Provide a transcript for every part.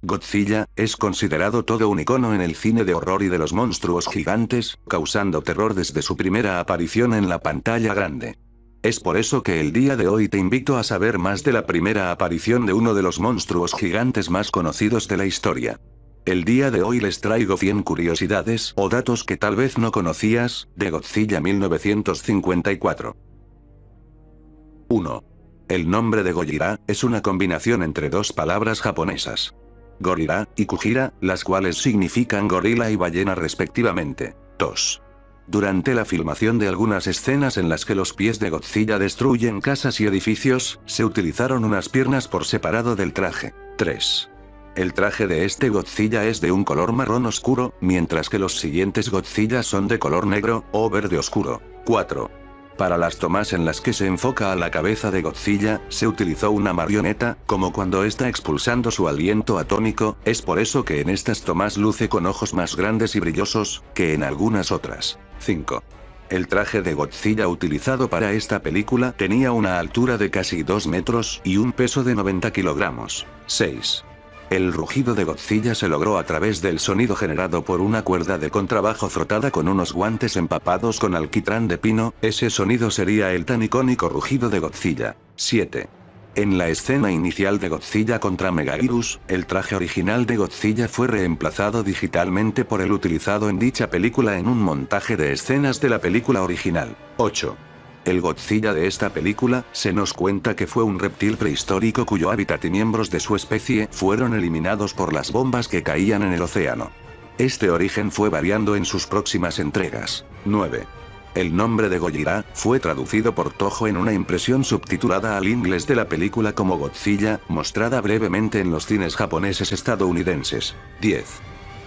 Godzilla es considerado todo un icono en el cine de horror y de los monstruos gigantes, causando terror desde su primera aparición en la pantalla grande. Es por eso que el día de hoy te invito a saber más de la primera aparición de uno de los monstruos gigantes más conocidos de la historia. El día de hoy les traigo 100 curiosidades o datos que tal vez no conocías, de Godzilla 1954. 1. El nombre de Gojira es una combinación entre dos palabras japonesas. Gorira y Kujira, las cuales significan gorila y ballena respectivamente. 2. Durante la filmación de algunas escenas en las que los pies de Godzilla destruyen casas y edificios, se utilizaron unas piernas por separado del traje. 3. El traje de este Godzilla es de un color marrón oscuro, mientras que los siguientes Godzilla son de color negro o verde oscuro. 4. Para las tomas en las que se enfoca a la cabeza de Godzilla, se utilizó una marioneta, como cuando está expulsando su aliento atómico, es por eso que en estas tomas luce con ojos más grandes y brillosos, que en algunas otras. 5. El traje de Godzilla utilizado para esta película tenía una altura de casi 2 metros y un peso de 90 kilogramos. 6. El rugido de Godzilla se logró a través del sonido generado por una cuerda de contrabajo frotada con unos guantes empapados con alquitrán de pino, ese sonido sería el tan icónico rugido de Godzilla. 7. En la escena inicial de Godzilla contra Megaguirus, el traje original de Godzilla fue reemplazado digitalmente por el utilizado en dicha película en un montaje de escenas de la película original. 8. El Godzilla de esta película, se nos cuenta que fue un reptil prehistórico cuyo hábitat y miembros de su especie fueron eliminados por las bombas que caían en el océano. Este origen fue variando en sus próximas entregas. 9. El nombre de Gojira fue traducido por Toho en una impresión subtitulada al inglés de la película como Godzilla, mostrada brevemente en los cines japoneses estadounidenses. 10.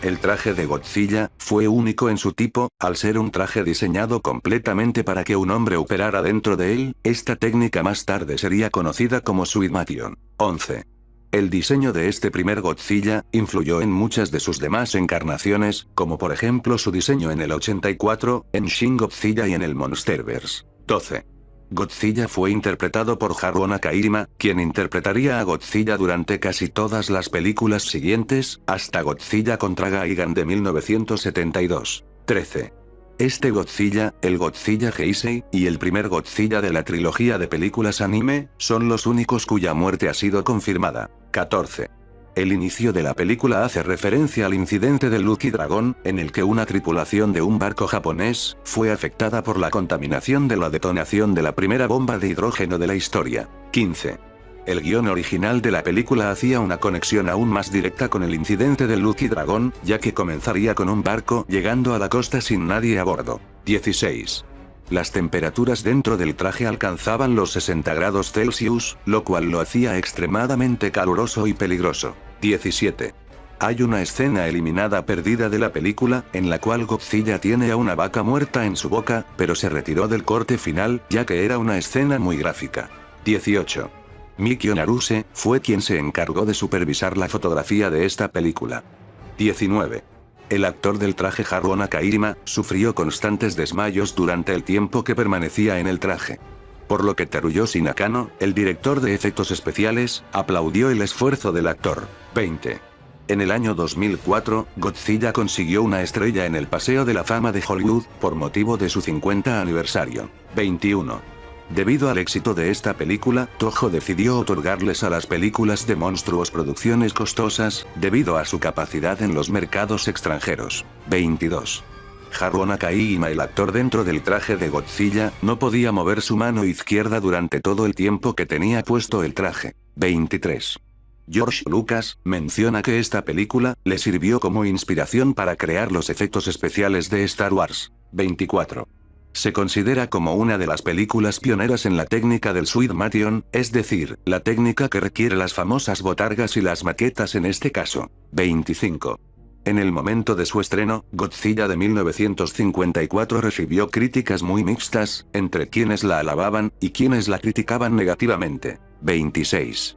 El traje de Godzilla fue único en su tipo, al ser un traje diseñado completamente para que un hombre operara dentro de él. Esta técnica más tarde sería conocida como Suidomation. 11. El diseño de este primer Godzilla influyó en muchas de sus demás encarnaciones, como por ejemplo su diseño en el 84, en Shin Godzilla y en el Monsterverse. 12. Godzilla fue interpretado por Haruo Nakajima, quien interpretaría a Godzilla durante casi todas las películas siguientes, hasta Godzilla contra Gigan de 1972. 13. Este Godzilla, el Godzilla Heisei, y el primer Godzilla de la trilogía de películas anime, son los únicos cuya muerte ha sido confirmada. 14. El inicio de la película hace referencia al incidente del Lucky Dragon, en el que una tripulación de un barco japonés fue afectada por la contaminación de la detonación de la primera bomba de hidrógeno de la historia. 15. El guión original de la película hacía una conexión aún más directa con el incidente del Lucky Dragon, ya que comenzaría con un barco llegando a la costa sin nadie a bordo. 16. Las temperaturas dentro del traje alcanzaban los 60 grados Celsius, lo cual lo hacía extremadamente caluroso y peligroso. 17. Hay una escena eliminada perdida de la película, en la cual Godzilla tiene a una vaca muerta en su boca, pero se retiró del corte final, ya que era una escena muy gráfica. 18. Mikio Naruse fue quien se encargó de supervisar la fotografía de esta película. 19. El actor del traje Haruo Nakajima sufrió constantes desmayos durante el tiempo que permanecía en el traje. Por lo que Teruyoshi Nakano, el director de efectos especiales, aplaudió el esfuerzo del actor. 20. En el año 2004, Godzilla consiguió una estrella en el Paseo de la Fama de Hollywood, por motivo de su 50 aniversario. 21. Debido al éxito de esta película, Toho decidió otorgarles a las películas de monstruos producciones costosas, debido a su capacidad en los mercados extranjeros. 22. Haruo Nakajima, el actor dentro del traje de Godzilla, no podía mover su mano izquierda durante todo el tiempo que tenía puesto el traje. 23. George Lucas menciona que esta película le sirvió como inspiración para crear los efectos especiales de Star Wars. 24. Se considera como una de las películas pioneras en la técnica del Suidomation, es decir, la técnica que requiere las famosas botargas y las maquetas en este caso. 25. En el momento de su estreno, Godzilla de 1954 recibió críticas muy mixtas, entre quienes la alababan y quienes la criticaban negativamente. 26.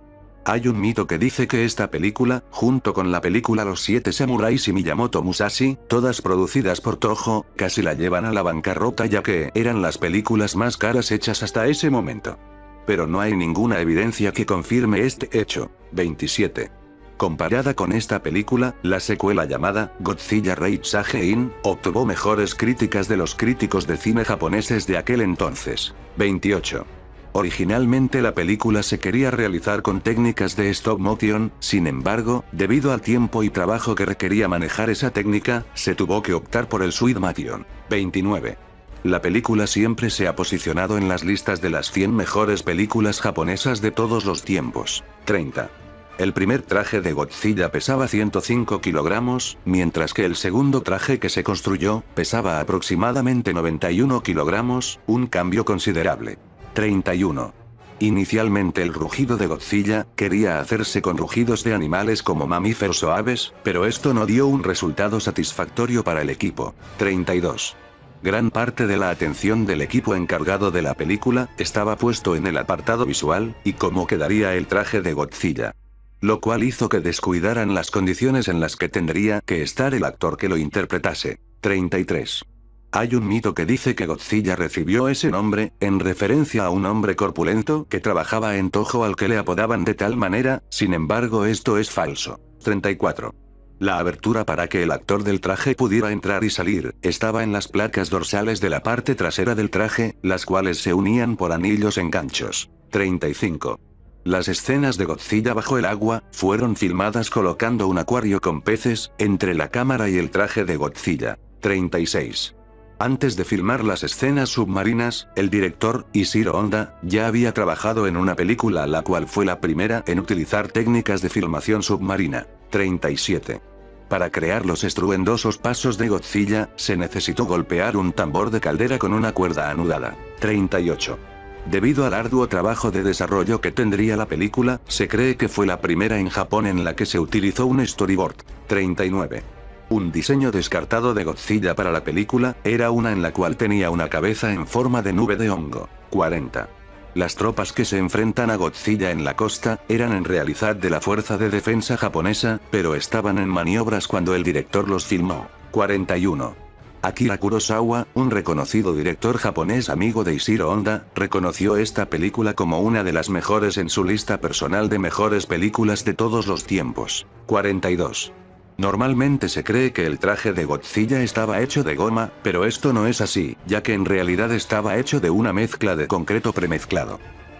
Hay un mito que dice que esta película, junto con la película Los Siete Samuráis y Miyamoto Musashi, todas producidas por Toho, casi la llevan a la bancarrota ya que eran las películas más caras hechas hasta ese momento. Pero no hay ninguna evidencia que confirme este hecho. 27. Comparada con esta película, la secuela llamada Godzilla Rage Again obtuvo mejores críticas de los críticos de cine japoneses de aquel entonces. 28. Originalmente la película se quería realizar con técnicas de stop motion, sin embargo, debido al tiempo y trabajo que requería manejar esa técnica, se tuvo que optar por el suit motion. 29. La película siempre se ha posicionado en las listas de las 100 mejores películas japonesas de todos los tiempos. 30. El primer traje de Godzilla pesaba 105 kilogramos, mientras que el segundo traje que se construyó, pesaba aproximadamente 91 kilogramos, un cambio considerable. 31. Inicialmente el rugido de Godzilla quería hacerse con rugidos de animales como mamíferos o aves, pero esto no dio un resultado satisfactorio para el equipo. 32. Gran parte de la atención del equipo encargado de la película estaba puesto en el apartado visual, y cómo quedaría el traje de Godzilla. Lo cual hizo que descuidaran las condiciones en las que tendría que estar el actor que lo interpretase. 33. Hay un mito que dice que Godzilla recibió ese nombre, en referencia a un hombre corpulento que trabajaba en Toho al que le apodaban de tal manera, sin embargo esto es falso. 34. La abertura para que el actor del traje pudiera entrar y salir, estaba en las placas dorsales de la parte trasera del traje, las cuales se unían por anillos en ganchos. 35. Las escenas de Godzilla bajo el agua, fueron filmadas colocando un acuario con peces, entre la cámara y el traje de Godzilla. 36. Antes de filmar las escenas submarinas, el director, Ishiro Honda, ya había trabajado en una película la cual fue la primera en utilizar técnicas de filmación submarina. 37. Para crear los estruendosos pasos de Godzilla, se necesitó golpear un tambor de caldera con una cuerda anudada. 38. Debido al arduo trabajo de desarrollo que tendría la película, se cree que fue la primera en Japón en la que se utilizó un storyboard. 39. Un diseño descartado de Godzilla para la película, era una en la cual tenía una cabeza en forma de nube de hongo. 40. Las tropas que se enfrentan a Godzilla en la costa, eran en realidad de la Fuerza de Defensa japonesa, pero estaban en maniobras cuando el director los filmó. 41. Akira Kurosawa, un reconocido director japonés amigo de Ishiro Honda, reconoció esta película como una de las mejores en su lista personal de mejores películas de todos los tiempos. 42. Normalmente se cree que el traje de Godzilla estaba hecho de goma, pero esto no es así, ya que en realidad estaba hecho de una mezcla de concreto premezclado.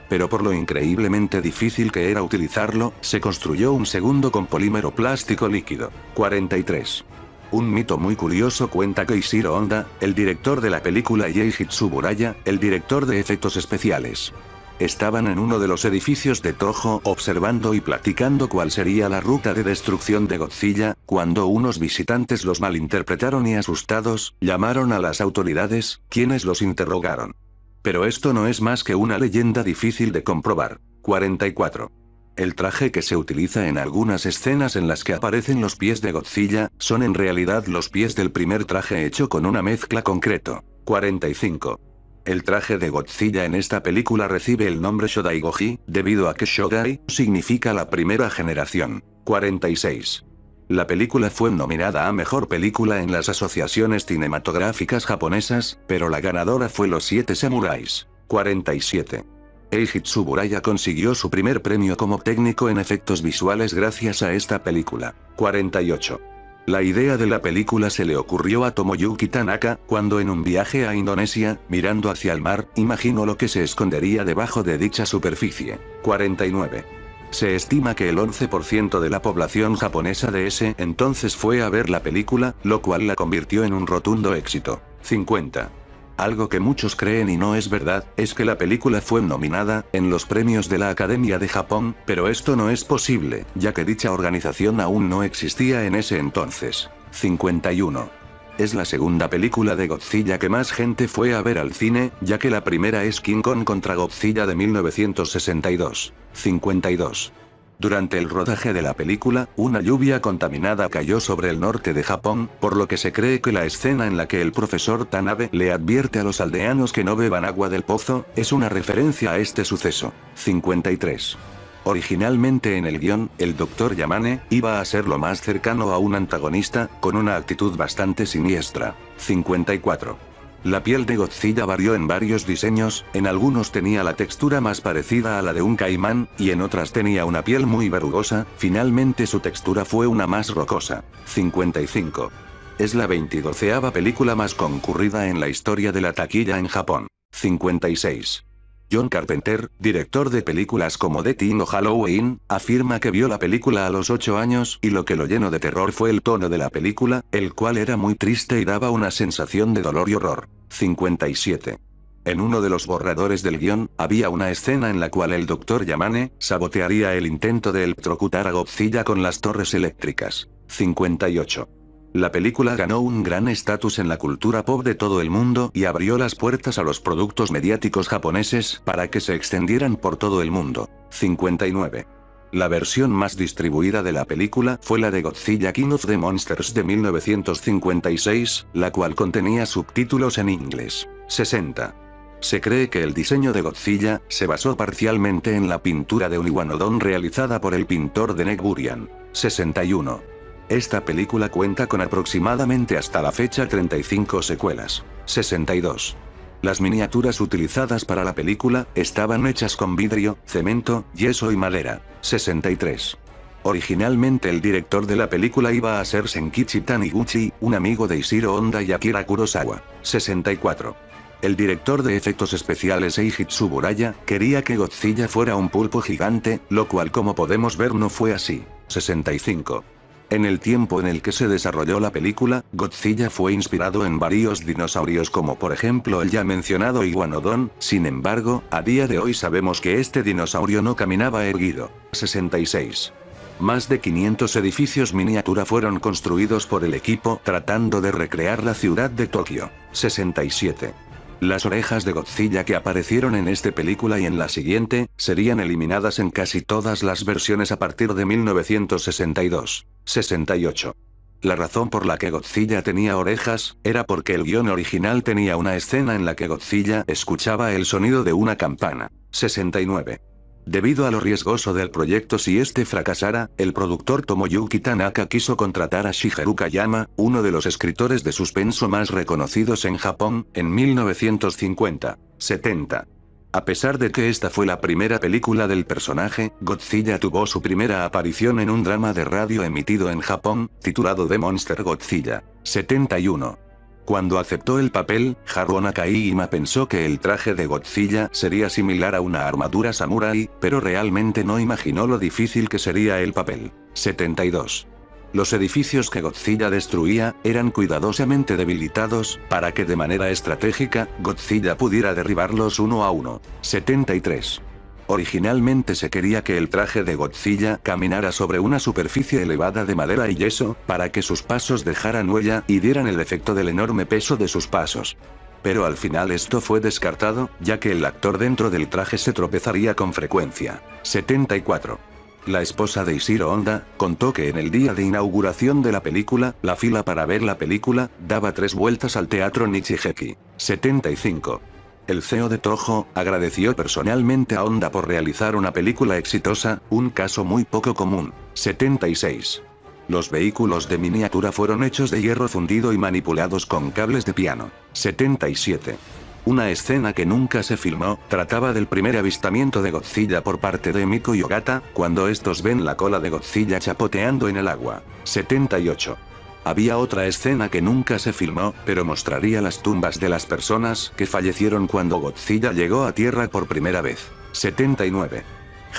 Pero por lo increíblemente difícil que era utilizarlo, se construyó un segundo con polímero plástico líquido. 43. Un mito muy curioso cuenta que Ishiro Honda, el director de la película, y Eiji Tsuburaya, el director de efectos especiales, estaban en uno de los edificios de Toho observando y platicando cuál sería la ruta de destrucción de Godzilla, cuando unos visitantes los malinterpretaron y asustados, llamaron a las autoridades, quienes los interrogaron. Pero esto no es más que una leyenda difícil de comprobar. 44. El traje que se utiliza en algunas escenas en las que aparecen los pies de Godzilla, son en realidad los pies del primer traje hecho con una mezcla concreto. 45. El traje de Godzilla en esta película recibe el nombre Shodai Goji, debido a que Shodai significa la primera generación. 46. La película fue nominada a Mejor Película en las asociaciones cinematográficas japonesas, pero la ganadora fue Los Siete Samuráis. 47. Eiji Tsuburaya consiguió su primer premio como técnico en efectos visuales gracias a esta película. 48. La idea de la película se le ocurrió a Tomoyuki Tanaka, cuando en un viaje a Indonesia, mirando hacia el mar, imaginó lo que se escondería debajo de dicha superficie. 49. Se estima que el 11% de la población japonesa de ese entonces fue a ver la película, lo cual la convirtió en un rotundo éxito. 50. Algo que muchos creen y no es verdad, es que la película fue nominada en los premios de la Academia de Japón, pero esto no es posible, ya que dicha organización aún no existía en ese entonces. 51. Es la segunda película de Godzilla que más gente fue a ver al cine, ya que la primera es King Kong contra Godzilla de 1962. 52. Durante el rodaje de la película, una lluvia contaminada cayó sobre el norte de Japón, por lo que se cree que la escena en la que el profesor Tanabe le advierte a los aldeanos que no beban agua del pozo, es una referencia a este suceso. 53. Originalmente en el guión, el Dr. Yamane iba a ser lo más cercano a un antagonista, con una actitud bastante siniestra. 54. La piel de Godzilla varió en varios diseños, en algunos tenía la textura más parecida a la de un caimán, y en otras tenía una piel muy verrugosa, finalmente su textura fue una más rocosa. 55. Es la 22ª película más concurrida en la historia de la taquilla en Japón. 56. John Carpenter, director de películas como The Thing o Halloween, afirma que vio la película a los 8 años y lo que lo llenó de terror fue el tono de la película, el cual era muy triste y daba una sensación de dolor y horror. 57. En uno de los borradores del guión, había una escena en la cual el Dr. Yamane sabotearía el intento de electrocutar a Godzilla con las torres eléctricas. 58. La película ganó un gran estatus en la cultura pop de todo el mundo y abrió las puertas a los productos mediáticos japoneses para que se extendieran por todo el mundo. 59. La versión más distribuida de la película fue la de Godzilla King of the Monsters de 1956, la cual contenía subtítulos en inglés. 60. Se cree que el diseño de Godzilla se basó parcialmente en la pintura de un iguanodón realizada por el pintor Denek Burian. 61. Esta película cuenta con aproximadamente hasta la fecha 35 secuelas. 62. Las miniaturas utilizadas para la película estaban hechas con vidrio, cemento, yeso y madera. 63. Originalmente el director de la película iba a ser Senkichi Taniguchi, un amigo de Ishiro Honda y Akira Kurosawa. 64. El director de efectos especiales Eiji Tsuburaya quería que Godzilla fuera un pulpo gigante, lo cual como podemos ver no fue así. 65. En el tiempo en el que se desarrolló la película, Godzilla fue inspirado en varios dinosaurios como por ejemplo el ya mencionado Iguanodon, sin embargo, a día de hoy sabemos que este dinosaurio no caminaba erguido. 66. Más de 500 edificios miniatura fueron construidos por el equipo tratando de recrear la ciudad de Tokio. 67. Las orejas de Godzilla que aparecieron en esta película y en la siguiente, serían eliminadas en casi todas las versiones a partir de 1962. 68. La razón por la que Godzilla tenía orejas, era porque el guión original tenía una escena en la que Godzilla escuchaba el sonido de una campana. 69. Debido a lo riesgoso del proyecto si este fracasara, el productor Tomoyuki Tanaka quiso contratar a Shigeru Kayama, uno de los escritores de suspenso más reconocidos en Japón, en 1950. 70. A pesar de que esta fue la primera película del personaje, Godzilla tuvo su primera aparición en un drama de radio emitido en Japón, titulado The Monster Godzilla. 71. Cuando aceptó el papel, Haruo Nakajima pensó que el traje de Godzilla sería similar a una armadura samurái, pero realmente no imaginó lo difícil que sería el papel. 72. Los edificios que Godzilla destruía, eran cuidadosamente debilitados, para que de manera estratégica, Godzilla pudiera derribarlos uno a uno. 73. Originalmente se quería que el traje de Godzilla caminara sobre una superficie elevada de madera y yeso, para que sus pasos dejaran huella y dieran el efecto del enorme peso de sus pasos. Pero al final esto fue descartado, ya que el actor dentro del traje se tropezaría con frecuencia. 74. La esposa de Ishiro Honda contó que en el día de inauguración de la película, la fila para ver la película daba 3 vueltas al teatro Nichigeki. 75. El CEO de Toho agradeció personalmente a Honda por realizar una película exitosa, un caso muy poco común. 76. Los vehículos de miniatura fueron hechos de hierro fundido y manipulados con cables de piano. 77. Una escena que nunca se filmó, trataba del primer avistamiento de Godzilla por parte de Miko y Ogata, cuando estos ven la cola de Godzilla chapoteando en el agua. 78. Había otra escena que nunca se filmó, pero mostraría las tumbas de las personas que fallecieron cuando Godzilla llegó a Tierra por primera vez. 79.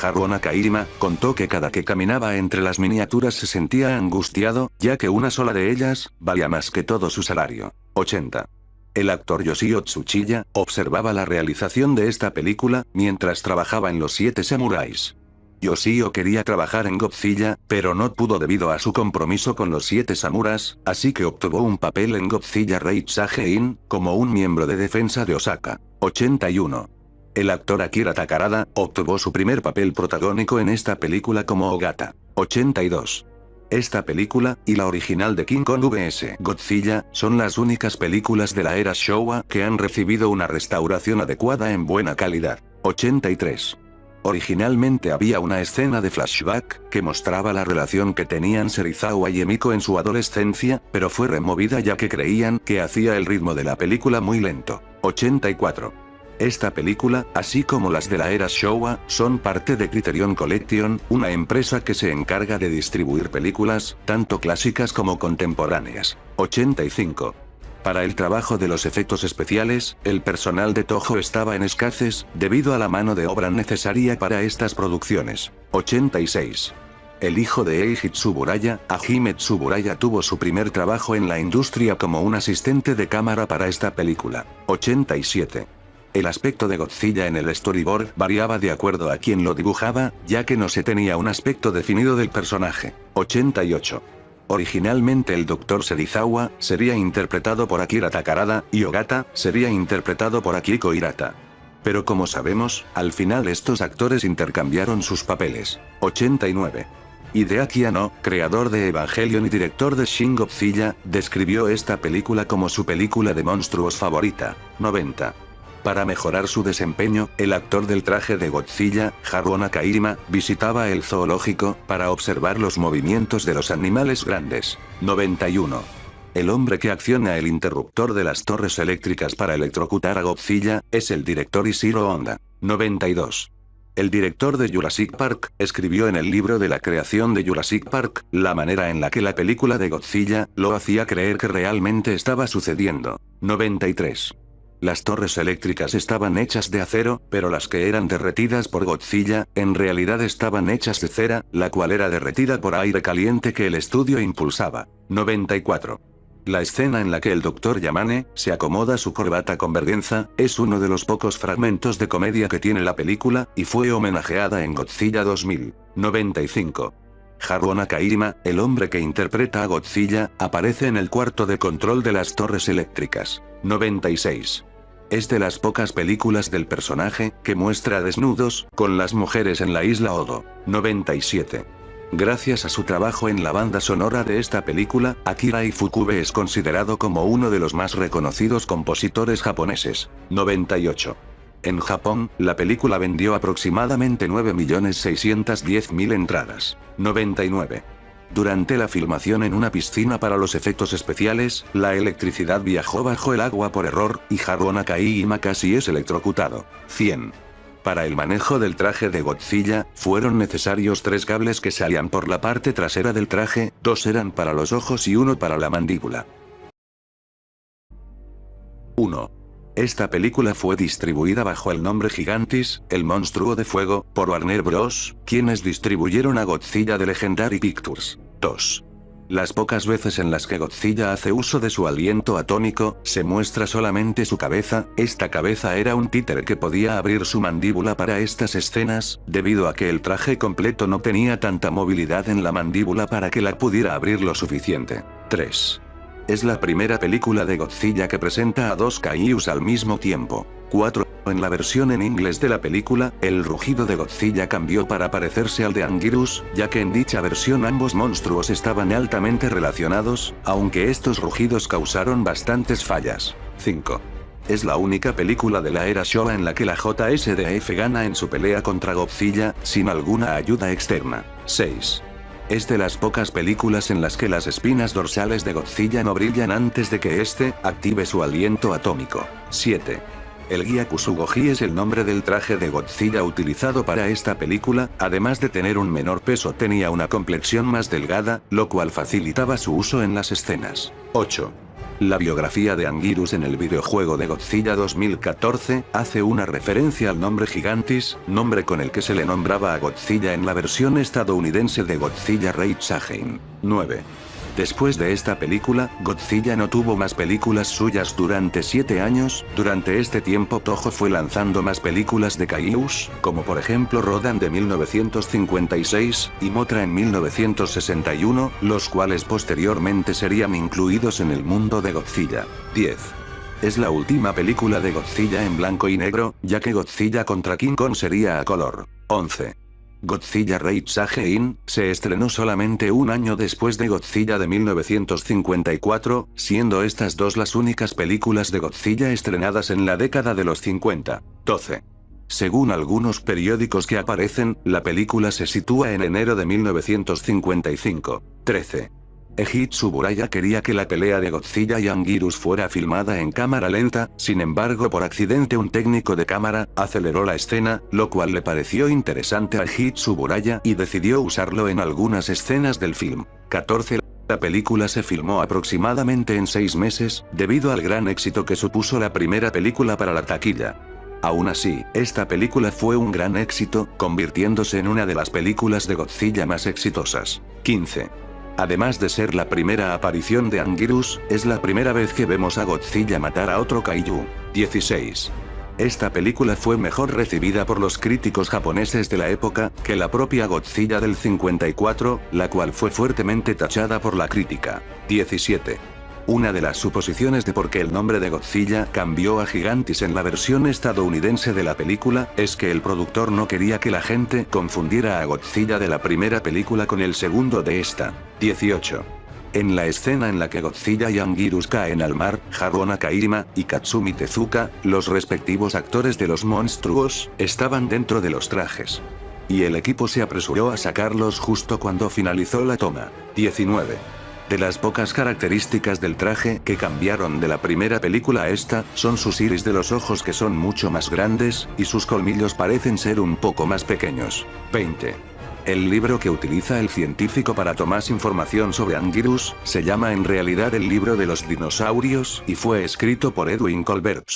Haruo Nakajima contó que cada que caminaba entre las miniaturas se sentía angustiado, ya que una sola de ellas valía más que todo su salario. 80. El actor Yoshio Tsuchiya observaba la realización de esta película mientras trabajaba en Los 7 Samuráis. Yoshio quería trabajar en Godzilla, pero no pudo debido a su compromiso con los 7 Samuráis, así que obtuvo un papel en Godzilla Reitsage-in, como un miembro de defensa de Osaka. 81. El actor Akira Takarada obtuvo su primer papel protagónico en esta película como Ogata. 82. Esta película, y la original de King Kong vs. Godzilla, son las únicas películas de la era Showa que han recibido una restauración adecuada en buena calidad. 83. Originalmente había una escena de flashback que mostraba la relación que tenían Serizawa y Emiko en su adolescencia, pero fue removida ya que creían que hacía el ritmo de la película muy lento. 84. Esta película, así como las de la era Showa, son parte de Criterion Collection, una empresa que se encarga de distribuir películas, tanto clásicas como contemporáneas. 85. Para el trabajo de los efectos especiales, el personal de Toho estaba en escasez, debido a la mano de obra necesaria para estas producciones. 86. El hijo de Eiji Tsuburaya, Hajime Tsuburaya, tuvo su primer trabajo en la industria como un asistente de cámara para esta película. 87. El aspecto de Godzilla en el storyboard variaba de acuerdo a quien lo dibujaba, ya que no se tenía un aspecto definido del personaje. 88. Originalmente el Dr. Serizawa sería interpretado por Akira Takarada, y Ogata sería interpretado por Akiko Hirata. Pero como sabemos, al final estos actores intercambiaron sus papeles. 89. Hideaki Anno, creador de Evangelion y director de Shin Godzilla, describió esta película como su película de monstruos favorita. 90. Para mejorar su desempeño, el actor del traje de Godzilla, Haruo Nakajima, visitaba el zoológico para observar los movimientos de los animales grandes. 91. El hombre que acciona el interruptor de las torres eléctricas para electrocutar a Godzilla es el director Ishiro Honda. 92. El director de Jurassic Park escribió en el libro de la creación de Jurassic Park la manera en la que la película de Godzilla lo hacía creer que realmente estaba sucediendo. 93. Las torres eléctricas estaban hechas de acero, pero las que eran derretidas por Godzilla, en realidad estaban hechas de cera, la cual era derretida por aire caliente que el estudio impulsaba. 94. La escena en la que el Dr. Yamane se acomoda su corbata con vergüenza, es uno de los pocos fragmentos de comedia que tiene la película, y fue homenajeada en Godzilla 2000. 95. Haruo Nakajima, el hombre que interpreta a Godzilla, aparece en el cuarto de control de las torres eléctricas. 96. Es de las pocas películas del personaje que muestra desnudos, con las mujeres en la isla Odo. 97. Gracias a su trabajo en la banda sonora de esta película, Akira Ifukube es considerado como uno de los más reconocidos compositores japoneses. 98. En Japón, la película vendió aproximadamente 9.610.000 entradas. 99. Durante la filmación en una piscina para los efectos especiales, la electricidad viajó bajo el agua por error, y Haruo Nakajima casi es electrocutado. 100. Para el manejo del traje de Godzilla, fueron necesarios 3 cables que salían por la parte trasera del traje, 2 eran para los ojos y 1 para la mandíbula. 1. Esta película fue distribuida bajo el nombre Gigantis, el monstruo de fuego, por Warner Bros., quienes distribuyeron a Godzilla de Legendary Pictures. 2. Las pocas veces en las que Godzilla hace uso de su aliento atómico, se muestra solamente su cabeza. Esta cabeza era un títere que podía abrir su mandíbula para estas escenas, debido a que el traje completo no tenía tanta movilidad en la mandíbula para que la pudiera abrir lo suficiente. 3. Es la primera película de Godzilla que presenta a 2 kaijus al mismo tiempo. 4. En la versión en inglés de la película, el rugido de Godzilla cambió para parecerse al de Anguirus, ya que en dicha versión ambos monstruos estaban altamente relacionados, aunque estos rugidos causaron bastantes fallas. 5. Es la única película de la era Showa en la que la JSDF gana en su pelea contra Godzilla, sin alguna ayuda externa. 6. Es de las pocas películas en las que las espinas dorsales de Godzilla no brillan antes de que éste active su aliento atómico. 7. El Gyakusugoji es el nombre del traje de Godzilla utilizado para esta película, además de tener un menor peso tenía una complexión más delgada, lo cual facilitaba su uso en las escenas. 8. La biografía de Anguirus en el videojuego de Godzilla 2014, hace una referencia al nombre Gigantis, nombre con el que se le nombraba a Godzilla en la versión estadounidense de Godzilla Rage Again. 9. Después de esta película, Godzilla no tuvo más películas suyas durante 7 años. Durante este tiempo Toho fue lanzando más películas de kaijus, como por ejemplo Rodan de 1956, y Mothra en 1961, los cuales posteriormente serían incluidos en el mundo de Godzilla. 10. Es la última película de Godzilla en blanco y negro, ya que Godzilla contra King Kong sería a color. 11. Godzilla Rage Again se estrenó solamente un año después de Godzilla de 1954, siendo estas dos las únicas películas de Godzilla estrenadas en la década de los 50. 12. Según algunos periódicos que aparecen, la película se sitúa en enero de 1955. 13. Eiji Tsuburaya quería que la pelea de Godzilla y Anguirus fuera filmada en cámara lenta, sin embargo por accidente un técnico de cámara aceleró la escena, lo cual le pareció interesante a Eiji Tsuburaya y decidió usarlo en algunas escenas del film. 14. La película se filmó aproximadamente en 6 meses, debido al gran éxito que supuso la primera película para la taquilla. Aún así, esta película fue un gran éxito, convirtiéndose en una de las películas de Godzilla más exitosas. 15. Además de ser la primera aparición de Anguirus, es la primera vez que vemos a Godzilla matar a otro kaiju. 16. Esta película fue mejor recibida por los críticos japoneses de la época, que la propia Godzilla del 54, la cual fue fuertemente tachada por la crítica. 17. Una de las suposiciones de por qué el nombre de Godzilla cambió a Gigantis en la versión estadounidense de la película, es que el productor no quería que la gente confundiera a Godzilla de la primera película con el segundo de esta. 18. En la escena en la que Godzilla y Anguirus caen al mar, Haruo Nakajima y Katsumi Tezuka, los respectivos actores de los monstruos, estaban dentro de los trajes. Y el equipo se apresuró a sacarlos justo cuando finalizó la toma. 19. De las pocas características del traje que cambiaron de la primera película a esta, son sus iris de los ojos que son mucho más grandes, y sus colmillos parecen ser un poco más pequeños. 20. El libro que utiliza el científico para tomar información sobre Anguirus, se llama en realidad el libro de los dinosaurios, y fue escrito por Edwin Colbert.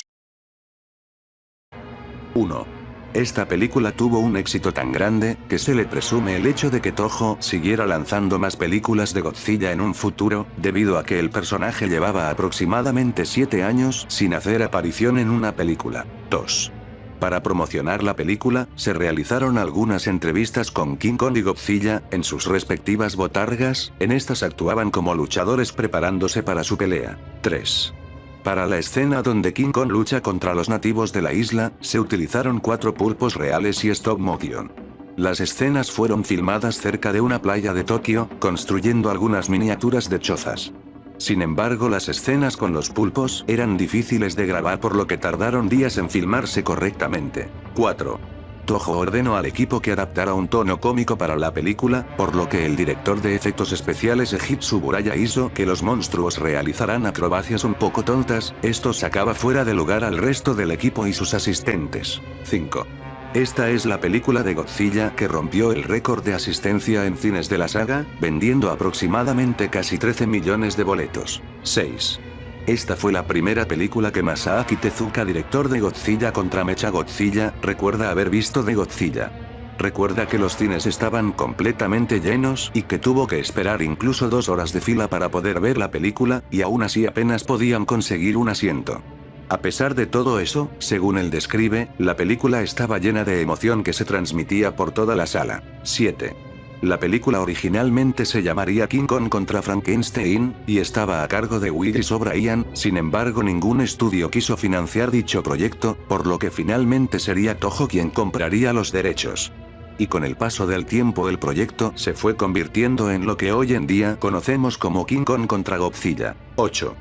1. Esta película tuvo un éxito tan grande, que se le presume el hecho de que Toho siguiera lanzando más películas de Godzilla en un futuro, debido a que el personaje llevaba aproximadamente 7 años sin hacer aparición en una película. 2. Para promocionar la película, se realizaron algunas entrevistas con King Kong y Godzilla, en sus respectivas botargas, en estas actuaban como luchadores preparándose para su pelea. 3. Para la escena donde King Kong lucha contra los nativos de la isla, se utilizaron 4 pulpos reales y stop motion. Las escenas fueron filmadas cerca de una playa de Tokio, construyendo algunas miniaturas de chozas. Sin embargo, las escenas con los pulpos eran difíciles de grabar, por lo que tardaron días en filmarse correctamente. 4. Toho ordenó al equipo que adaptara un tono cómico para la película, por lo que el director de efectos especiales Eiji Tsuburaya hizo que los monstruos realizaran acrobacias un poco tontas, esto sacaba fuera de lugar al resto del equipo y sus asistentes. 5. Esta es la película de Godzilla que rompió el récord de asistencia en cines de la saga, vendiendo aproximadamente casi 13 millones de boletos. 6. Esta fue la primera película que Masaaki Tezuka, director de Godzilla contra Mechagodzilla, recuerda haber visto de Godzilla. Recuerda que los cines estaban completamente llenos y que tuvo que esperar incluso 2 horas de fila para poder ver la película, y aún así apenas podían conseguir un asiento. A pesar de todo eso, según él describe, la película estaba llena de emoción que se transmitía por toda la sala. 7. La película originalmente se llamaría King Kong contra Frankenstein, y estaba a cargo de Willis O'Brien, sin embargo ningún estudio quiso financiar dicho proyecto, por lo que finalmente sería Toho quien compraría los derechos. Y con el paso del tiempo el proyecto se fue convirtiendo en lo que hoy en día conocemos como King Kong contra Godzilla. 8.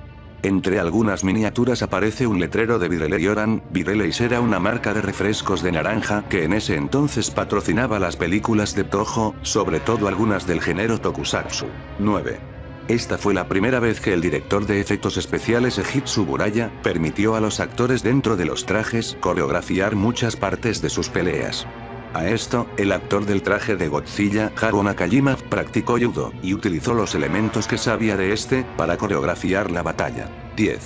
Entre algunas miniaturas aparece un letrero de Bireley-Oran. Bireley era una marca de refrescos de naranja que en ese entonces patrocinaba las películas de Toho, sobre todo algunas del género tokusatsu. 9. Esta fue la primera vez que el director de efectos especiales Eiji Tsuburaya permitió a los actores dentro de los trajes coreografiar muchas partes de sus peleas. A esto, el actor del traje de Godzilla, Haruo Nakajima, practicó judo, y utilizó los elementos que sabía de este, para coreografiar la batalla. 10.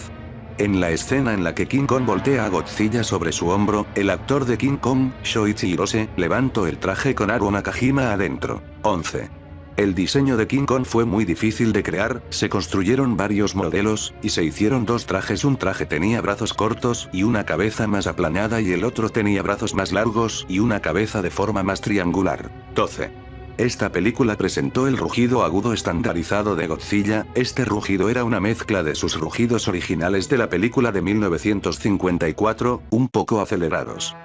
En la escena en la que King Kong voltea a Godzilla sobre su hombro, el actor de King Kong, Shoichi Hirose, levantó el traje con Haruo Nakajima adentro. 11. El diseño de King Kong fue muy difícil de crear, se construyeron varios modelos, y se hicieron 2 trajes. Un traje tenía brazos cortos y una cabeza más aplanada, y el otro tenía brazos más largos y una cabeza de forma más triangular. 12. Esta película presentó el rugido agudo estandarizado de Godzilla. Este rugido era una mezcla de sus rugidos originales de la película de 1954, un poco acelerados.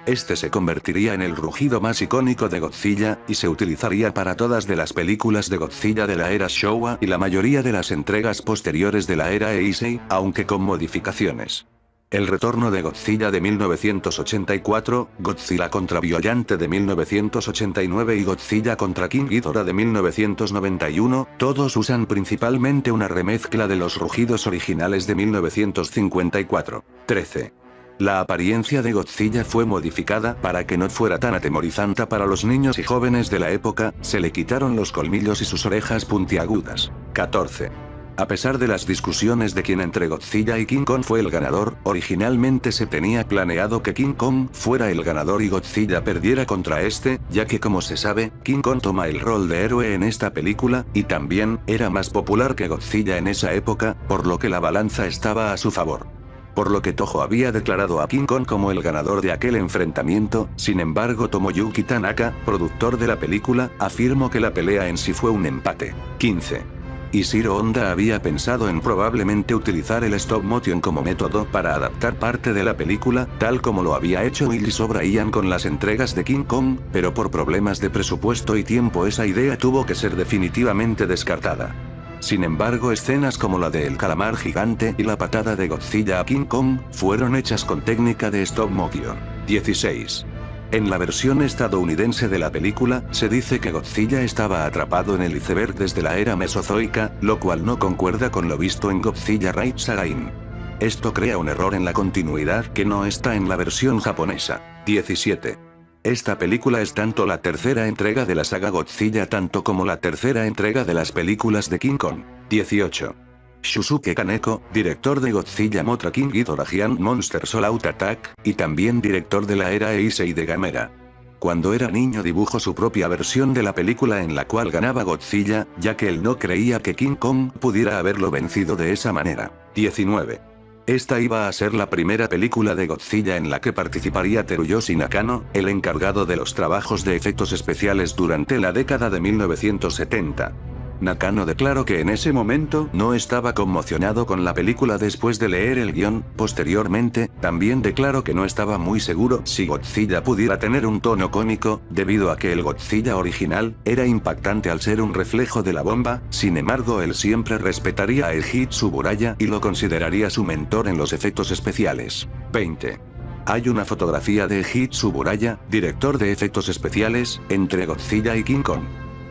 Este se convertiría en el rugido más icónico de Godzilla, y se utilizaría para todas de las películas de Godzilla de la era Showa y la mayoría de las entregas posteriores de la era Heisei, aunque con modificaciones. El retorno de Godzilla de 1984, Godzilla contra Biollante de 1989 y Godzilla contra King Ghidorah de 1991, todos usan principalmente una remezcla de los rugidos originales de 1954. 13. La apariencia de Godzilla fue modificada para que no fuera tan atemorizante para los niños y jóvenes de la época, se le quitaron los colmillos y sus orejas puntiagudas. 14. A pesar de las discusiones de quién entre Godzilla y King Kong fue el ganador, originalmente se tenía planeado que King Kong fuera el ganador y Godzilla perdiera contra este, ya que como se sabe, King Kong toma el rol de héroe en esta película, y también, era más popular que Godzilla en esa época, por lo que la balanza estaba a su favor. Por lo que Toho había declarado a King Kong como el ganador de aquel enfrentamiento, sin embargo Tomoyuki Tanaka, productor de la película, afirmó que la pelea en sí fue un empate. 15. Ishiro Honda había pensado en probablemente utilizar el stop motion como método para adaptar parte de la película, tal como lo había hecho Willis O'Brien con las entregas de King Kong, pero por problemas de presupuesto y tiempo esa idea tuvo que ser definitivamente descartada. Sin embargo, escenas como la de El calamar gigante y la patada de Godzilla a King Kong, fueron hechas con técnica de stop motion. 16. En la versión estadounidense de la película, se dice que Godzilla estaba atrapado en el iceberg desde la era mesozoica, lo cual no concuerda con lo visto en Godzilla Raids Again. Esto crea un error en la continuidad que no está en la versión japonesa. 17. Esta película es tanto la tercera entrega de la saga Godzilla tanto como la tercera entrega de las películas de King Kong. 18. Shusuke Kaneko, director de Godzilla Mothra King Ghidorah Giant Monster All Out Attack, y también director de la era Heisei de Gamera. Cuando era niño dibujó su propia versión de la película en la cual ganaba Godzilla, ya que él no creía que King Kong pudiera haberlo vencido de esa manera. 19. Esta iba a ser la primera película de Godzilla en la que participaría Teruyoshi Nakano, el encargado de los trabajos de efectos especiales durante la década de 1970. Nakano declaró que en ese momento no estaba conmocionado con la película después de leer el guión. Posteriormente, también declaró que no estaba muy seguro si Godzilla pudiera tener un tono cómico, debido a que el Godzilla original era impactante al ser un reflejo de la bomba. Sin embargo, él siempre respetaría a Eiji Tsuburaya y lo consideraría su mentor en los efectos especiales. 20. Hay una fotografía de Eiji Tsuburaya, director de efectos especiales, entre Godzilla y King Kong.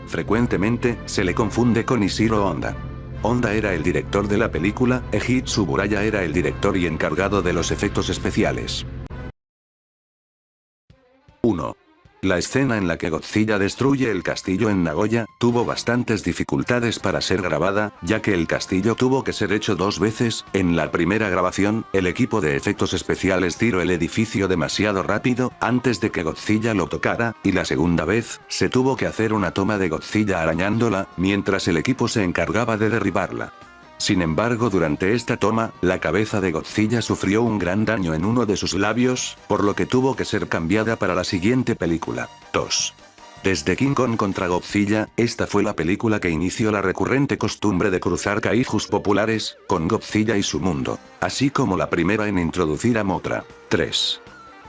Frecuentemente, se le confunde con Ishiro Honda. Honda era el director de la película, Eiji Tsuburaya era el director y encargado de los efectos especiales. 1. La escena en la que Godzilla destruye el castillo en Nagoya, tuvo bastantes dificultades para ser grabada, ya que el castillo tuvo que ser hecho 2 veces. En la primera grabación, el equipo de efectos especiales tiró el edificio demasiado rápido, antes de que Godzilla lo tocara, y la segunda vez, se tuvo que hacer una toma de Godzilla arañándola, mientras el equipo se encargaba de derribarla. Sin embargo, durante esta toma, la cabeza de Godzilla sufrió un gran daño en uno de sus labios, por lo que tuvo que ser cambiada para la siguiente película. 2. Desde King Kong contra Godzilla, esta fue la película que inició la recurrente costumbre de cruzar kaijus populares, con Godzilla y su mundo, así como la primera en introducir a Mothra. 3.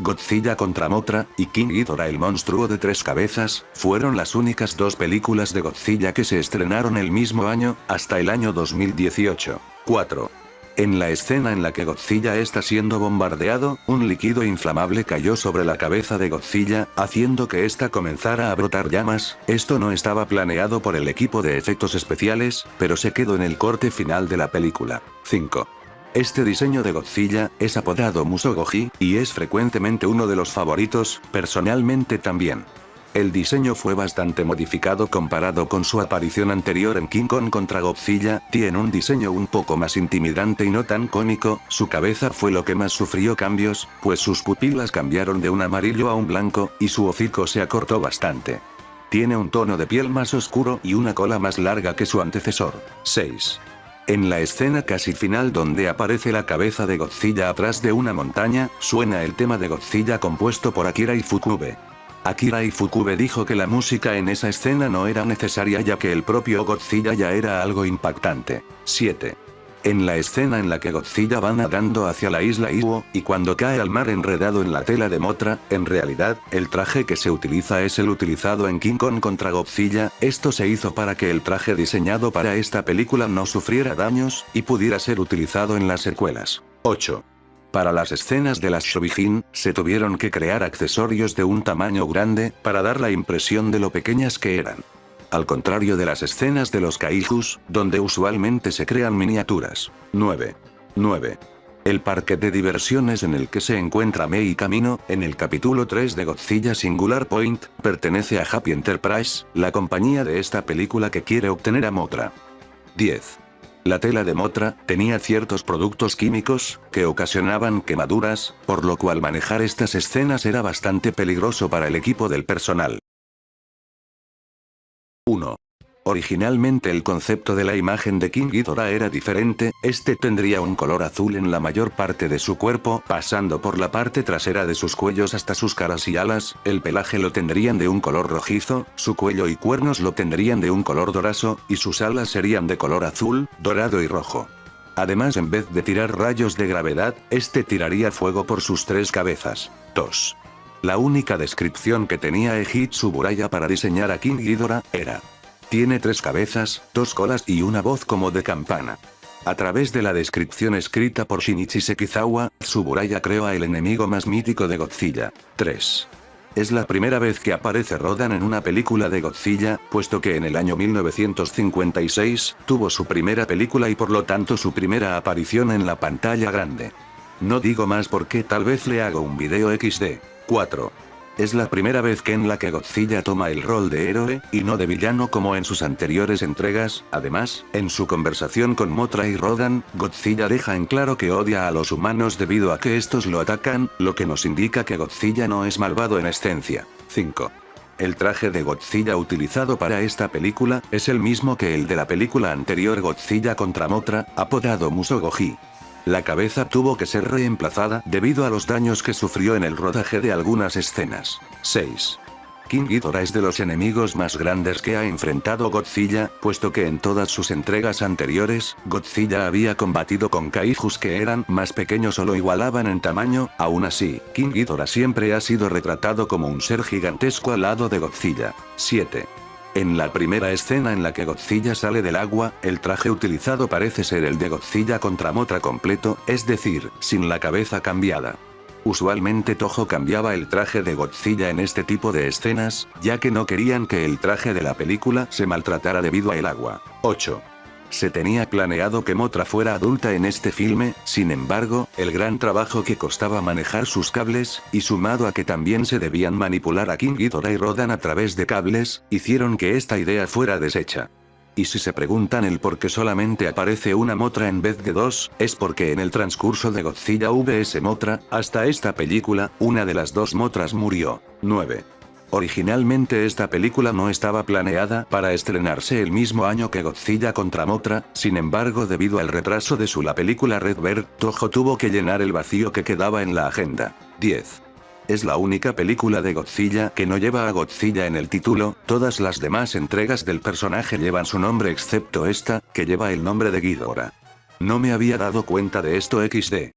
Godzilla contra Mothra, y King Ghidorah el monstruo de 3 cabezas, fueron las únicas 2 películas de Godzilla que se estrenaron el mismo año, hasta el año 2018. 4. En la escena en la que Godzilla está siendo bombardeado, un líquido inflamable cayó sobre la cabeza de Godzilla, haciendo que ésta comenzara a brotar llamas. Esto no estaba planeado por el equipo de efectos especiales, pero se quedó en el corte final de la película. 5. Este diseño de Godzilla es apodado Musogoji, y es frecuentemente uno de los favoritos, personalmente también. El diseño fue bastante modificado comparado con su aparición anterior en King Kong contra Godzilla, tiene un diseño un poco más intimidante y no tan cómico. Su cabeza fue lo que más sufrió cambios, pues sus pupilas cambiaron de un amarillo a un blanco, y su hocico se acortó bastante. Tiene un tono de piel más oscuro y una cola más larga que su antecesor. 6. En la escena casi final donde aparece la cabeza de Godzilla atrás de una montaña, suena el tema de Godzilla compuesto por Akira Ifukube. Akira Ifukube dijo que la música en esa escena no era necesaria ya que el propio Godzilla ya era algo impactante. 7. En la escena en la que Godzilla va nadando hacia la isla Iwo, y cuando cae al mar enredado en la tela de Mothra, en realidad, el traje que se utiliza es el utilizado en King Kong contra Godzilla. Esto se hizo para que el traje diseñado para esta película no sufriera daños, y pudiera ser utilizado en las secuelas. 8. Para las escenas de las Shobijin, se tuvieron que crear accesorios de un tamaño grande, para dar la impresión de lo pequeñas que eran. Al contrario de las escenas de los kaijus, donde usualmente se crean miniaturas. 9. El parque de diversiones en el que se encuentra Mei Camino, en el capítulo 3 de Godzilla Singular Point, pertenece a Happy Enterprise, la compañía de esta película que quiere obtener a Mothra. 10. La tela de Mothra tenía ciertos productos químicos, que ocasionaban quemaduras, por lo cual manejar estas escenas era bastante peligroso para el equipo del personal. 1. Originalmente el concepto de la imagen de King Ghidorah era diferente, este tendría un color azul en la mayor parte de su cuerpo, pasando por la parte trasera de sus cuellos hasta sus caras y alas, el pelaje lo tendrían de un color rojizo, su cuello y cuernos lo tendrían de un color dorazo, y sus alas serían de color azul, dorado y rojo. Además, en vez de tirar rayos de gravedad, este tiraría fuego por sus 3 cabezas. 2. La única descripción que tenía Eiji Tsuburaya para diseñar a King Ghidorah era: tiene 3 cabezas, 2 colas y una voz como de campana. A través de la descripción escrita por Shinichi Sekizawa, Tsuburaya creó a el enemigo más mítico de Godzilla. 3. Es la primera vez que aparece Rodan en una película de Godzilla, puesto que en el año 1956, tuvo su primera película y por lo tanto su primera aparición en la pantalla grande. No digo más porque tal vez le hago un video XD. 4. Es la primera vez en la que Godzilla toma el rol de héroe, y no de villano como en sus anteriores entregas. Además, en su conversación con Mothra y Rodan, Godzilla deja en claro que odia a los humanos debido a que estos lo atacan, lo que nos indica que Godzilla no es malvado en esencia. 5. El traje de Godzilla utilizado para esta película, es el mismo que el de la película anterior Godzilla contra Mothra, apodado Musogoji. La cabeza tuvo que ser reemplazada debido a los daños que sufrió en el rodaje de algunas escenas. 6. King Ghidorah es de los enemigos más grandes que ha enfrentado Godzilla, puesto que en todas sus entregas anteriores, Godzilla había combatido con kaijus que eran más pequeños o lo igualaban en tamaño. Aún así, King Ghidorah siempre ha sido retratado como un ser gigantesco al lado de Godzilla. 7. En la primera escena en la que Godzilla sale del agua, el traje utilizado parece ser el de Godzilla contra Mothra completo, es decir, sin la cabeza cambiada. Usualmente Toho cambiaba el traje de Godzilla en este tipo de escenas, ya que no querían que el traje de la película se maltratara debido al agua. 8. Se tenía planeado que Mothra fuera adulta en este filme, sin embargo, el gran trabajo que costaba manejar sus cables, y sumado a que también se debían manipular a King Ghidorah y Rodan a través de cables, hicieron que esta idea fuera deshecha. Y si se preguntan el por qué solamente aparece una Mothra en vez de 2, es porque en el transcurso de Godzilla vs Mothra, hasta esta película, una de las 2 Mothras murió. 9. Originalmente esta película no estaba planeada para estrenarse el mismo año que Godzilla contra Mothra, sin embargo debido al retraso de la película Red Bird, Toho tuvo que llenar el vacío que quedaba en la agenda. 10. Es la única película de Godzilla que no lleva a Godzilla en el título, todas las demás entregas del personaje llevan su nombre excepto esta, que lleva el nombre de Ghidorah. No me había dado cuenta de esto XD.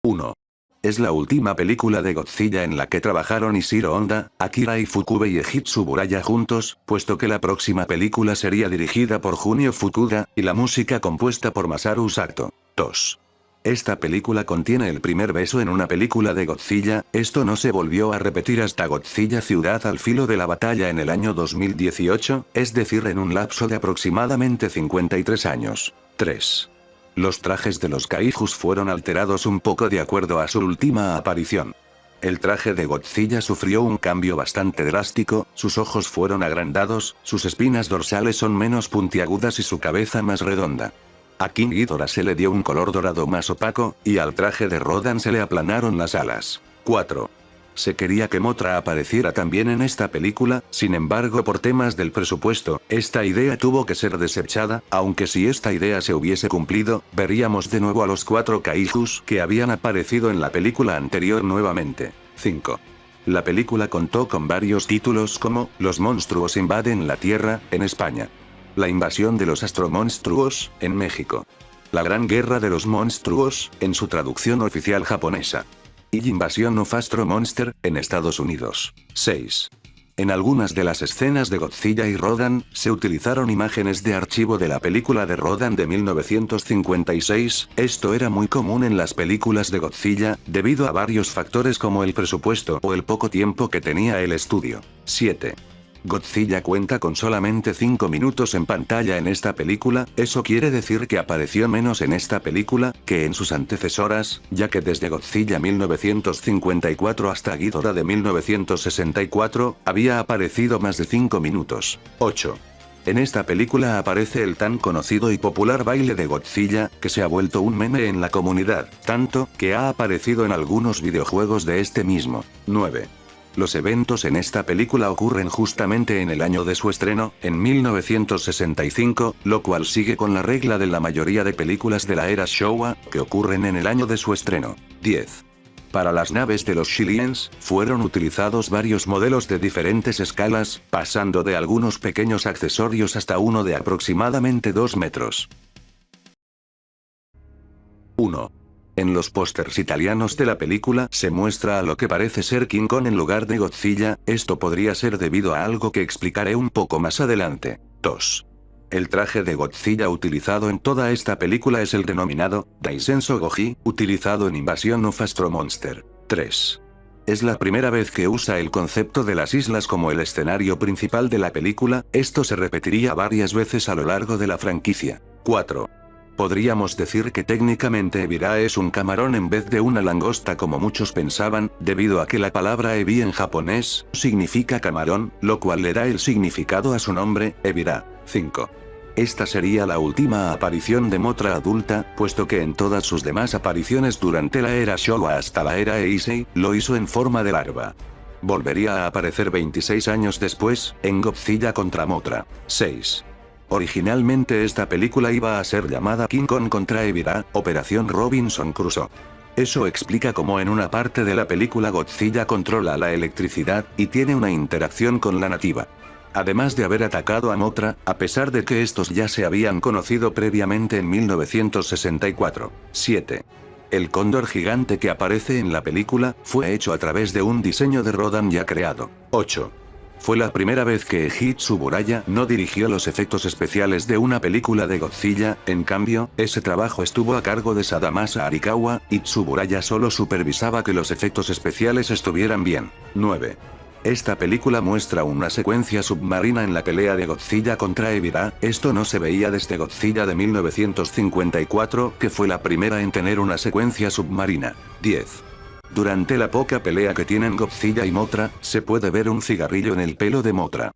1. Es la última película de Godzilla en la que trabajaron Ishiro Honda, Akira Ifukube y Eiji Tsuburaya juntos, puesto que la próxima película sería dirigida por Junio Fukuda, y la música compuesta por Masaru Sato. 2. Esta película contiene el primer beso en una película de Godzilla, esto no se volvió a repetir hasta Godzilla Ciudad al filo de la batalla en el año 2018, es decir en un lapso de aproximadamente 53 años. 3. Los trajes de los kaijus fueron alterados un poco de acuerdo a su última aparición. El traje de Godzilla sufrió un cambio bastante drástico, sus ojos fueron agrandados, sus espinas dorsales son menos puntiagudas y su cabeza más redonda. A King Ghidorah se le dio un color dorado más opaco, y al traje de Rodan se le aplanaron las alas. 4. Se quería que Mothra apareciera también en esta película, sin embargo por temas del presupuesto, esta idea tuvo que ser desechada, aunque si esta idea se hubiese cumplido, veríamos de nuevo a los 4 kaijus que habían aparecido en la película anterior nuevamente. 5. La película contó con varios títulos como, Los monstruos invaden la Tierra, en España. La invasión de los astromonstruos, en México. La gran guerra de los monstruos, en su traducción oficial japonesa. Y Invasion of Astro Monster, en Estados Unidos. 6. En algunas de las escenas de Godzilla y Rodan, se utilizaron imágenes de archivo de la película de Rodan de 1956, esto era muy común en las películas de Godzilla, debido a varios factores como el presupuesto o el poco tiempo que tenía el estudio. 7. Godzilla cuenta con solamente 5 minutos en pantalla en esta película, eso quiere decir que apareció menos en esta película que en sus antecesoras, ya que desde Godzilla 1954 hasta Ghidorah de 1964, había aparecido más de 5 minutos. 8. En esta película aparece el tan conocido y popular baile de Godzilla, que se ha vuelto un meme en la comunidad, tanto que ha aparecido en algunos videojuegos de este mismo. 9. Los eventos en esta película ocurren justamente en el año de su estreno, en 1965, lo cual sigue con la regla de la mayoría de películas de la era Showa, que ocurren en el año de su estreno. 10. Para las naves de los Shilians, fueron utilizados varios modelos de diferentes escalas, pasando de algunos pequeños accesorios hasta uno de aproximadamente 2 metros. 1. En los pósters italianos de la película se muestra a lo que parece ser King Kong en lugar de Godzilla, esto podría ser debido a algo que explicaré un poco más adelante. 2. El traje de Godzilla utilizado en toda esta película es el denominado Daisenso Goji, utilizado en Invasión of Astro Monster. 3. Es la primera vez que usa el concepto de las islas como el escenario principal de la película, esto se repetiría varias veces a lo largo de la franquicia. 4. Podríamos decir que técnicamente Ebirá es un camarón en vez de una langosta como muchos pensaban, debido a que la palabra ebi en japonés significa camarón, lo cual le da el significado a su nombre, Ebirá. 5. Esta sería la última aparición de Mothra adulta, puesto que en todas sus demás apariciones durante la era Showa hasta la era Heisei, lo hizo en forma de larva. Volvería a aparecer 26 años después, en Godzilla contra Mothra. 6. Originalmente esta película iba a ser llamada King Kong contra Ebirá, Operación Robinson Crusoe. Eso explica cómo en una parte de la película Godzilla controla la electricidad, y tiene una interacción con la nativa. Además de haber atacado a Mothra, a pesar de que estos ya se habían conocido previamente en 1964. 7. El cóndor gigante que aparece en la película, fue hecho a través de un diseño de Rodan ya creado. 8. Fue la primera vez que Eiji Tsuburaya no dirigió los efectos especiales de una película de Godzilla, en cambio, ese trabajo estuvo a cargo de Sadamasa Arikawa, y Tsuburaya solo supervisaba que los efectos especiales estuvieran bien. 9. Esta película muestra una secuencia submarina en la pelea de Godzilla contra Ebirá, esto no se veía desde Godzilla de 1954, que fue la primera en tener una secuencia submarina. 10. Durante la poca pelea que tienen Godzilla y Mothra, se puede ver un cigarrillo en el pelo de Mothra.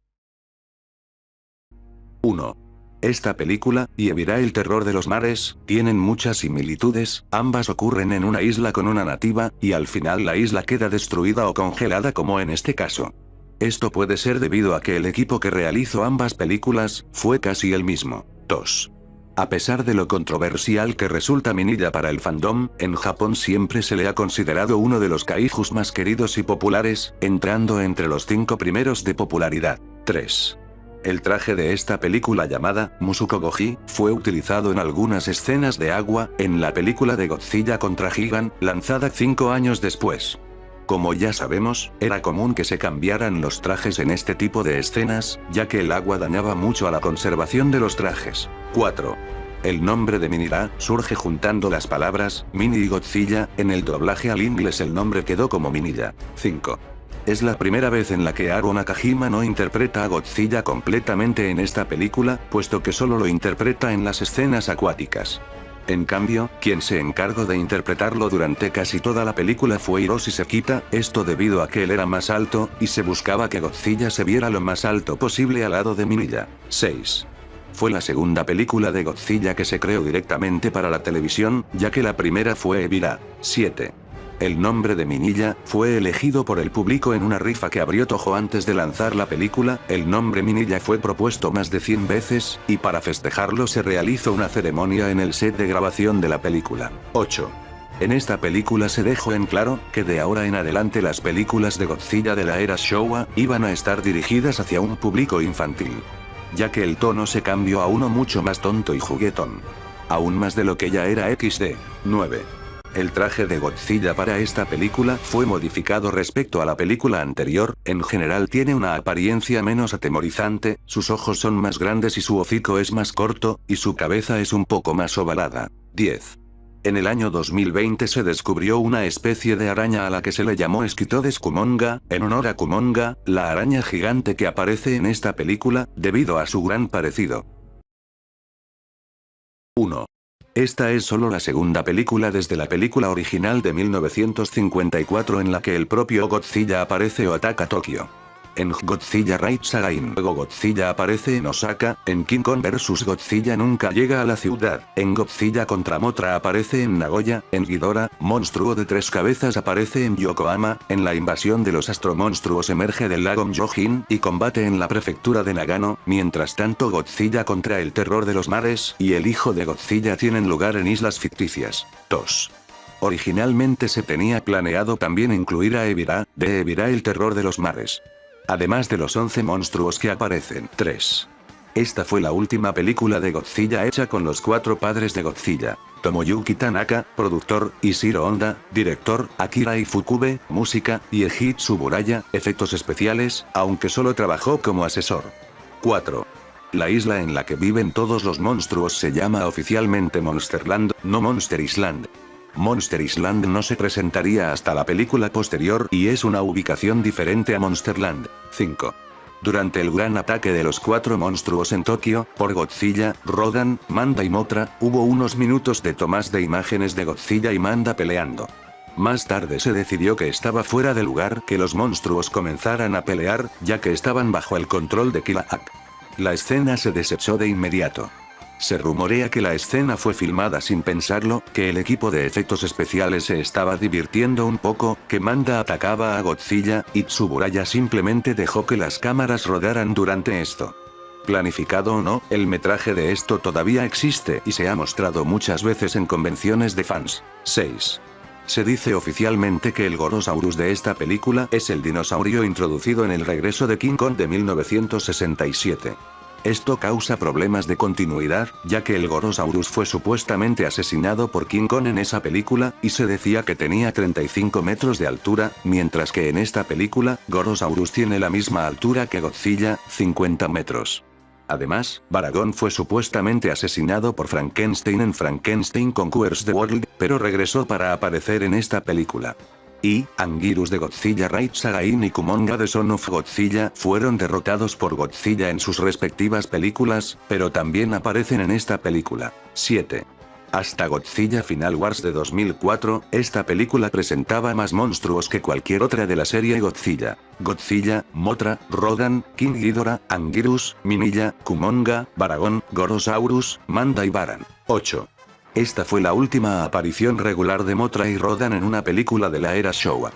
1. Esta película, y Ebirá el terror de los mares, tienen muchas similitudes, ambas ocurren en una isla con una nativa, y al final la isla queda destruida o congelada como en este caso. Esto puede ser debido a que el equipo que realizó ambas películas, fue casi el mismo. 2. A pesar de lo controversial que resulta Minilla para el fandom, en Japón siempre se le ha considerado uno de los kaijus más queridos y populares, entrando entre los 5 primeros de popularidad. 3. El traje de esta película llamada Musuko Goji, fue utilizado en algunas escenas de agua, en la película de Godzilla contra Gigan, lanzada 5 años después. Como ya sabemos, era común que se cambiaran los trajes en este tipo de escenas, ya que el agua dañaba mucho a la conservación de los trajes. 4. El nombre de Minilla surge juntando las palabras Mini y Godzilla, en el doblaje al inglés el nombre quedó como Minilla. 5. Es la primera vez en la que Haruo Nakajima no interpreta a Godzilla completamente en esta película, puesto que solo lo interpreta en las escenas acuáticas. En cambio, quien se encargó de interpretarlo durante casi toda la película fue Hiroshi Sekita, esto debido a que él era más alto, y se buscaba que Godzilla se viera lo más alto posible al lado de Minilla. 6. Fue la segunda película de Godzilla que se creó directamente para la televisión, ya que la primera fue Ebirá. 7. El nombre de Minilla fue elegido por el público en una rifa que abrió Toho antes de lanzar la película. El nombre Minilla fue propuesto más de 100 veces, y para festejarlo se realizó una ceremonia en el set de grabación de la película. 8. En esta película se dejó en claro que de ahora en adelante las películas de Godzilla de la era Showa iban a estar dirigidas hacia un público infantil, ya que el tono se cambió a uno mucho más tonto y juguetón. Aún más de lo que ya era XD. 9. El traje de Godzilla para esta película fue modificado respecto a la película anterior, en general tiene una apariencia menos atemorizante, sus ojos son más grandes y su hocico es más corto, y su cabeza es un poco más ovalada. 10. En el año 2020 se descubrió una especie de araña a la que se le llamó Scythodes kumonga, en honor a Kumonga, la araña gigante que aparece en esta película, debido a su gran parecido. 1. Esta es solo la segunda película desde la película original de 1954 en la que el propio Godzilla aparece o ataca Tokio. En Godzilla Raids Again luego Godzilla aparece en Osaka, en King Kong vs Godzilla nunca llega a la ciudad, en Godzilla contra Mothra aparece en Nagoya, en Ghidorah, monstruo de 3 cabezas aparece en Yokohama, en la invasión de los astromonstruos emerge del lago Mjojin y combate en la prefectura de Nagano, mientras tanto Godzilla contra el terror de los mares y el hijo de Godzilla tienen lugar en islas ficticias. 2. Originalmente se tenía planeado también incluir a Ebirah, de Ebirah el terror de los mares. Además de los 11 monstruos que aparecen. 3. Esta fue la última película de Godzilla hecha con los 4 padres de Godzilla. Tomoyuki Tanaka, productor, Ishiro Honda, director, Akira Ifukube, música, y Eiji Tsuburaya, efectos especiales, aunque solo trabajó como asesor. 4. La isla en la que viven todos los monstruos se llama oficialmente Monsterland, no Monster Island. Monster Island no se presentaría hasta la película posterior y es una ubicación diferente a Monsterland. 5. Durante el gran ataque de los 4 monstruos en Tokio, por Godzilla, Rodan, Manda y Mothra, hubo unos minutos de tomas de imágenes de Godzilla y Manda peleando. Más tarde se decidió que estaba fuera de lugar que los monstruos comenzaran a pelear, ya que estaban bajo el control de Killak. La escena se desechó de inmediato. Se rumorea que la escena fue filmada sin pensarlo, que el equipo de efectos especiales se estaba divirtiendo un poco, que Manda atacaba a Godzilla, y Tsuburaya simplemente dejó que las cámaras rodaran durante esto. Planificado o no, el metraje de esto todavía existe y se ha mostrado muchas veces en convenciones de fans. 6. Se dice oficialmente que el Gorosaurus de esta película es el dinosaurio introducido en El regreso de King Kong de 1967. Esto causa problemas de continuidad, ya que el Gorosaurus fue supuestamente asesinado por King Kong en esa película, y se decía que tenía 35 metros de altura, mientras que en esta película, Gorosaurus tiene la misma altura que Godzilla, 50 metros. Además, Baragon fue supuestamente asesinado por Frankenstein en Frankenstein Conquers the World, pero regresó para aparecer en esta película. Y, Anguirus de Godzilla Raids Again y Kumonga de Son of Godzilla fueron derrotados por Godzilla en sus respectivas películas, pero también aparecen en esta película. 7. Hasta Godzilla Final Wars de 2004, esta película presentaba más monstruos que cualquier otra de la serie Godzilla. Godzilla, Mothra, Rodan, King Ghidorah, Anguirus, Minilla, Kumonga, Baragon, Gorosaurus, Manda y Baran. 8. Esta fue la última aparición regular de Mothra y Rodan en una película de la era Showa.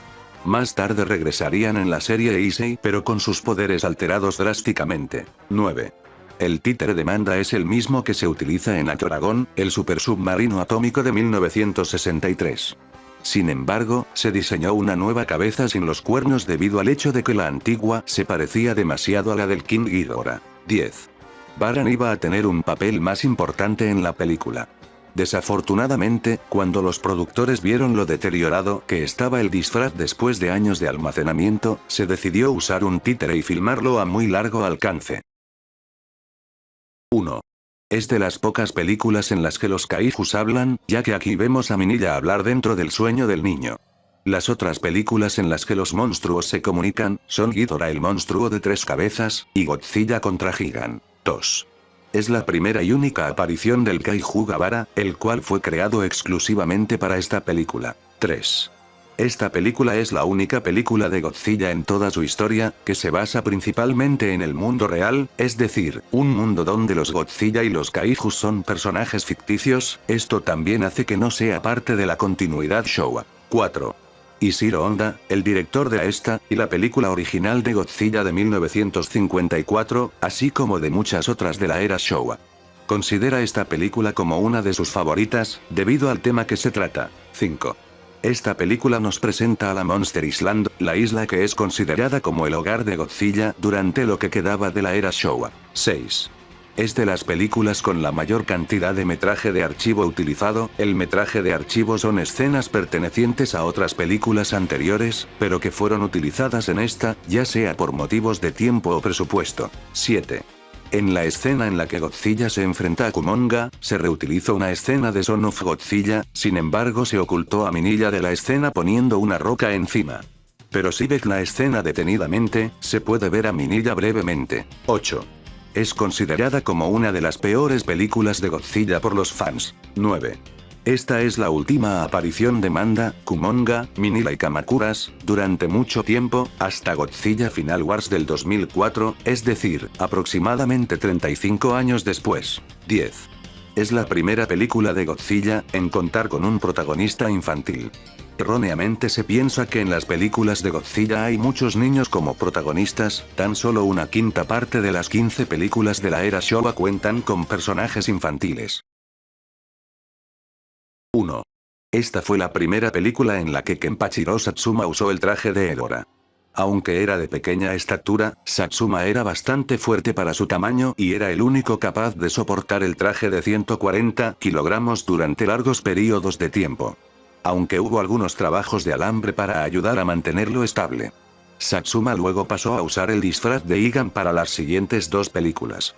Más tarde regresarían en la serie Heisei pero con sus poderes alterados drásticamente. 9. El títere de Manda es el mismo que se utiliza en Achoragon, el supersubmarino atómico de 1963. Sin embargo, se diseñó una nueva cabeza sin los cuernos debido al hecho de que la antigua se parecía demasiado a la del King Ghidorah. 10. Baran iba a tener un papel más importante en la película. Desafortunadamente, cuando los productores vieron lo deteriorado que estaba el disfraz después de años de almacenamiento, se decidió usar un títere y filmarlo a muy largo alcance. 1. Es de las pocas películas en las que los kaijus hablan, ya que aquí vemos a Minilla hablar dentro del sueño del niño. Las otras películas en las que los monstruos se comunican, son Ghidorah el monstruo de 3 cabezas, y Godzilla contra Gigan. 2. Es la primera y única aparición del Kaiju Gabara, el cual fue creado exclusivamente para esta película. 3. Esta película es la única película de Godzilla en toda su historia, que se basa principalmente en el mundo real, es decir, un mundo donde los Godzilla y los Kaijus son personajes ficticios, esto también hace que no sea parte de la continuidad Showa. 4. Ishiro Honda, el director de esta, y la película original de Godzilla de 1954, así como de muchas otras de la era Showa. Considera esta película como una de sus favoritas, debido al tema que se trata. 5. Esta película nos presenta a la Monster Island, la isla que es considerada como el hogar de Godzilla durante lo que quedaba de la era Showa. 6. Es de las películas con la mayor cantidad de metraje de archivo utilizado. El metraje de archivo son escenas pertenecientes a otras películas anteriores, pero que fueron utilizadas en esta, ya sea por motivos de tiempo o presupuesto. 7. En la escena en la que Godzilla se enfrenta a Kumonga, se reutilizó una escena de Son of Godzilla, sin embargo se ocultó a Minilla de la escena poniendo una roca encima. Pero si ves la escena detenidamente, se puede ver a Minilla brevemente. 8. Es considerada como una de las peores películas de Godzilla por los fans. 9. Esta es la última aparición de Manda, Kumonga, Minilla y Kamacuras, durante mucho tiempo, hasta Godzilla Final Wars del 2004, es decir, aproximadamente 35 años después. 10. Es la primera película de Godzilla en contar con un protagonista infantil. Erróneamente se piensa que en las películas de Godzilla hay muchos niños como protagonistas, tan solo una quinta parte de las 15 películas de la era Showa cuentan con personajes infantiles. 1. Esta fue la primera película en la que Kenpachiro Satsuma usó el traje de Hedorah. Aunque era de pequeña estatura, Satsuma era bastante fuerte para su tamaño y era el único capaz de soportar el traje de 140 kilogramos durante largos periodos de tiempo. Aunque hubo algunos trabajos de alambre para ayudar a mantenerlo estable. Satsuma luego pasó a usar el disfraz de Igan para las siguientes 2 películas.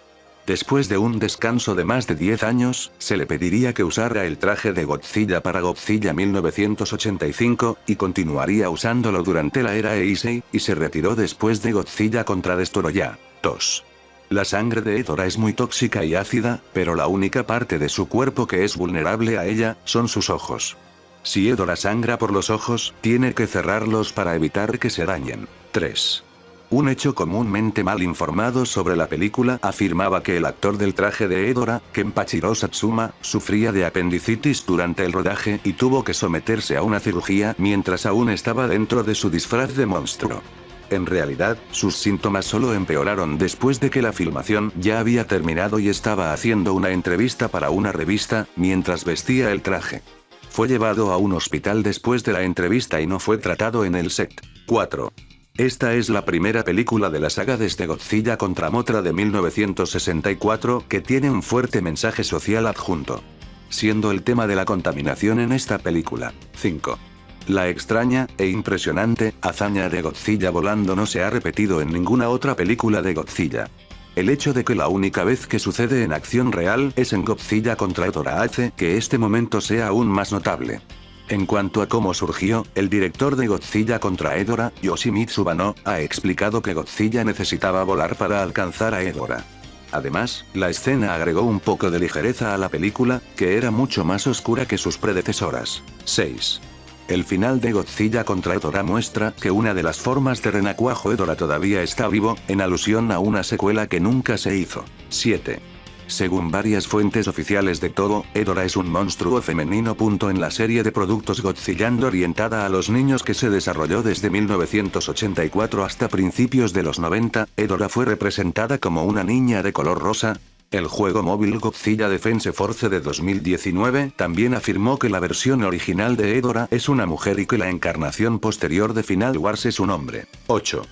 Después de un descanso de más de 10 años, se le pediría que usara el traje de Godzilla para Godzilla 1985, y continuaría usándolo durante la era Heisei, y se retiró después de Godzilla contra Destoroyah 2. La sangre de Hedorah es muy tóxica y ácida, pero la única parte de su cuerpo que es vulnerable a ella, son sus ojos. Si Hedorah sangra por los ojos, tiene que cerrarlos para evitar que se dañen. 3. Un hecho comúnmente mal informado sobre la película afirmaba que el actor del traje de Hedorah, Kenpachiro Satsuma, sufría de apendicitis durante el rodaje y tuvo que someterse a una cirugía mientras aún estaba dentro de su disfraz de monstruo. En realidad, sus síntomas solo empeoraron después de que la filmación ya había terminado y estaba haciendo una entrevista para una revista, mientras vestía el traje. Fue llevado a un hospital después de la entrevista y no fue tratado en el set. 4. Esta es la primera película de la saga desde Godzilla contra Mothra de 1964 que tiene un fuerte mensaje social adjunto. Siendo el tema de la contaminación en esta película. 5. La extraña e impresionante hazaña de Godzilla volando no se ha repetido en ninguna otra película de Godzilla. El hecho de que la única vez que sucede en acción real es en Godzilla contra Hedorah hace que este momento sea aún más notable. En cuanto a cómo surgió, el director de Godzilla contra Hedorah, Yoshimitsu Banno, ha explicado que Godzilla necesitaba volar para alcanzar a Hedorah. Además, la escena agregó un poco de ligereza a la película, que era mucho más oscura que sus predecesoras. 6. El final de Godzilla contra Hedorah muestra que una de las formas de renacuajo Hedorah todavía está vivo, en alusión a una secuela que nunca se hizo. 7. Según varias fuentes oficiales de todo, Hedorah es un monstruo femenino. En la serie de productos Godzilland orientada a los niños que se desarrolló desde 1984 hasta principios de los 90, Hedorah fue representada como una niña de color rosa. El juego móvil Godzilla Defense Force de 2019 también afirmó que la versión original de Hedorah es una mujer y que la encarnación posterior de Final Wars es un hombre. 8.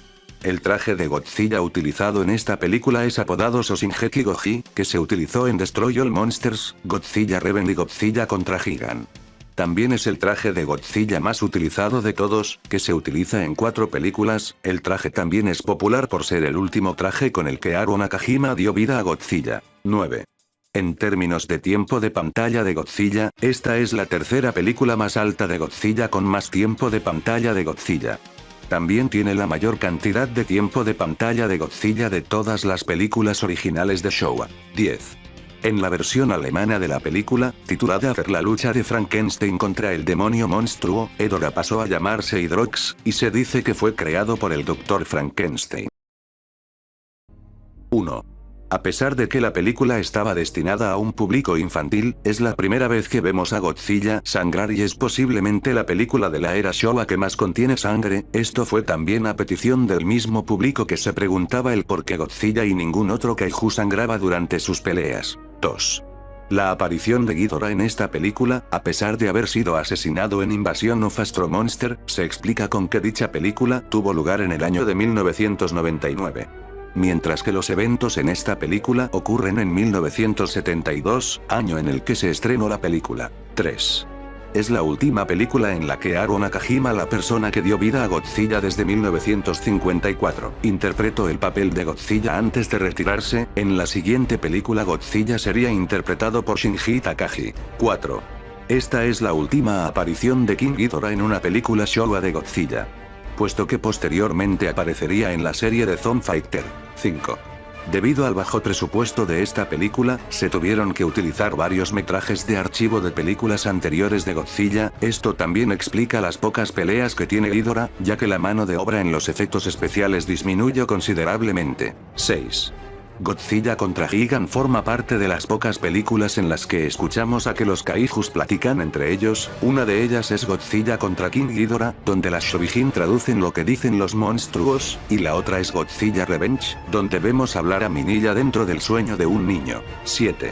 El traje de Godzilla utilizado en esta película es apodado Soshingeki Goji, que se utilizó en Destroy All Monsters, Godzilla Revenge y Godzilla contra Gigan. También es el traje de Godzilla más utilizado de todos, que se utiliza en 4 películas. El traje también es popular por ser el último traje con el que Haruo Nakajima dio vida a Godzilla. 9. En términos de tiempo de pantalla de Godzilla, esta es la tercera película más alta de Godzilla con más tiempo de pantalla de Godzilla. También tiene la mayor cantidad de tiempo de pantalla de Godzilla de todas las películas originales de Showa. 10. En la versión alemana de la película, titulada Ver la lucha de Frankenstein contra el demonio monstruo, Hedorah pasó a llamarse Hydrox, y se dice que fue creado por el Dr. Frankenstein. 1. A pesar de que la película estaba destinada a un público infantil, es la primera vez que vemos a Godzilla sangrar y es posiblemente la película de la era Showa que más contiene sangre. Esto fue también a petición del mismo público que se preguntaba el por qué Godzilla y ningún otro kaiju sangraba durante sus peleas. 2. La aparición de Ghidorah en esta película, a pesar de haber sido asesinado en Invasion of Astro Monster, se explica con que dicha película tuvo lugar en el año de 1999. mientras que los eventos en esta película ocurren en 1972, año en el que se estrenó la película. 3. Es la última película en la que Haruo Nakajima, la persona que dio vida a Godzilla desde 1954, interpretó el papel de Godzilla antes de retirarse. En la siguiente película Godzilla sería interpretado por Shinji Takagi. 4. Esta es la última aparición de King Ghidorah en una película Showa de Godzilla, puesto que posteriormente aparecería en la serie de Zone Fighter. 5. Debido al bajo presupuesto de esta película, se tuvieron que utilizar varios metrajes de archivo de películas anteriores de Godzilla. Esto también explica las pocas peleas que tiene Ghidorah, ya que la mano de obra en los efectos especiales disminuyó considerablemente. 6. Godzilla contra Gigan forma parte de las pocas películas en las que escuchamos a que los kaijus platican entre ellos. Una de ellas es Godzilla contra King Ghidorah, donde las Shobijin traducen lo que dicen los monstruos, y la otra es Godzilla Revenge, donde vemos hablar a Minilla dentro del sueño de un niño. 7.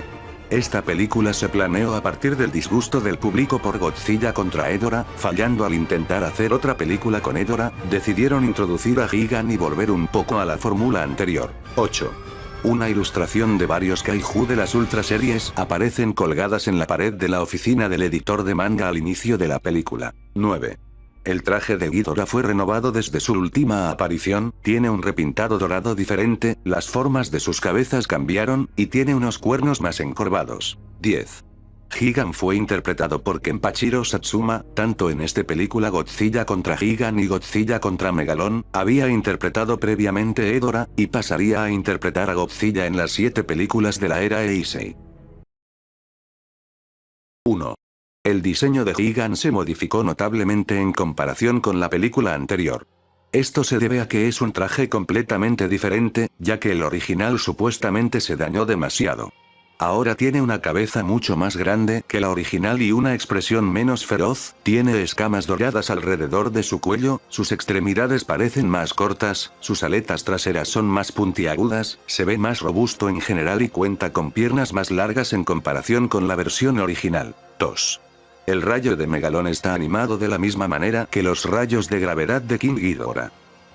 Esta película se planeó a partir del disgusto del público por Godzilla contra Hedorah. Fallando al intentar hacer otra película con Hedorah, decidieron introducir a Gigan y volver un poco a la fórmula anterior. 8. Una ilustración de varios kaiju de las Ultra series aparecen colgadas en la pared de la oficina del editor de manga al inicio de la película. 9. El traje de Ghidorah fue renovado desde su última aparición, tiene un repintado dorado diferente, las formas de sus cabezas cambiaron, y tiene unos cuernos más encorvados. 10. Gigan fue interpretado por Kenpachiro Satsuma, tanto en esta película Godzilla contra Gigan y Godzilla contra Megalon. Había interpretado previamente Hedorah, y pasaría a interpretar a Godzilla en las 7 películas de la era Heisei. 1. El diseño de Gigan se modificó notablemente en comparación con la película anterior. Esto se debe a que es un traje completamente diferente, ya que el original supuestamente se dañó demasiado. Ahora tiene una cabeza mucho más grande que la original y una expresión menos feroz, tiene escamas doradas alrededor de su cuello, sus extremidades parecen más cortas, sus aletas traseras son más puntiagudas, se ve más robusto en general y cuenta con piernas más largas en comparación con la versión original. 2. El rayo de Megalon está animado de la misma manera que los rayos de gravedad de King Ghidorah.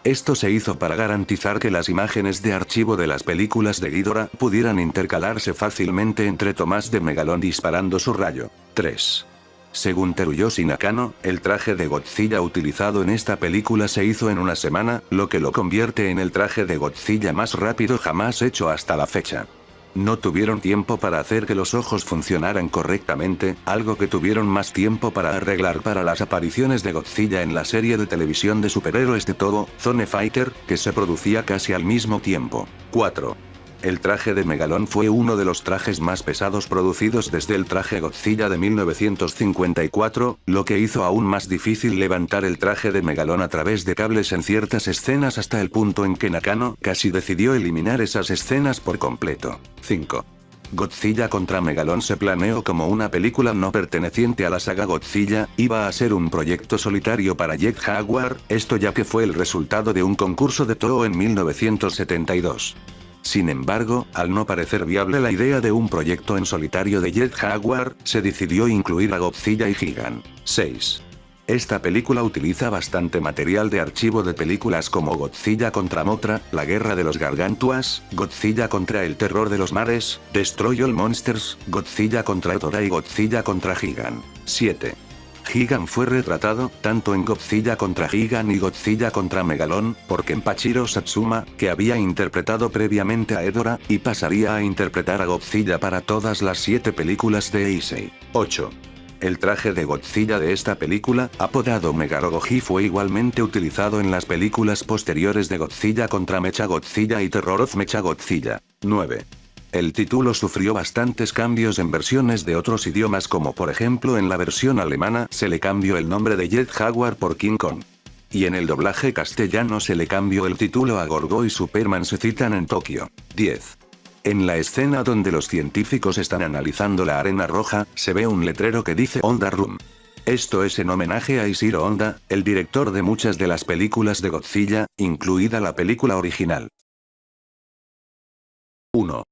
Esto se hizo para garantizar que las imágenes de archivo de las películas de Ghidorah pudieran intercalarse fácilmente entre tomas de Megalon disparando su rayo. 3. Según Teruyoshi Nakano, el traje de Godzilla utilizado en esta película se hizo en una semana, lo que lo convierte en el traje de Godzilla más rápido jamás hecho hasta la fecha. No tuvieron tiempo para hacer que los ojos funcionaran correctamente, algo que tuvieron más tiempo para arreglar para las apariciones de Godzilla en la serie de televisión de superhéroes de Toho, Zone Fighter, que se producía casi al mismo tiempo. 4. El traje de Megalon fue uno de los trajes más pesados producidos desde el traje Godzilla de 1954, lo que hizo aún más difícil levantar el traje de Megalon a través de cables en ciertas escenas hasta el punto en que Nakano casi decidió eliminar esas escenas por completo. 5. Godzilla contra Megalon se planeó como una película no perteneciente a la saga Godzilla, iba a ser un proyecto solitario para Jet Jaguar, esto ya que fue el resultado de un concurso de Toho en 1972. Sin embargo, al no parecer viable la idea de un proyecto en solitario de Jet Jaguar, se decidió incluir a Godzilla y Gigan. 6. Esta película utiliza bastante material de archivo de películas como Godzilla contra Mothra, La Guerra de los Gargantuas, Godzilla contra el Terror de los Mares, Destroy All Monsters, Godzilla contra Hedorah y Godzilla contra Gigan. 7. Gigan fue retratado, tanto en Godzilla contra Gigan y Godzilla contra Megalon, por Kenpachiro Satsuma, que había interpretado previamente a Hedorah, y pasaría a interpretar a Godzilla para todas las 7 películas de Heisei. 8. El traje de Godzilla de esta película, apodado Megarogoji, fue igualmente utilizado en las películas posteriores de Godzilla contra Mechagodzilla y Terror of Mechagodzilla. 9. El título sufrió bastantes cambios en versiones de otros idiomas, como por ejemplo en la versión alemana se le cambió el nombre de Jet Jaguar por King Kong. Y en el doblaje castellano se le cambió el título a Gorgo y Superman se citan en Tokio. 10. En la escena donde los científicos están analizando la arena roja, se ve un letrero que dice Honda Room. Esto es en homenaje a Ishiro Honda, el director de muchas de las películas de Godzilla, incluida la película original. 1.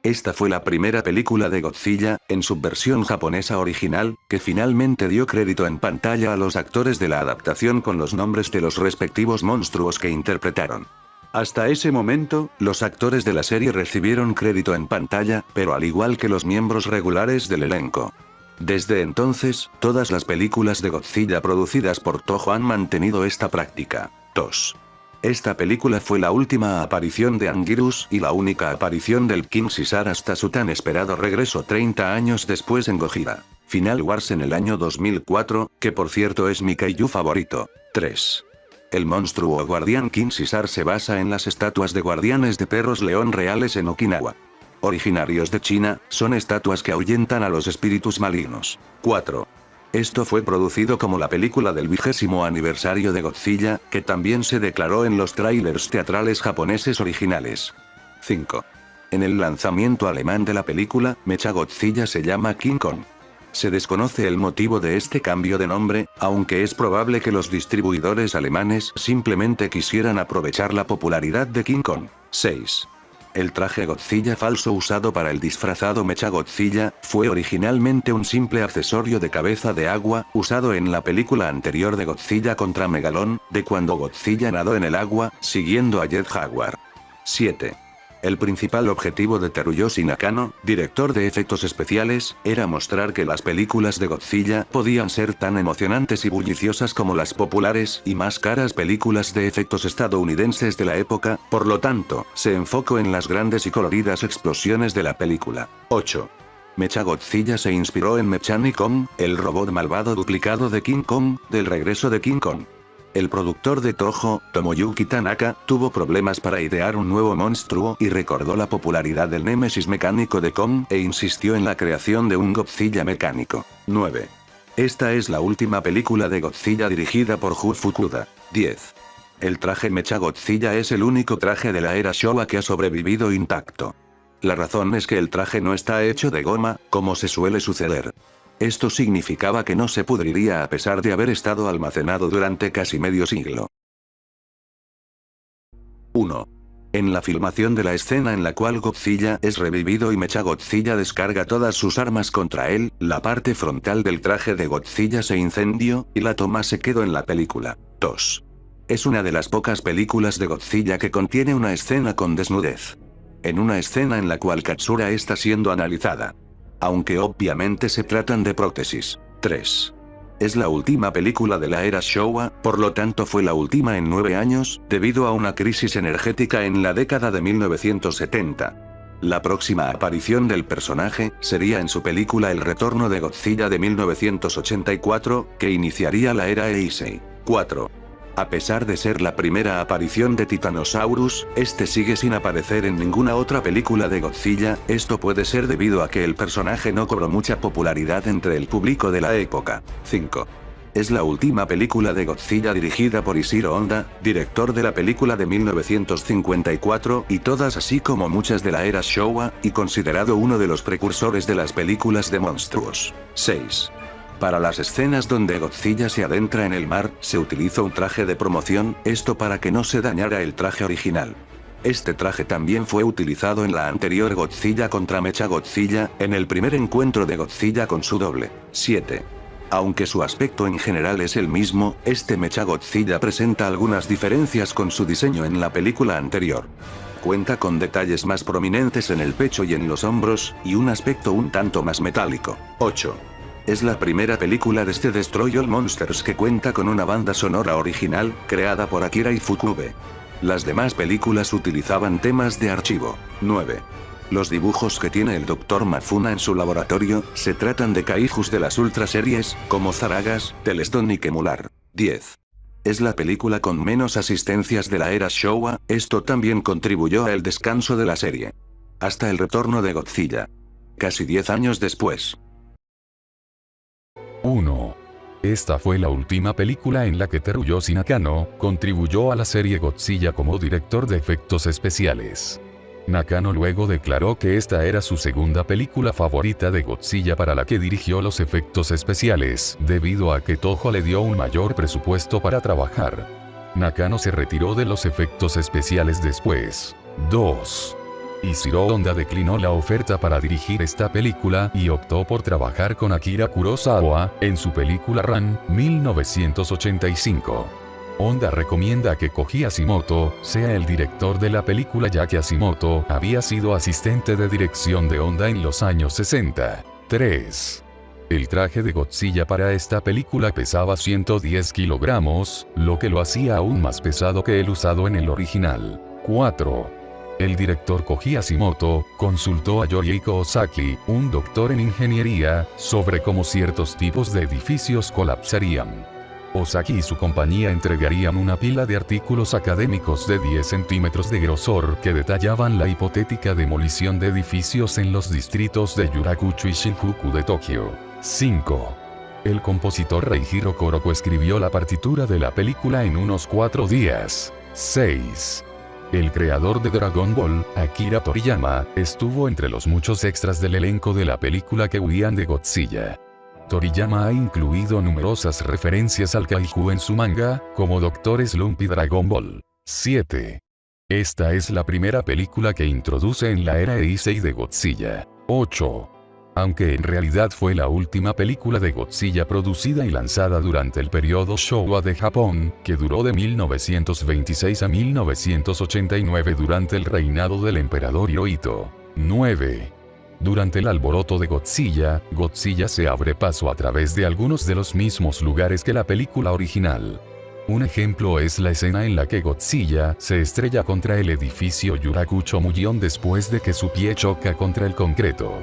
Esta fue la primera película de Godzilla, en su versión japonesa original, que finalmente dio crédito en pantalla a los actores de la adaptación con los nombres de los respectivos monstruos que interpretaron. Hasta ese momento, los actores de la serie recibieron crédito en pantalla, pero al igual que los miembros regulares del elenco. Desde entonces, todas las películas de Godzilla producidas por Toho han mantenido esta práctica. 2. Esta película fue la última aparición de Anguirus y la única aparición del King Caesar hasta su tan esperado regreso 30 años después en Gojira Final Wars en el año 2004, que por cierto es mi kaiju favorito. 3. El monstruo guardián King Caesar se basa en las estatuas de guardianes de perros león reales en Okinawa. Originarios de China, son estatuas que ahuyentan a los espíritus malignos. 4. Esto fue producido como la película del 20º aniversario de Godzilla, que también se declaró en los trailers teatrales japoneses originales. 5. En el lanzamiento alemán de la película, Mechagodzilla se llama King Kong. Se desconoce el motivo de este cambio de nombre, aunque es probable que los distribuidores alemanes simplemente quisieran aprovechar la popularidad de King Kong. 6. El traje Godzilla falso usado para el disfrazado Mechagodzilla, fue originalmente un simple accesorio de cabeza de agua, usado en la película anterior de Godzilla contra Megalón, de cuando Godzilla nadó en el agua, siguiendo a Jet Jaguar. 7. El principal objetivo de Teruyoshi Nakano, director de efectos especiales, era mostrar que las películas de Godzilla podían ser tan emocionantes y bulliciosas como las populares y más caras películas de efectos estadounidenses de la época, por lo tanto, se enfocó en las grandes y coloridas explosiones de la película. 8. Mechagodzilla se inspiró en Mechanicon, el robot malvado duplicado de King Kong, del regreso de King Kong. El productor de Toho, Tomoyuki Tanaka, tuvo problemas para idear un nuevo monstruo y recordó la popularidad del némesis mecánico de Kong e insistió en la creación de un Godzilla mecánico. 9. Esta es la última película de Godzilla dirigida por Jun Fukuda. 10. El traje Mechagodzilla es el único traje de la era Showa que ha sobrevivido intacto. La razón es que el traje no está hecho de goma, como se suele suceder. Esto significaba que no se pudriría a pesar de haber estado almacenado durante casi medio siglo. 1. En la filmación de la escena en la cual Godzilla es revivido y Mechagodzilla descarga todas sus armas contra él, la parte frontal del traje de Godzilla se incendió, y la toma se quedó en la película. 2. Es una de las pocas películas de Godzilla que contiene una escena con desnudez. En una escena en la cual Katsura está siendo analizada. Aunque obviamente se tratan de prótesis. 3. Es la última película de la era Showa, por lo tanto fue la última en 9 años, debido a una crisis energética en la década de 1970. La próxima aparición del personaje, sería en su película El retorno de Godzilla de 1984, que iniciaría la era Heisei. 4. A pesar de ser la primera aparición de Titanosaurus, este sigue sin aparecer en ninguna otra película de Godzilla, esto puede ser debido a que el personaje no cobró mucha popularidad entre el público de la época. 5. Es la última película de Godzilla dirigida por Ishiro Honda, director de la película de 1954, y todas así como muchas de la era Showa, y considerado uno de los precursores de las películas de monstruos. 6. Para las escenas donde Godzilla se adentra en el mar, se utilizó un traje de promoción, esto para que no se dañara el traje original. Este traje también fue utilizado en la anterior Godzilla contra Mechagodzilla, en el primer encuentro de Godzilla con su doble. 7. Aunque su aspecto en general es el mismo, este Mechagodzilla presenta algunas diferencias con su diseño en la película anterior. Cuenta con detalles más prominentes en el pecho y en los hombros, y un aspecto un tanto más metálico. 8. Es la primera película de este Destroy All Monsters que cuenta con una banda sonora original, creada por Akira Ifukube. Las demás películas utilizaban temas de archivo. 9. Los dibujos que tiene el Dr. Mafuna en su laboratorio, se tratan de kaijus de las ultra series, como Zaragas, Telestone y Kemular. 10. Es la película con menos asistencias de la era Showa, esto también contribuyó al descanso de la serie. Hasta el retorno de Godzilla. Casi 10 años después. 1. Esta fue la última película en la que Teruyoshi Nakano contribuyó a la serie Godzilla como director de efectos especiales. Nakano luego declaró que esta era su segunda película favorita de Godzilla para la que dirigió los efectos especiales, debido a que Toho le dio un mayor presupuesto para trabajar. Nakano se retiró de los efectos especiales después. 2. Ishiro Honda declinó la oferta para dirigir esta película y optó por trabajar con Akira Kurosawa en su película Ran, 1985. Honda recomienda que Koji Hashimoto sea el director de la película, ya que Hashimoto había sido asistente de dirección de Honda en los años 60. 3. El traje de Godzilla para esta película pesaba 110 kilogramos, lo que lo hacía aún más pesado que el usado en el original. 4. El director Koji Hashimoto consultó a Yorihiko Ozaki, un doctor en ingeniería, sobre cómo ciertos tipos de edificios colapsarían. Ozaki y su compañía entregarían una pila de artículos académicos de 10 centímetros de grosor que detallaban la hipotética demolición de edificios en los distritos de Yurakucho y Shinjuku de Tokio. 5. El compositor Reihiro Koroko escribió la partitura de la película en unos 4 días. 6. El creador de Dragon Ball, Akira Toriyama, estuvo entre los muchos extras del elenco de la película que huían de Godzilla. Toriyama ha incluido numerosas referencias al kaiju en su manga, como Dr. Slump y Dragon Ball. 7. Esta es la primera película que introduce en la era Heisei de Godzilla. 8. Aunque en realidad fue la última película de Godzilla producida y lanzada durante el periodo Showa de Japón, que duró de 1926 a 1989 durante el reinado del emperador Hirohito. 9. Durante el alboroto de Godzilla, Godzilla se abre paso a través de algunos de los mismos lugares que la película original. Un ejemplo es la escena en la que Godzilla se estrella contra el edificio Yurakucho Mugion después de que su pie choca contra el concreto.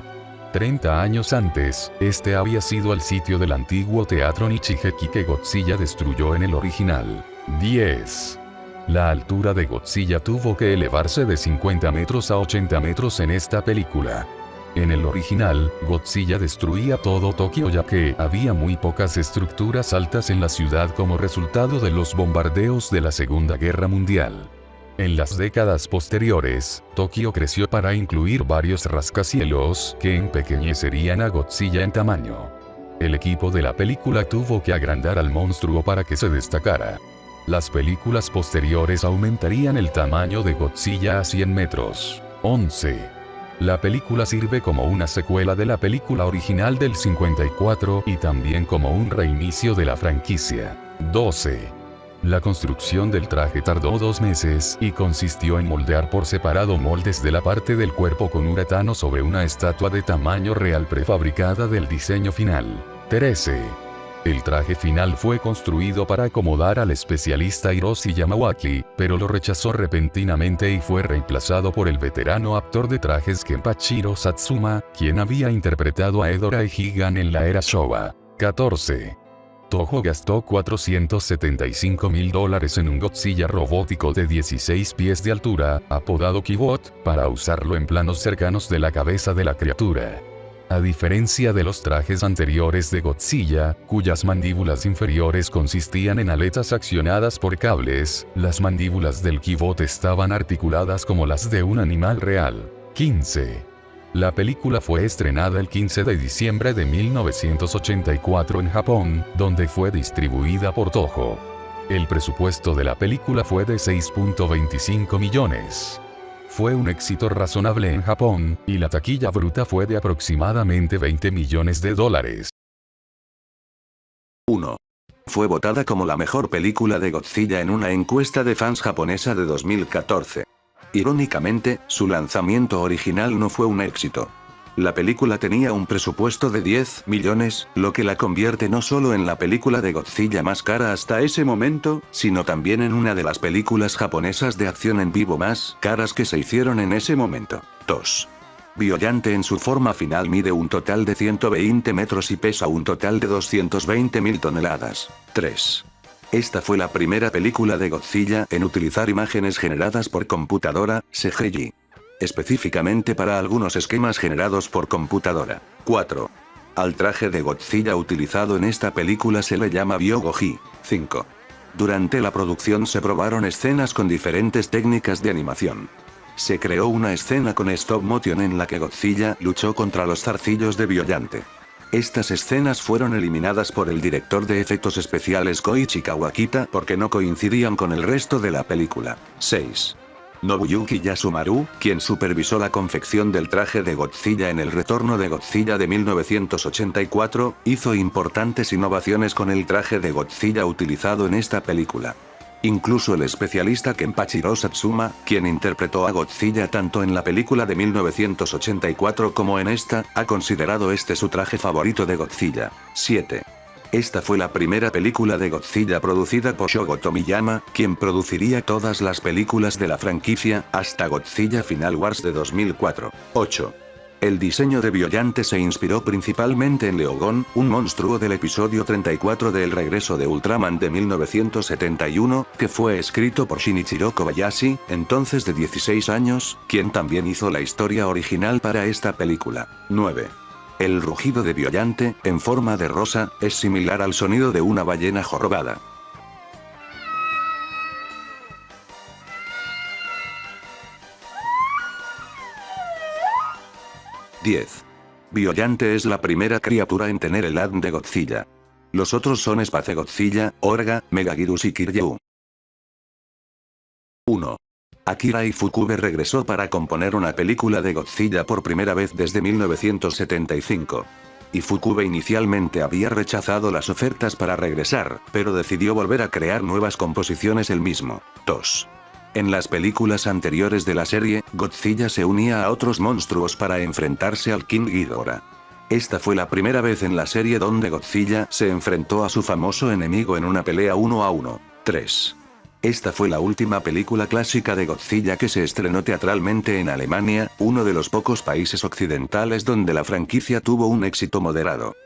30 años antes, este había sido el sitio del antiguo teatro Nichigeki que Godzilla destruyó en el original. 10. La altura de Godzilla tuvo que elevarse de 50 metros a 80 metros en esta película. En el original, Godzilla destruía todo Tokio ya que había muy pocas estructuras altas en la ciudad como resultado de los bombardeos de la Segunda Guerra Mundial. En las décadas posteriores, Tokio creció para incluir varios rascacielos que empequeñecerían a Godzilla en tamaño. El equipo de la película tuvo que agrandar al monstruo para que se destacara. Las películas posteriores aumentarían el tamaño de Godzilla a 100 metros. 11. La película sirve como una secuela de la película original del 54 y también como un reinicio de la franquicia. 12. La construcción del traje tardó 2 meses y consistió en moldear por separado moldes de la parte del cuerpo con uretano sobre una estatua de tamaño real prefabricada del diseño final. 13. El traje final fue construido para acomodar al especialista Hiroshi Yamawaki, pero lo rechazó repentinamente y fue reemplazado por el veterano actor de trajes Kenpachiro Satsuma, quien había interpretado a Edo Raihigan en la era Showa. 14. Toho gastó $475,000 en un Godzilla robótico de 16 pies de altura, apodado Kibot, para usarlo en planos cercanos de la cabeza de la criatura. A diferencia de los trajes anteriores de Godzilla, cuyas mandíbulas inferiores consistían en aletas accionadas por cables, las mandíbulas del Kibot estaban articuladas como las de un animal real. 15. La película fue estrenada el 15 de diciembre de 1984 en Japón, donde fue distribuida por Toho. El presupuesto de la película fue de 6.25 millones. Fue un éxito razonable en Japón, y la taquilla bruta fue de aproximadamente $20 millones. 1. Fue votada como la mejor película de Godzilla en una encuesta de fans japonesa de 2014. Irónicamente, su lanzamiento original no fue un éxito. La película tenía un presupuesto de 10 millones, lo que la convierte no solo en la película de Godzilla más cara hasta ese momento, sino también en una de las películas japonesas de acción en vivo más caras que se hicieron en ese momento. 2. Biollante en su forma final mide un total de 120 metros y pesa un total de 220.000 toneladas. 3. Esta fue la primera película de Godzilla en utilizar imágenes generadas por computadora, CGI. Específicamente para algunos esquemas generados por computadora. 4. Al traje de Godzilla utilizado en esta película se le llama Byogoji. 5. Durante la producción se probaron escenas con diferentes técnicas de animación. Se creó una escena con stop motion en la que Godzilla luchó contra los zarcillos de Biollante. Estas escenas fueron eliminadas por el director de efectos especiales Koichi Kawakita porque no coincidían con el resto de la película. 6. Nobuyuki Yasumaru, quien supervisó la confección del traje de Godzilla en el retorno de Godzilla de 1984, hizo importantes innovaciones con el traje de Godzilla utilizado en esta película. Incluso el especialista Kenpachiro Satsuma, quien interpretó a Godzilla tanto en la película de 1984 como en esta, ha considerado este su traje favorito de Godzilla. 7. Esta fue la primera película de Godzilla producida por Shogo Tomiyama, quien produciría todas las películas de la franquicia, hasta Godzilla Final Wars de 2004. 8. El diseño de Biollante se inspiró principalmente en Leogon, un monstruo del episodio 34 de El regreso de Ultraman de 1971, que fue escrito por Shinichiro Kobayashi, entonces de 16 años, quien también hizo la historia original para esta película. 9. El rugido de Biollante, en forma de rosa, es similar al sonido de una ballena jorobada. 10. Biollante es la primera criatura en tener el ADN de Godzilla. Los otros son Spacegodzilla, Orga, Megaguirus y Kiryu. 1. Akira Ifukube regresó para componer una película de Godzilla por primera vez desde 1975. Ifukube inicialmente había rechazado las ofertas para regresar, pero decidió volver a crear nuevas composiciones él mismo. 2. En las películas anteriores de la serie, Godzilla se unía a otros monstruos para enfrentarse al King Ghidorah. Esta fue la primera vez en la serie donde Godzilla se enfrentó a su famoso enemigo en una pelea 1 a 1. 3. Esta fue la última película clásica de Godzilla que se estrenó teatralmente en Alemania, uno de los pocos países occidentales donde la franquicia tuvo un éxito moderado.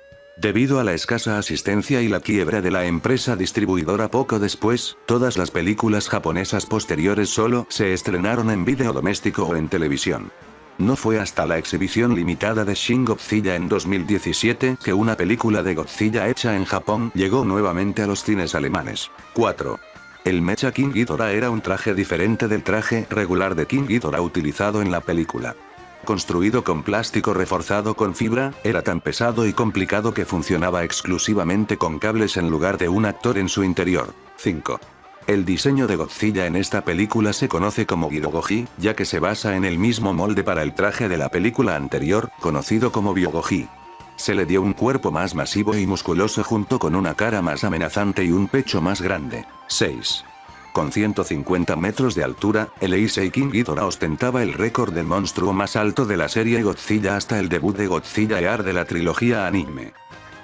Debido a la escasa asistencia y la quiebra de la empresa distribuidora poco después, todas las películas japonesas posteriores solo se estrenaron en vídeo doméstico o en televisión. No fue hasta la exhibición limitada de Shin Godzilla en 2017 que una película de Godzilla hecha en Japón llegó nuevamente a los cines alemanes. 4. El Mecha King Ghidorah era un traje diferente del traje regular de King Ghidorah utilizado en la película. Construido con plástico reforzado con fibra, era tan pesado y complicado que funcionaba exclusivamente con cables en lugar de un actor en su interior. 5. El diseño de Godzilla en esta película se conoce como Gidogoji, ya que se basa en el mismo molde para el traje de la película anterior, conocido como Byogoji. Se le dio un cuerpo más masivo y musculoso junto con una cara más amenazante y un pecho más grande. 6. Con 150 metros de altura, el Heisei King Ghidorah ostentaba el récord del monstruo más alto de la serie Godzilla hasta el debut de Godzilla Ear de la trilogía anime.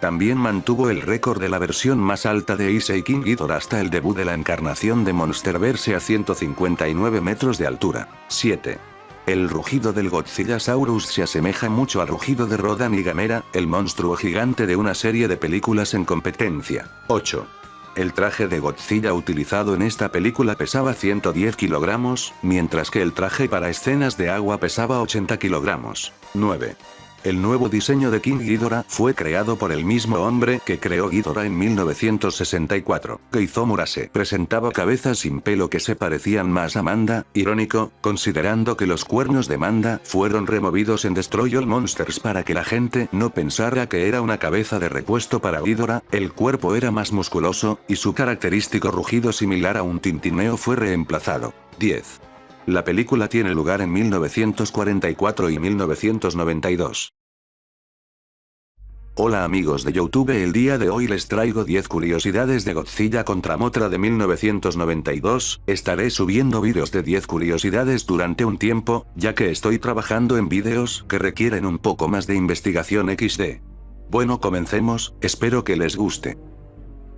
También mantuvo el récord de la versión más alta de Heisei King Ghidorah hasta el debut de la encarnación de Monsterverse a 159 metros de altura. 7. El rugido del Godzillasaurus se asemeja mucho al rugido de Rodan y Gamera, el monstruo gigante de una serie de películas en competencia. 8. El traje de Godzilla utilizado en esta película pesaba 110 kilogramos, mientras que el traje para escenas de agua pesaba 80 kilogramos. 9. El nuevo diseño de King Ghidorah fue creado por el mismo hombre que creó Ghidorah en 1964. Keizo Murase presentaba cabezas sin pelo que se parecían más a Manda, irónico, considerando que los cuernos de Manda fueron removidos en Destroy All Monsters para que la gente no pensara que era una cabeza de repuesto para Ghidorah. El cuerpo era más musculoso, y su característico rugido similar a un tintineo fue reemplazado. 10. La película tiene lugar en 1944 y 1992. Hola amigos de YouTube, el día de hoy les traigo 10 curiosidades de Godzilla contra Mothra de 1992, estaré subiendo vídeos de 10 curiosidades durante un tiempo, ya que estoy trabajando en vídeos que requieren un poco más de investigación XD. Bueno, comencemos, espero que les guste.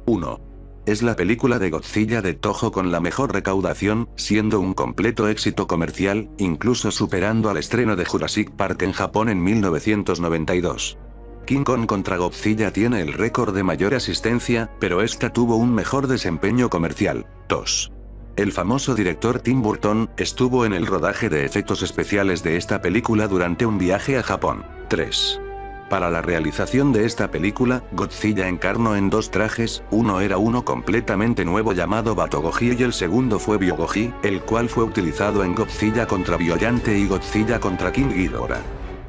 1. Es la película de Godzilla de Toho con la mejor recaudación, siendo un completo éxito comercial, incluso superando al estreno de Jurassic Park en Japón en 1992. King Kong contra Godzilla tiene el récord de mayor asistencia, pero esta tuvo un mejor desempeño comercial. 2. El famoso director Tim Burton estuvo en el rodaje de efectos especiales de esta película durante un viaje a Japón. 3. Para la realización de esta película, Godzilla encarnó en 2 trajes, uno era uno completamente nuevo llamado Batogoji y el segundo fue Byogoji, el cual fue utilizado en Godzilla contra Biollante y Godzilla contra King Ghidorah.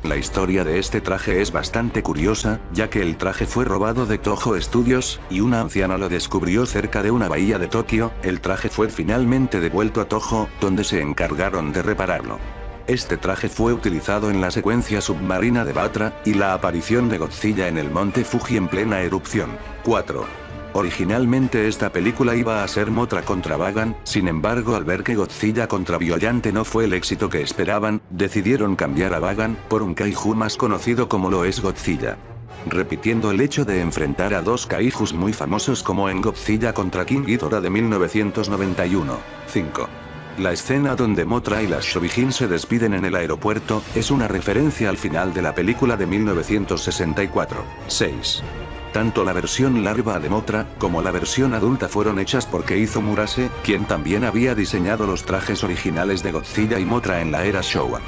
La historia de este traje es bastante curiosa, ya que el traje fue robado de Toho Studios, y una anciana lo descubrió cerca de una bahía de Tokio. El traje fue finalmente devuelto a Toho, donde se encargaron de repararlo. Este traje fue utilizado en la secuencia submarina de Batra, y la aparición de Godzilla en el monte Fuji en plena erupción. 4. Originalmente esta película iba a ser Mothra contra Bagan, sin embargo al ver que Godzilla contra Biollante no fue el éxito que esperaban, decidieron cambiar a Bagan por un kaiju más conocido como lo es Godzilla. Repitiendo el hecho de enfrentar a dos kaijus muy famosos como en Godzilla contra King Ghidorah de 1991. 5. La escena donde Mothra y las Shobijin se despiden en el aeropuerto, es una referencia al final de la película de 1964. 6. Tanto la versión larva de Mothra, como la versión adulta fueron hechas por Keizo Murase, quien también había diseñado los trajes originales de Godzilla y Mothra en la era Showa.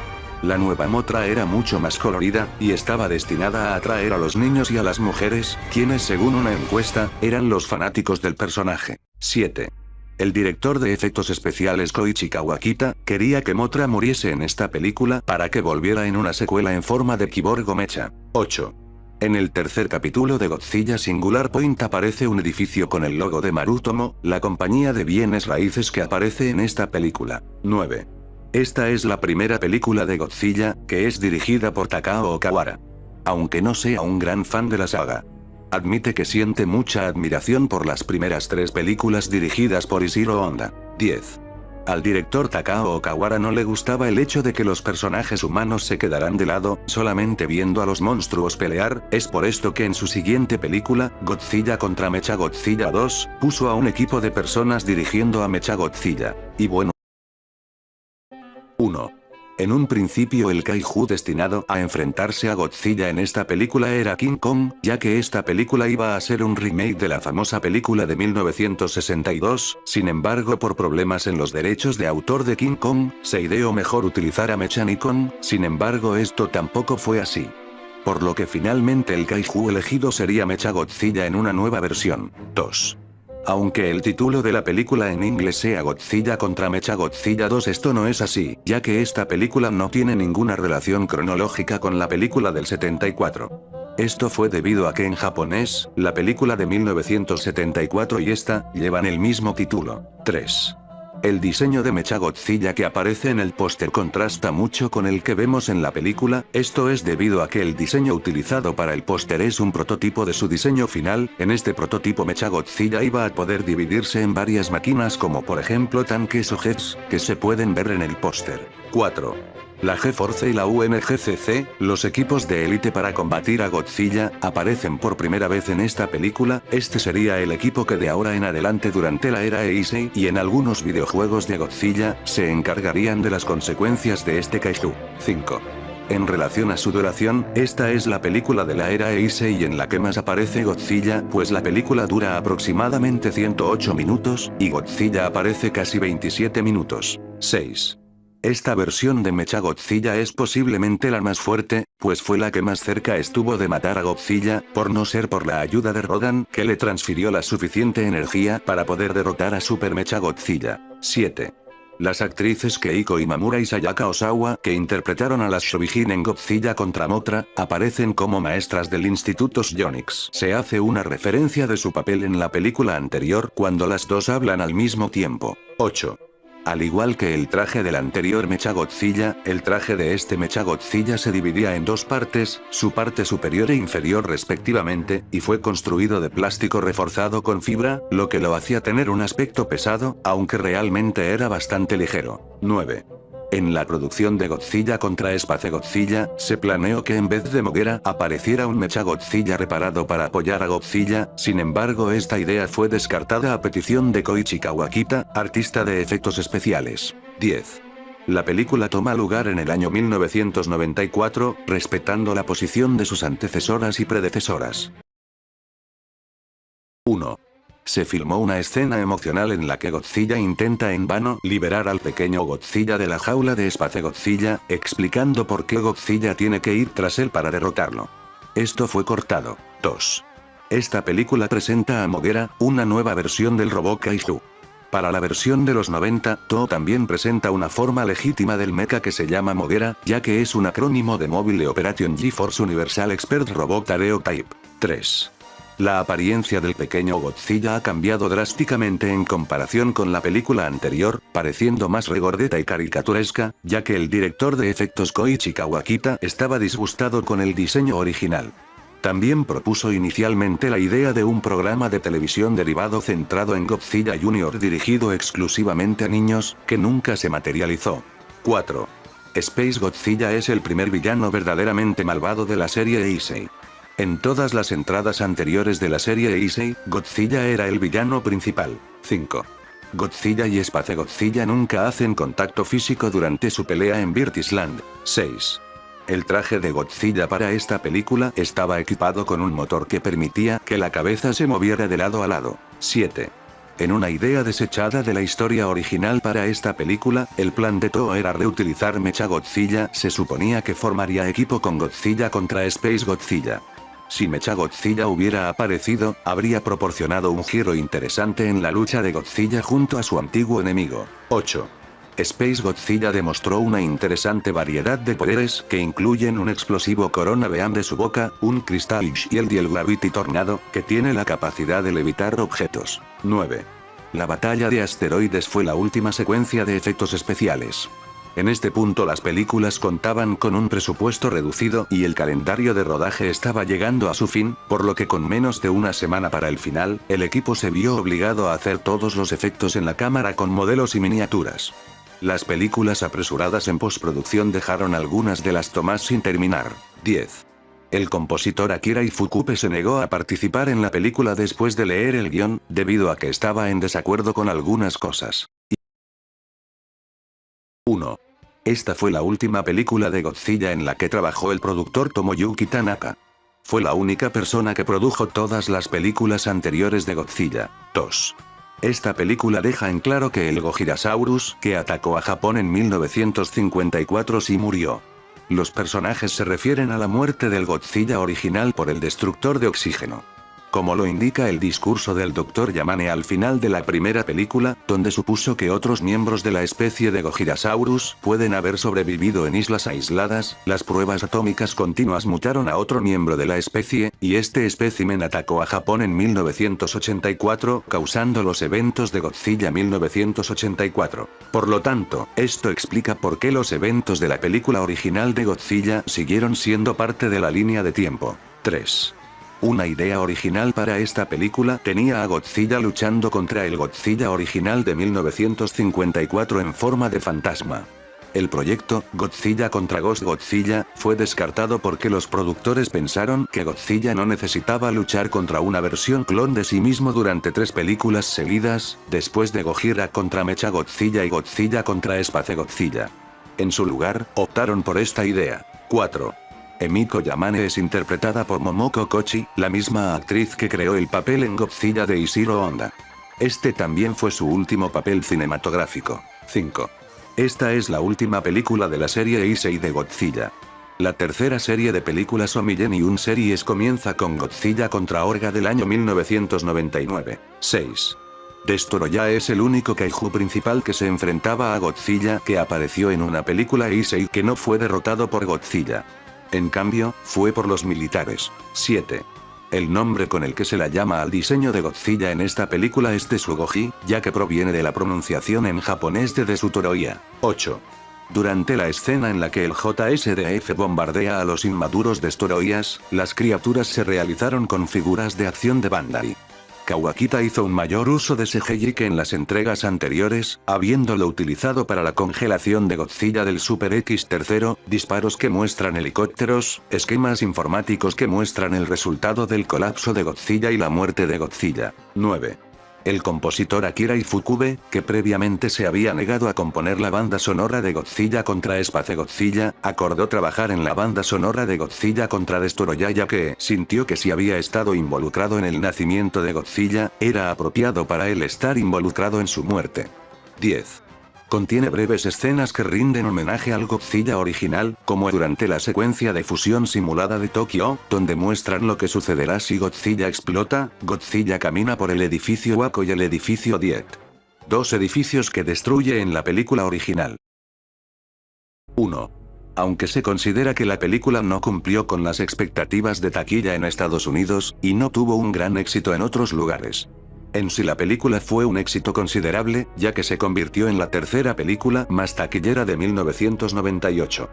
La nueva Mothra era mucho más colorida, y estaba destinada a atraer a los niños y a las mujeres, quienes según una encuesta, eran los fanáticos del personaje. 7. El director de efectos especiales Koichi Kawakita, quería que Mothra muriese en esta película para que volviera en una secuela en forma de Cyborg Mecha. 8. En el tercer capítulo de Godzilla Singular Point aparece un edificio con el logo de Marutomo, la compañía de bienes raíces que aparece en esta película. 9. Esta es la primera película de Godzilla, que es dirigida por Takao Okawara. Aunque no sea un gran fan de la saga, admite que siente mucha admiración por las primeras 3 películas dirigidas por Ishiro Honda. 10. Al director Takao Okawara no le gustaba el hecho de que los personajes humanos se quedaran de lado, solamente viendo a los monstruos pelear, es por esto que en su siguiente película, Godzilla contra Mechagodzilla 2, puso a un equipo de personas dirigiendo a Mechagodzilla. Y bueno. 1. En un principio el kaiju destinado a enfrentarse a Godzilla en esta película era King Kong, ya que esta película iba a ser un remake de la famosa película de 1962, sin embargo por problemas en los derechos de autor de King Kong, se ideó mejor utilizar a Mechanicon, sin embargo esto tampoco fue así. Por lo que finalmente el kaiju elegido sería Mechagodzilla en una nueva versión. 2. Aunque el título de la película en inglés sea Godzilla contra Mechagodzilla 2, esto no es así, ya que esta película no tiene ninguna relación cronológica con la película del 74. Esto fue debido a que en japonés, la película de 1974 y esta, llevan el mismo título. 3. El diseño de Mechagodzilla que aparece en el póster contrasta mucho con el que vemos en la película, esto es debido a que el diseño utilizado para el póster es un prototipo de su diseño final, en este prototipo Mechagodzilla iba a poder dividirse en varias máquinas como por ejemplo tanques o jets, que se pueden ver en el póster. 4. La G-Force y la UNGCC, los equipos de élite para combatir a Godzilla, aparecen por primera vez en esta película, este sería el equipo que de ahora en adelante durante la era Heisei y en algunos videojuegos de Godzilla, se encargarían de las consecuencias de este kaiju. 5. En relación a su duración, esta es la película de la era Heisei en la que más aparece Godzilla, pues la película dura aproximadamente 108 minutos, y Godzilla aparece casi 27 minutos. 6. Esta versión de Mechagodzilla es posiblemente la más fuerte, pues fue la que más cerca estuvo de matar a Godzilla, por no ser por la ayuda de Rodan, que le transfirió la suficiente energía para poder derrotar a Super Mechagodzilla. 7. Las actrices Keiko Imamura y Sayaka Osawa, que interpretaron a las Shobijin en Godzilla contra Mothra, aparecen como maestras del Instituto Yonix. Se hace una referencia de su papel en la película anterior cuando las dos hablan al mismo tiempo. 8. Al igual que el traje del anterior Mechagodzilla, el traje de este Mechagodzilla se dividía en 2 partes, su parte superior e inferior respectivamente, y fue construido de plástico reforzado con fibra, lo que lo hacía tener un aspecto pesado, aunque realmente era bastante ligero. 9. En la producción de Godzilla contra Spacegodzilla, se planeó que en vez de Moguera apareciera un Mechagodzilla reparado para apoyar a Godzilla, sin embargo esta idea fue descartada a petición de Koichi Kawakita, artista de efectos especiales. 10. La película toma lugar en el año 1994, respetando la posición de sus antecesoras y predecesoras. 1. Se filmó una escena emocional en la que Godzilla intenta en vano liberar al pequeño Godzilla de la jaula de Spacegodzilla, explicando por qué Godzilla tiene que ir tras él para derrotarlo. Esto fue cortado. 2. Esta película presenta a Moguera, una nueva versión del robot kaiju. Para la versión de los 90, Toho también presenta una forma legítima del mecha que se llama Moguera, ya que es un acrónimo de Mobile Operation GeForce Universal Expert Robot Areo Type. 3. La apariencia del pequeño Godzilla ha cambiado drásticamente en comparación con la película anterior, pareciendo más regordeta y caricaturesca, ya que el director de efectos Koichi Kawakita estaba disgustado con el diseño original. También propuso inicialmente la idea de un programa de televisión derivado centrado en Godzilla Jr. dirigido exclusivamente a niños, que nunca se materializó. 4. Space Godzilla es el primer villano verdaderamente malvado de la serie Heisei. En todas las entradas anteriores de la serie Heisei, Godzilla era el villano principal. 5. Godzilla y Space Godzilla nunca hacen contacto físico durante su pelea en Virtisland. 6. El traje de Godzilla para esta película estaba equipado con un motor que permitía que la cabeza se moviera de lado a lado. 7. En una idea desechada de la historia original para esta película, el plan de Toho era reutilizar Mechagodzilla. Se suponía que formaría equipo con Godzilla contra Space Godzilla. Si Mechagodzilla hubiera aparecido, habría proporcionado un giro interesante en la lucha de Godzilla junto a su antiguo enemigo. 8. Space Godzilla demostró una interesante variedad de poderes que incluyen un explosivo Corona Beam de su boca, un Crystal Shield y el Gravity Tornado, que tiene la capacidad de levitar objetos. 9. La batalla de asteroides fue la última secuencia de efectos especiales. En este punto las películas contaban con un presupuesto reducido y el calendario de rodaje estaba llegando a su fin, por lo que con menos de una semana para el final, el equipo se vio obligado a hacer todos los efectos en la cámara con modelos y miniaturas. Las películas apresuradas en postproducción dejaron algunas de las tomas sin terminar. 10. El compositor Akira Ifukube se negó a participar en la película después de leer el guión, debido a que estaba en desacuerdo con algunas cosas. 1. Esta fue la última película de Godzilla en la que trabajó el productor Tomoyuki Tanaka. Fue la única persona que produjo todas las películas anteriores de Godzilla. 2. Esta película deja en claro que el Gojirasaurus, que atacó a Japón en 1954, sí murió. Los personajes se refieren a la muerte del Godzilla original por el destructor de oxígeno. Como lo indica el discurso del Dr. Yamane al final de la primera película, donde supuso que otros miembros de la especie de Gojirasaurus pueden haber sobrevivido en islas aisladas, las pruebas atómicas continuas mutaron a otro miembro de la especie, y este espécimen atacó a Japón en 1984, causando los eventos de Godzilla 1984. Por lo tanto, esto explica por qué los eventos de la película original de Godzilla siguieron siendo parte de la línea de tiempo. 3. Una idea original para esta película tenía a Godzilla luchando contra el Godzilla original de 1954 en forma de fantasma. El proyecto, Godzilla contra Ghost Godzilla, fue descartado porque los productores pensaron que Godzilla no necesitaba luchar contra una versión clon de sí mismo durante 3 películas seguidas, después de Gojira contra Mechagodzilla y Godzilla contra Space Godzilla. En su lugar, optaron por esta idea. 4. Emiko Yamane es interpretada por Momoko Kochi, la misma actriz que creó el papel en Godzilla de Ishiro Honda. Este también fue su último papel cinematográfico. 5. Esta es la última película de la serie Heisei de Godzilla. La tercera serie de películas Omillen y un series comienza con Godzilla contra Orga del año 1999. 6. Destoroyah es el único kaiju principal que se enfrentaba a Godzilla que apareció en una película Heisei que no fue derrotado por Godzilla. En cambio, fue por los militares. 7. El nombre con el que se la llama al diseño de Godzilla en esta película es Tsugoji, ya que proviene de la pronunciación en japonés de Destoroyah. 8. Durante la escena en la que el JSDF bombardea a los inmaduros Destoroyahs, las criaturas se realizaron con figuras de acción de Bandai. Kawakita hizo un mayor uso de CGI que en las entregas anteriores, habiéndolo utilizado para la congelación de Godzilla del Super X3, disparos que muestran helicópteros, esquemas informáticos que muestran el resultado del colapso de Godzilla y la muerte de Godzilla. 9. El compositor Akira Ifukube, que previamente se había negado a componer la banda sonora de Godzilla contra Space Godzilla, acordó trabajar en la banda sonora de Godzilla contra Destoroyah ya que sintió que si había estado involucrado en el nacimiento de Godzilla, era apropiado para él estar involucrado en su muerte. 10. Contiene breves escenas que rinden homenaje al Godzilla original, como durante la secuencia de fusión simulada de Tokio, donde muestran lo que sucederá si Godzilla explota. Godzilla camina por el edificio Waco y el edificio Diet. 2 edificios que destruye en la película original. 1. Aunque se considera que la película no cumplió con las expectativas de taquilla en Estados Unidos, y no tuvo un gran éxito en otros lugares. En sí la película fue un éxito considerable, ya que se convirtió en la tercera película más taquillera de 1998.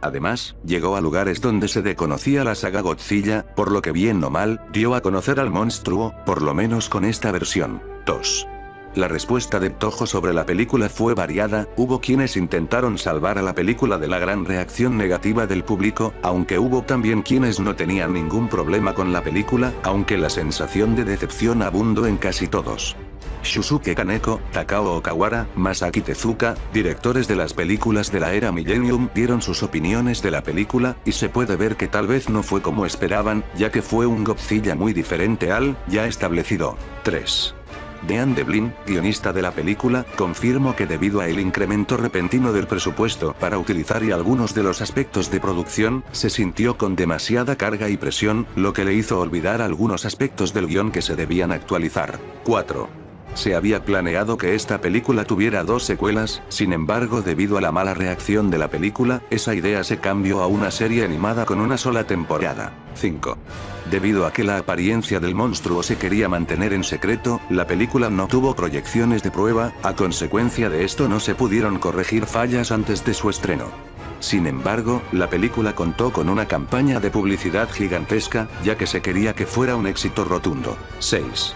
Además, llegó a lugares donde se desconocía la saga Godzilla, por lo que bien o mal, dio a conocer al monstruo, por lo menos con esta versión. 2. La respuesta de Toho sobre la película fue variada, hubo quienes intentaron salvar a la película de la gran reacción negativa del público, aunque hubo también quienes no tenían ningún problema con la película, aunque la sensación de decepción abundó en casi todos. Shusuke Kaneko, Takao Okawara, Masaki Tezuka, directores de las películas de la era Millennium, dieron sus opiniones de la película, y se puede ver que tal vez no fue como esperaban, ya que fue un Godzilla muy diferente al ya establecido. 3. Dean Devlin, guionista de la película, confirmó que debido a el incremento repentino del presupuesto para utilizar y algunos de los aspectos de producción, se sintió con demasiada carga y presión, lo que le hizo olvidar algunos aspectos del guión que se debían actualizar. 4. Se había planeado que esta película tuviera 2 secuelas, sin embargo debido a la mala reacción de la película, esa idea se cambió a una serie animada con una sola temporada. 5. Debido a que la apariencia del monstruo se quería mantener en secreto, la película no tuvo proyecciones de prueba, a consecuencia de esto no se pudieron corregir fallas antes de su estreno. Sin embargo, la película contó con una campaña de publicidad gigantesca, ya que se quería que fuera un éxito rotundo. 6.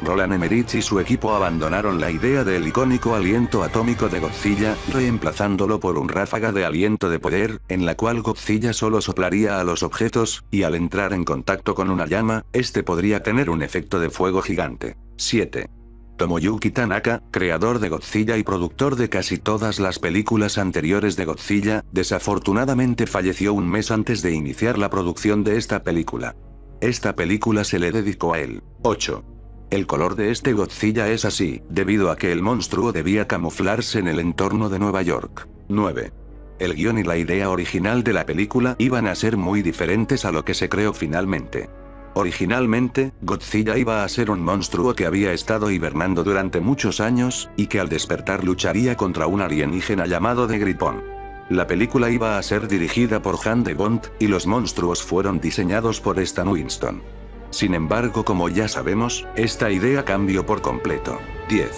Roland Emmerich y su equipo abandonaron la idea del icónico aliento atómico de Godzilla, reemplazándolo por un ráfaga de aliento de poder, en la cual Godzilla solo soplaría a los objetos, y al entrar en contacto con una llama, este podría tener un efecto de fuego gigante. 7. Tomoyuki Tanaka, creador de Godzilla y productor de casi todas las películas anteriores de Godzilla, desafortunadamente falleció un mes antes de iniciar la producción de esta película. Esta película se le dedicó a él. 8. El color de este Godzilla es así, debido a que el monstruo debía camuflarse en el entorno de Nueva York. 9. El guión y la idea original de la película iban a ser muy diferentes a lo que se creó finalmente. Originalmente, Godzilla iba a ser un monstruo que había estado hibernando durante muchos años, y que al despertar lucharía contra un alienígena llamado The Gripon. La película iba a ser dirigida por Han de Bont, y los monstruos fueron diseñados por Stan Winston. Sin embargo, como ya sabemos, esta idea cambió por completo. 10.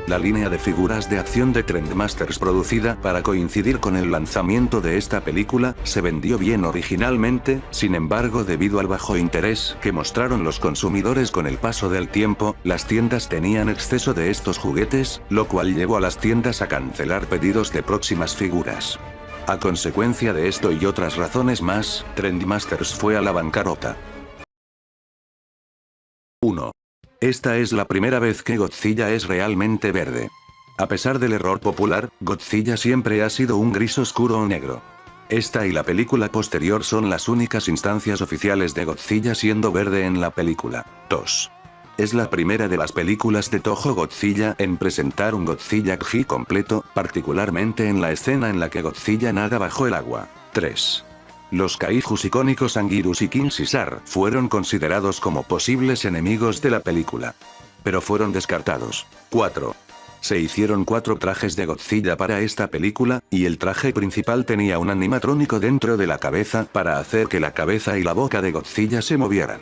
La línea de figuras de acción de Trendmasters producida para coincidir con el lanzamiento de esta película, se vendió bien originalmente, sin embargo debido al bajo interés que mostraron los consumidores con el paso del tiempo, las tiendas tenían exceso de estos juguetes, lo cual llevó a las tiendas a cancelar pedidos de próximas figuras. A consecuencia de esto y otras razones más, Trendmasters fue a la bancarrota. 1. Esta es la primera vez que Godzilla es realmente verde. A pesar del error popular, Godzilla siempre ha sido un gris oscuro o negro. Esta y la película posterior son las únicas instancias oficiales de Godzilla siendo verde en la película. 2. Es la primera de las películas de Toho Godzilla en presentar un Godzilla G completo, particularmente en la escena en la que Godzilla nada bajo el agua. 3. Los kaijus icónicos Anguirus y King Caesar fueron considerados como posibles enemigos de la película, pero fueron descartados. 4. Se hicieron 4 trajes de Godzilla para esta película, y el traje principal tenía un animatrónico dentro de la cabeza para hacer que la cabeza y la boca de Godzilla se movieran.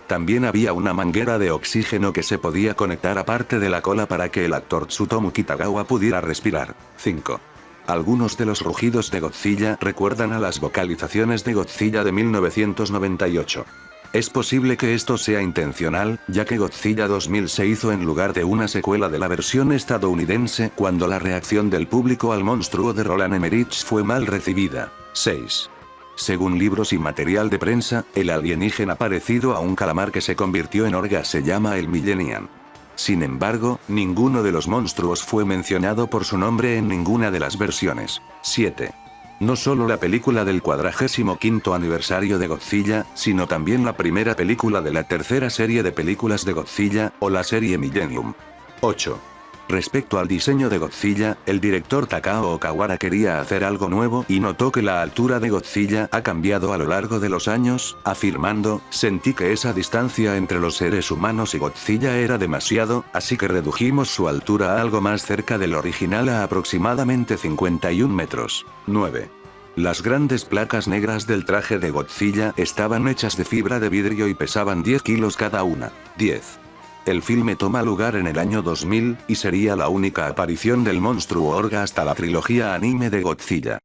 También había una manguera de oxígeno que se podía conectar aparte de la cola para que el actor Tsutomu Kitagawa pudiera respirar. 5. Algunos de los rugidos de Godzilla recuerdan a las vocalizaciones de Godzilla de 1998. Es posible que esto sea intencional, ya que Godzilla 2000 se hizo en lugar de una secuela de la versión estadounidense cuando la reacción del público al monstruo de Roland Emmerich fue mal recibida. 6. Según libros y material de prensa, el alienígena parecido a un calamar que se convirtió en Orga se llama el Millennium. Sin embargo, ninguno de los monstruos fue mencionado por su nombre en ninguna de las versiones. 7. No solo la película del 45º aniversario de Godzilla, sino también la primera película de la tercera serie de películas de Godzilla, o la serie Millennium. 8. Respecto al diseño de Godzilla, el director Takao Okawara quería hacer algo nuevo y notó que la altura de Godzilla ha cambiado a lo largo de los años, afirmando, sentí que esa distancia entre los seres humanos y Godzilla era demasiado, así que redujimos su altura a algo más cerca del original a aproximadamente 51 metros. 9. Las grandes placas negras del traje de Godzilla estaban hechas de fibra de vidrio y pesaban 10 kilos cada una. 10. El filme toma lugar en el año 2000, y sería la única aparición del monstruo Orga hasta la trilogía anime de Godzilla.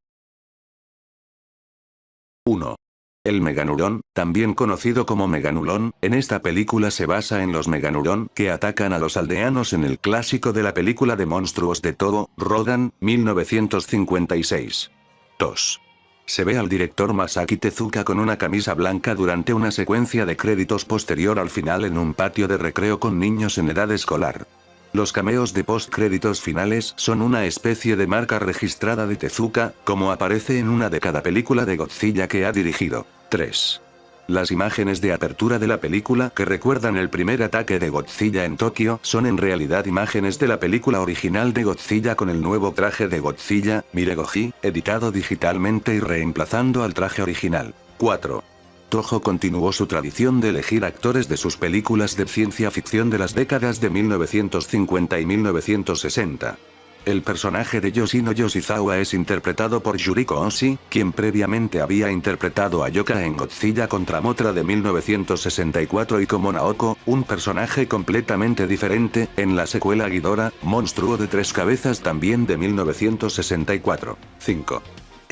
1. El meganurón, también conocido como meganulón, en esta película se basa en los meganurón que atacan a los aldeanos en el clásico de la película de monstruos de Toho, Rodan, 1956. 2. Se ve al director Masaki Tezuka con una camisa blanca durante una secuencia de créditos posterior al final en un patio de recreo con niños en edad escolar. Los cameos de postcréditos finales son una especie de marca registrada de Tezuka, como aparece en una de cada película de Godzilla que ha dirigido. 3. Las imágenes de apertura de la película que recuerdan el primer ataque de Godzilla en Tokio son en realidad imágenes de la película original de Godzilla con el nuevo traje de Godzilla, Miregoji, editado digitalmente y reemplazando al traje original. 4. Toho continuó su tradición de elegir actores de sus películas de ciencia ficción de las décadas de 1950 y 1960. El personaje de Yoshino Yoshizawa es interpretado por Yuriko Oshii, quien previamente había interpretado a Yoka en Godzilla contra Mothra de 1964 y como Naoko, un personaje completamente diferente, en la secuela Ghidorah, monstruo de 3 cabezas también de 1964. 5.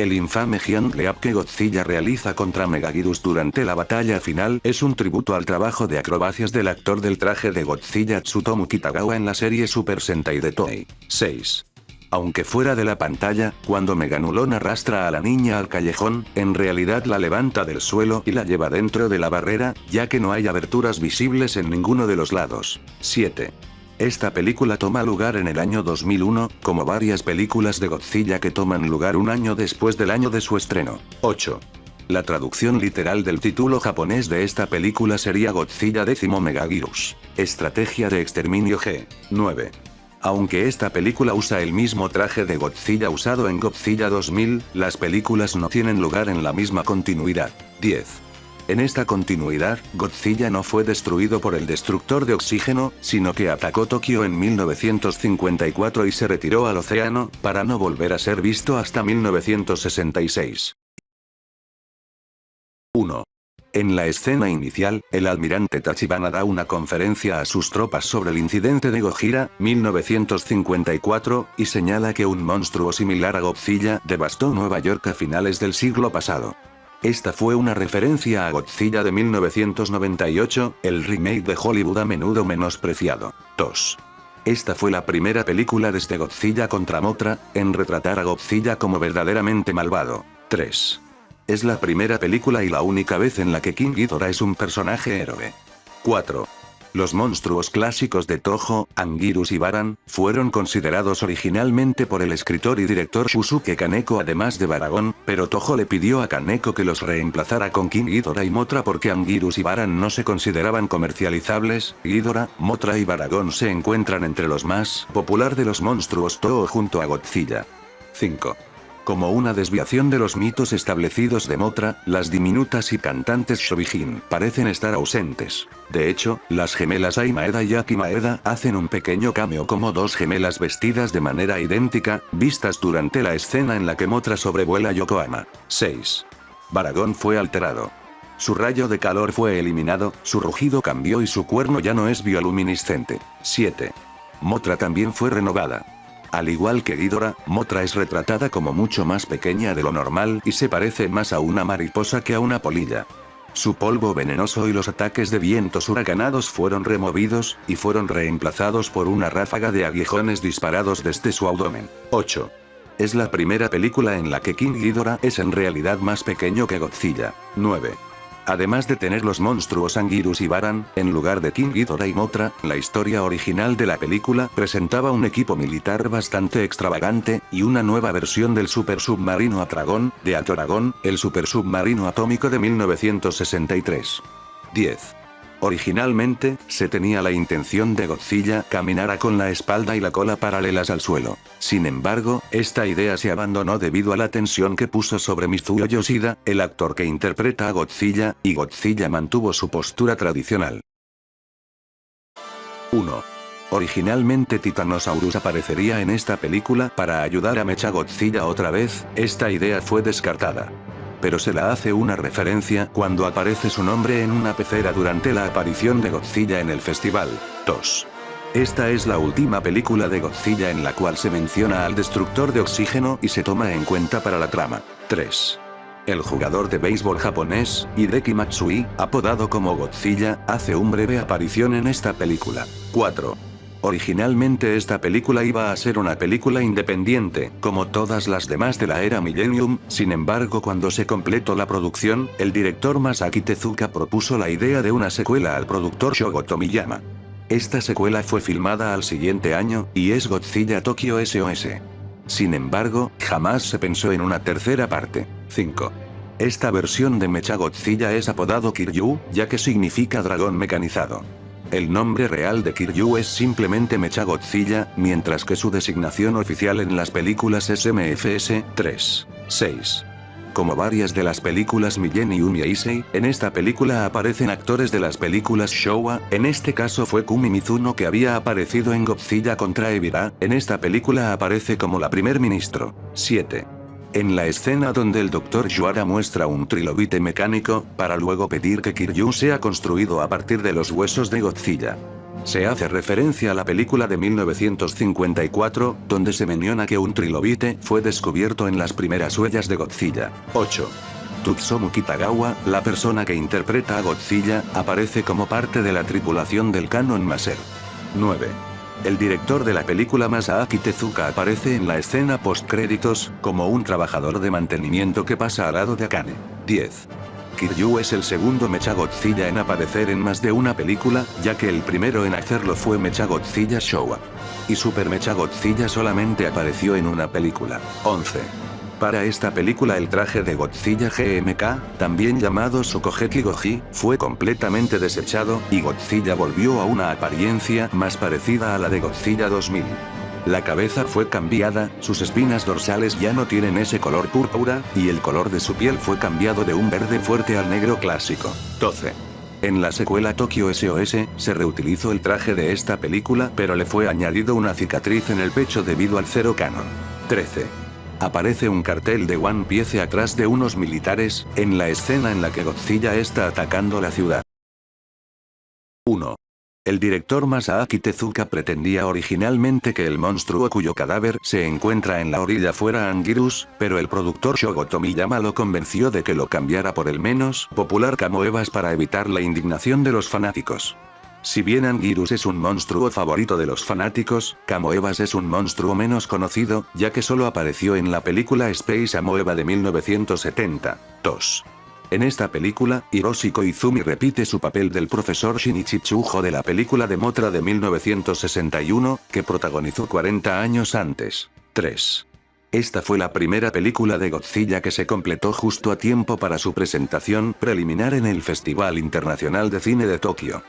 El infame Giant Leap que Godzilla realiza contra Megaguirus durante la batalla final es un tributo al trabajo de acrobacias del actor del traje de Godzilla Tsutomu Kitagawa en la serie Super Sentai de Toei. 6. Aunque fuera de la pantalla, cuando Meganulón arrastra a la niña al callejón, en realidad la levanta del suelo y la lleva dentro de la barrera, ya que no hay aberturas visibles en ninguno de los lados. 7. Esta película toma lugar en el año 2001, como varias películas de Godzilla que toman lugar un año después del año de su estreno. 8. La traducción literal del título japonés de esta película sería Godzilla X Megaguirus. Estrategia de exterminio G. 9. Aunque esta película usa el mismo traje de Godzilla usado en Godzilla 2000, las películas no tienen lugar en la misma continuidad. 10. En esta continuidad, Godzilla no fue destruido por el destructor de oxígeno, sino que atacó Tokio en 1954 y se retiró al océano, para no volver a ser visto hasta 1966. 1. En la escena inicial, el almirante Tachibana da una conferencia a sus tropas sobre el incidente de Gojira, 1954, y señala que un monstruo similar a Godzilla devastó Nueva York a finales del siglo pasado. Esta fue una referencia a Godzilla de 1998, el remake de Hollywood a menudo menospreciado. 2. Esta fue la primera película desde Godzilla contra Mothra, en retratar a Godzilla como verdaderamente malvado. 3. Es la primera película y la única vez en la que King Ghidorah es un personaje héroe. 4. Los monstruos clásicos de Toho, Anguirus y Varan, fueron considerados originalmente por el escritor y director Shusuke Kaneko además de Baragon, pero Toho le pidió a Kaneko que los reemplazara con King Ghidorah y Mothra porque Anguirus y Varan no se consideraban comercializables. Ghidorah, Mothra y Baragon se encuentran entre los más popular de los monstruos Toho junto a Godzilla. 5. Como una desviación de los mitos establecidos de Mothra, las diminutas y cantantes Shobijin parecen estar ausentes. De hecho, las gemelas Ai Maeda y Aki Maeda hacen un pequeño cameo como dos gemelas vestidas de manera idéntica, vistas durante la escena en la que Mothra sobrevuela Yokohama. 6. Baragon fue alterado. Su rayo de calor fue eliminado, su rugido cambió y su cuerno ya no es bioluminiscente. 7. Mothra también fue renovada. Al igual que Ghidorah, Mothra es retratada como mucho más pequeña de lo normal y se parece más a una mariposa que a una polilla. Su polvo venenoso y los ataques de vientos huracanados fueron removidos, y fueron reemplazados por una ráfaga de aguijones disparados desde su abdomen. 8. Es la primera película en la que King Ghidorah es en realidad más pequeño que Godzilla. 9. Además de tener los monstruos Anguirus y Varan, en lugar de King Ghidorah y Mothra, la historia original de la película presentaba un equipo militar bastante extravagante, y una nueva versión del super submarino Atragon, de Atoragon, el super submarino atómico de 1963. 10. Originalmente, se tenía la intención de Godzilla caminara con la espalda y la cola paralelas al suelo. Sin embargo, esta idea se abandonó debido a la tensión que puso sobre Mitsuyo Yoshida, el actor que interpreta a Godzilla, y Godzilla mantuvo su postura tradicional. 1. Originalmente Titanosaurus aparecería en esta película para ayudar a Mechagodzilla otra vez, esta idea fue descartada. Pero se la hace una referencia cuando aparece su nombre en una pecera durante la aparición de Godzilla en el festival. 2. Esta es la última película de Godzilla en la cual se menciona al destructor de oxígeno y se toma en cuenta para la trama. 3. El jugador de béisbol japonés, Hideki Matsui, apodado como Godzilla, hace un breve aparición en esta película. 4. Originalmente esta película iba a ser una película independiente, como todas las demás de la era Millennium, sin embargo cuando se completó la producción, el director Masaki Tezuka propuso la idea de una secuela al productor Shogo Tomiyama. Esta secuela fue filmada al siguiente año, y es Godzilla Tokyo SOS. Sin embargo, jamás se pensó en una tercera parte. 5. Esta versión de Mechagodzilla es apodado Kiryu, ya que significa dragón mecanizado. El nombre real de Kiryu es simplemente Mechagodzilla, mientras que su designación oficial en las películas es MFS 3. 6. Como varias de las películas Millennium y Heisei, en esta película aparecen actores de las películas Showa, en este caso fue Kumi Mizuno que había aparecido en Godzilla contra Ebirah, en esta película aparece como la primer ministro. 7. En la escena donde el Dr. Yuara muestra un trilobite mecánico, para luego pedir que Kiryu sea construido a partir de los huesos de Godzilla. Se hace referencia a la película de 1954, donde se menciona que un trilobite fue descubierto en las primeras huellas de Godzilla. 8. Tsutomu Kitagawa, la persona que interpreta a Godzilla, aparece como parte de la tripulación del Canon Maser. 9. El director de la película Masaaki Tezuka aparece en la escena postcréditos, como un trabajador de mantenimiento que pasa al lado de Akane. 10. Kiryu es el segundo Mechagodzilla en aparecer en más de una película, ya que el primero en hacerlo fue Mechagodzilla Showa. Y Super Mechagodzilla solamente apareció en una película. 11. Para esta película el traje de Godzilla GMK, también llamado Shokugeki Goji, fue completamente desechado, y Godzilla volvió a una apariencia más parecida a la de Godzilla 2000. La cabeza fue cambiada, sus espinas dorsales ya no tienen ese color púrpura, y el color de su piel fue cambiado de un verde fuerte al negro clásico. 12. En la secuela Tokyo SOS, se reutilizó el traje de esta película pero le fue añadido una cicatriz en el pecho debido al Zero Canon. 13. Aparece un cartel de One Piece atrás de unos militares, en la escena en la que Godzilla está atacando la ciudad. 1. El director Masaaki Tezuka pretendía originalmente que el monstruo cuyo cadáver se encuentra en la orilla fuera Anguirus, pero el productor Shogo Tomiyama lo convenció de que lo cambiara por el menos popular Kamoebas para evitar la indignación de los fanáticos. Si bien Anguirus es un monstruo favorito de los fanáticos, Kamoebas es un monstruo menos conocido, ya que solo apareció en la película Space Amoeba de 1970. 2. En esta película, Hiroshi Koizumi repite su papel del profesor Shinichi Chujo de la película de Mothra de 1961, que protagonizó 40 años antes. 3. Esta fue la primera película de Godzilla que se completó justo a tiempo para su presentación preliminar en el Festival Internacional de Cine de Tokio.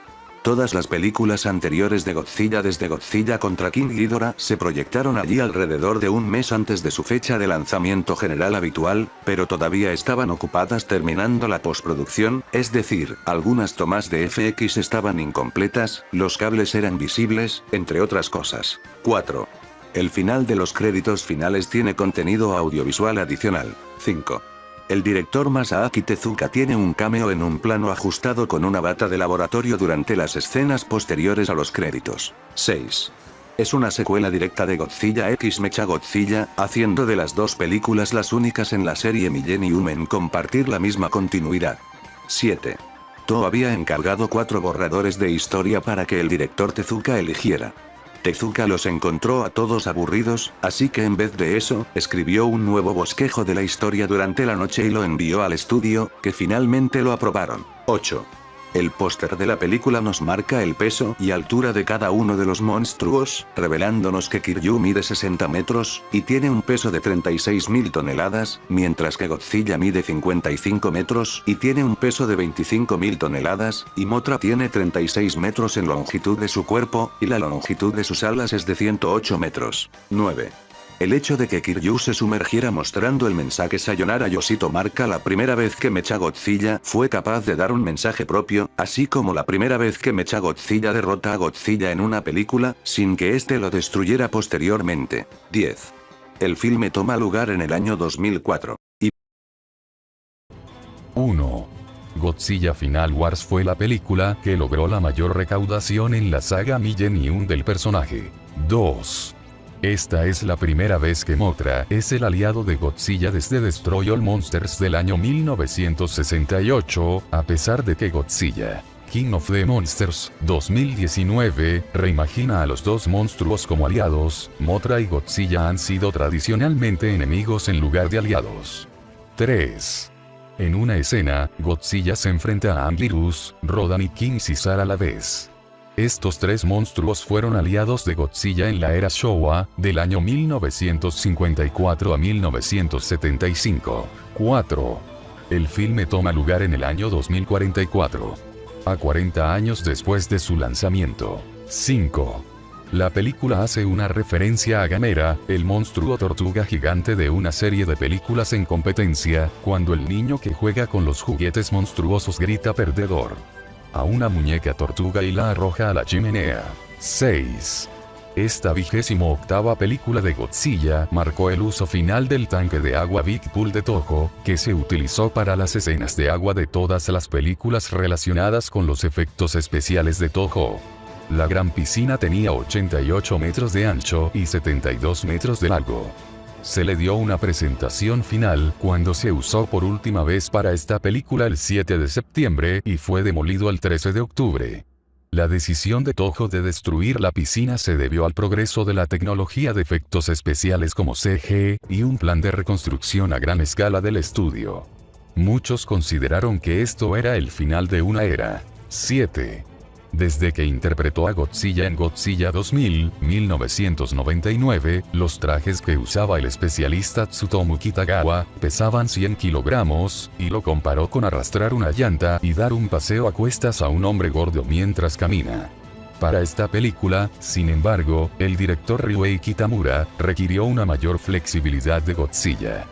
Todas las películas anteriores de Godzilla desde Godzilla contra King Ghidorah se proyectaron allí alrededor de un mes antes de su fecha de lanzamiento general habitual, pero todavía estaban ocupadas terminando la postproducción, es decir, algunas tomas de FX estaban incompletas, los cables eran visibles, entre otras cosas. 4. El final de los créditos finales tiene contenido audiovisual adicional. 5. El director Masaaki Tezuka tiene un cameo en un plano ajustado con una bata de laboratorio durante las escenas posteriores a los créditos. 6. Es una secuela directa de Godzilla X Mechagodzilla, haciendo de las dos películas las únicas en la serie Millennium en compartir la misma continuidad. 7. Toho había encargado 4 borradores de historia para que el director Tezuka eligiera. Tezuka los encontró a todos aburridos, así que en vez de eso, escribió un nuevo bosquejo de la historia durante la noche y lo envió al estudio, que finalmente lo aprobaron. 8. El póster de la película nos marca el peso y altura de cada uno de los monstruos, revelándonos que Kiryu mide 60 metros, y tiene un peso de 36.000 toneladas, mientras que Godzilla mide 55 metros, y tiene un peso de 25.000 toneladas, y Mothra tiene 36 metros en longitud de su cuerpo, y la longitud de sus alas es de 108 metros. 9. El hecho de que Kiryu se sumergiera mostrando el mensaje Sayonara Yoshito marca la primera vez que Mechagodzilla fue capaz de dar un mensaje propio, así como la primera vez que Mechagodzilla derrota a Godzilla en una película, sin que éste lo destruyera posteriormente. 10. El filme toma lugar en el año 2004. 1. Godzilla Final Wars fue la película que logró la mayor recaudación en la saga Millennium del personaje. 2. Esta es la primera vez que Mothra es el aliado de Godzilla desde Destroy All Monsters del año 1968, a pesar de que Godzilla King of the Monsters 2019 reimagina a los dos monstruos como aliados. Mothra y Godzilla han sido tradicionalmente enemigos en lugar de aliados. 3. En una escena, Godzilla se enfrenta a Anguirus, Rodan y King Caesar a la vez. Estos tres monstruos fueron aliados de Godzilla en la era Showa, del año 1954 a 1975. 4. El filme toma lugar en el año 2044. A 40 años después de su lanzamiento. 5. La película hace una referencia a Gamera, el monstruo tortuga gigante de una serie de películas en competencia, cuando el niño que juega con los juguetes monstruosos grita perdedor a una muñeca tortuga y la arroja a la chimenea. 6. Esta 28ª película de Godzilla marcó el uso final del tanque de agua Big Pool de Toho, que se utilizó para las escenas de agua de todas las películas relacionadas con los efectos especiales de Toho. La gran piscina tenía 88 metros de ancho y 72 metros de largo. Se le dio una presentación final cuando se usó por última vez para esta película el 7 de septiembre y fue demolido el 13 de octubre. La decisión de Toho de destruir la piscina se debió al progreso de la tecnología de efectos especiales como CG y un plan de reconstrucción a gran escala del estudio. Muchos consideraron que esto era el final de una era. 7. Desde que interpretó a Godzilla en Godzilla 2000, 1999, los trajes que usaba el especialista Tsutomu Kitagawa pesaban 100 kilogramos, y lo comparó con arrastrar una llanta y dar un paseo a cuestas a un hombre gordo mientras camina. Para esta película, sin embargo, el director Ryuhei Kitamura requirió una mayor flexibilidad de Godzilla.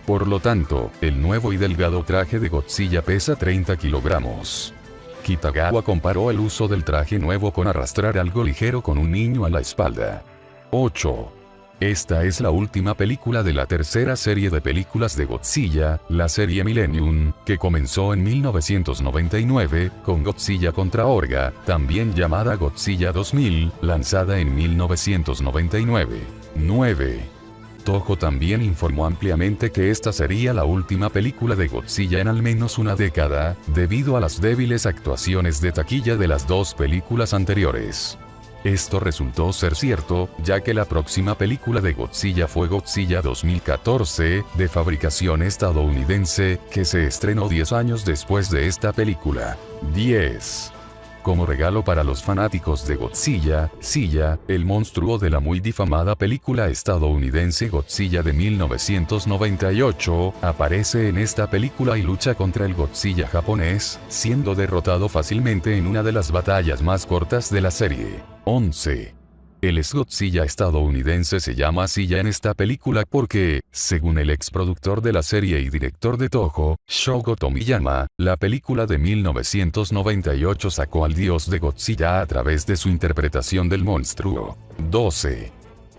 Por lo tanto, el nuevo y delgado traje de Godzilla pesa 30 kilogramos. Kitagawa comparó el uso del traje nuevo con arrastrar algo ligero con un niño a la espalda. 8. Esta es la última película de la tercera serie de películas de Godzilla, la serie Millennium, que comenzó en 1999, con Godzilla contra Orga, también llamada Godzilla 2000, lanzada en 1999. 9. Toho también informó ampliamente que esta sería la última película de Godzilla en al menos una década, debido a las débiles actuaciones de taquilla de las dos películas anteriores. Esto resultó ser cierto, ya que la próxima película de Godzilla fue Godzilla 2014, de fabricación estadounidense, que se estrenó 10 años después de esta película. 10. Como regalo para los fanáticos de Godzilla, Silla, el monstruo de la muy difamada película estadounidense Godzilla de 1998, aparece en esta película y lucha contra el Godzilla japonés, siendo derrotado fácilmente en una de las batallas más cortas de la serie. 11. El ex-Godzilla estadounidense se llama Silla en esta película porque, según el ex-productor de la serie y director de Toho, Shogo Tomiyama, la película de 1998 sacó al dios de Godzilla a través de su interpretación del monstruo. 12.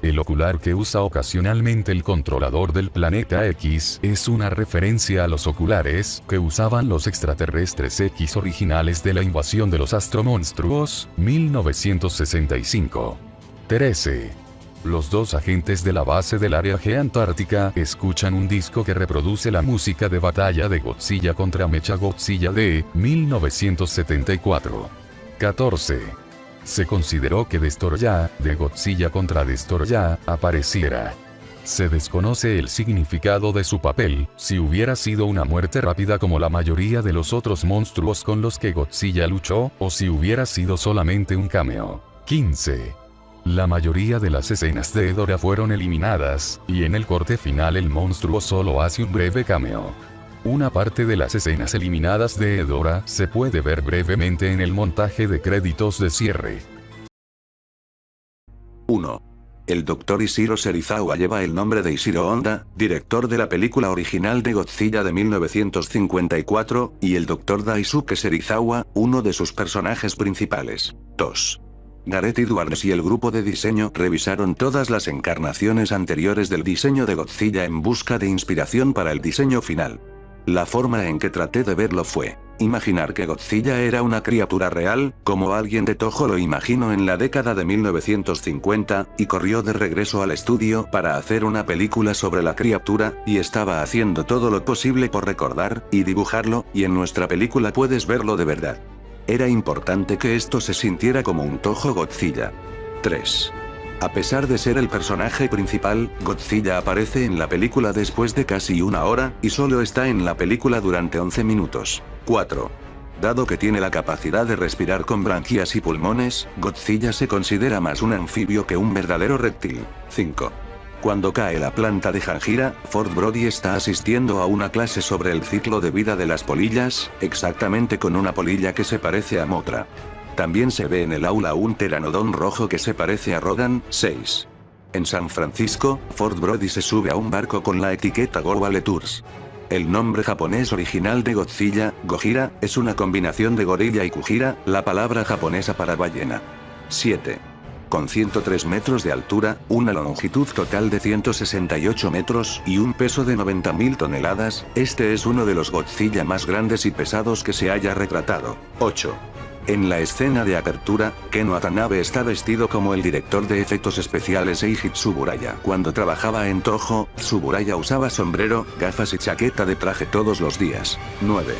El ocular que usa ocasionalmente el controlador del planeta X es una referencia a los oculares que usaban los extraterrestres X originales de la invasión de los astromonstruos, 1965. 13. Los dos agentes de la base del área G Antártica escuchan un disco que reproduce la música de batalla de Godzilla contra Mechagodzilla de 1974. 14. Se consideró que Destoroyah, de Godzilla contra Destoroyah, apareciera. Se desconoce el significado de su papel, si hubiera sido una muerte rápida como la mayoría de los otros monstruos con los que Godzilla luchó, o si hubiera sido solamente un cameo. 15. La mayoría de las escenas de Hedorah fueron eliminadas, y en el corte final el monstruo solo hace un breve cameo. Una parte de las escenas eliminadas de Hedorah se puede ver brevemente en el montaje de créditos de cierre. 1. El Dr. Ishiro Serizawa lleva el nombre de Ishiro Honda, director de la película original de Godzilla de 1954, y el Dr. Daisuke Serizawa, uno de sus personajes principales. 2. Gareth Edwards y el grupo de diseño revisaron todas las encarnaciones anteriores del diseño de Godzilla en busca de inspiración para el diseño final. La forma en que traté de verlo fue imaginar que Godzilla era una criatura real, como alguien de Toho lo imaginó en la década de 1950, y corrió de regreso al estudio para hacer una película sobre la criatura, y estaba haciendo todo lo posible por recordar y dibujarlo, y en nuestra película puedes verlo de verdad. Era importante que esto se sintiera como un Toho Godzilla. 3. A pesar de ser el personaje principal, Godzilla aparece en la película después de casi una hora, y solo está en la película durante 11 minutos. 4. Dado que tiene la capacidad de respirar con branquias y pulmones, Godzilla se considera más un anfibio que un verdadero reptil. 5. Cuando cae la planta de Janjira, Ford Brody está asistiendo a una clase sobre el ciclo de vida de las polillas, exactamente con una polilla que se parece a Mothra. También se ve en el aula un pteranodón rojo que se parece a Rodan. 6. En San Francisco, Ford Brody se sube a un barco con la etiqueta Go Whale Tours. El nombre japonés original de Godzilla, Gojira, es una combinación de gorilla y Kujira, la palabra japonesa para ballena. 7. Con 103 metros de altura, una longitud total de 168 metros y un peso de 90.000 toneladas, este es uno de los Godzilla más grandes y pesados que se haya retratado. 8. En la escena de apertura, Ken Watanabe está vestido como el director de efectos especiales Eiji Tsuburaya. Cuando trabajaba en Toho, Tsuburaya usaba sombrero, gafas y chaqueta de traje todos los días. 9.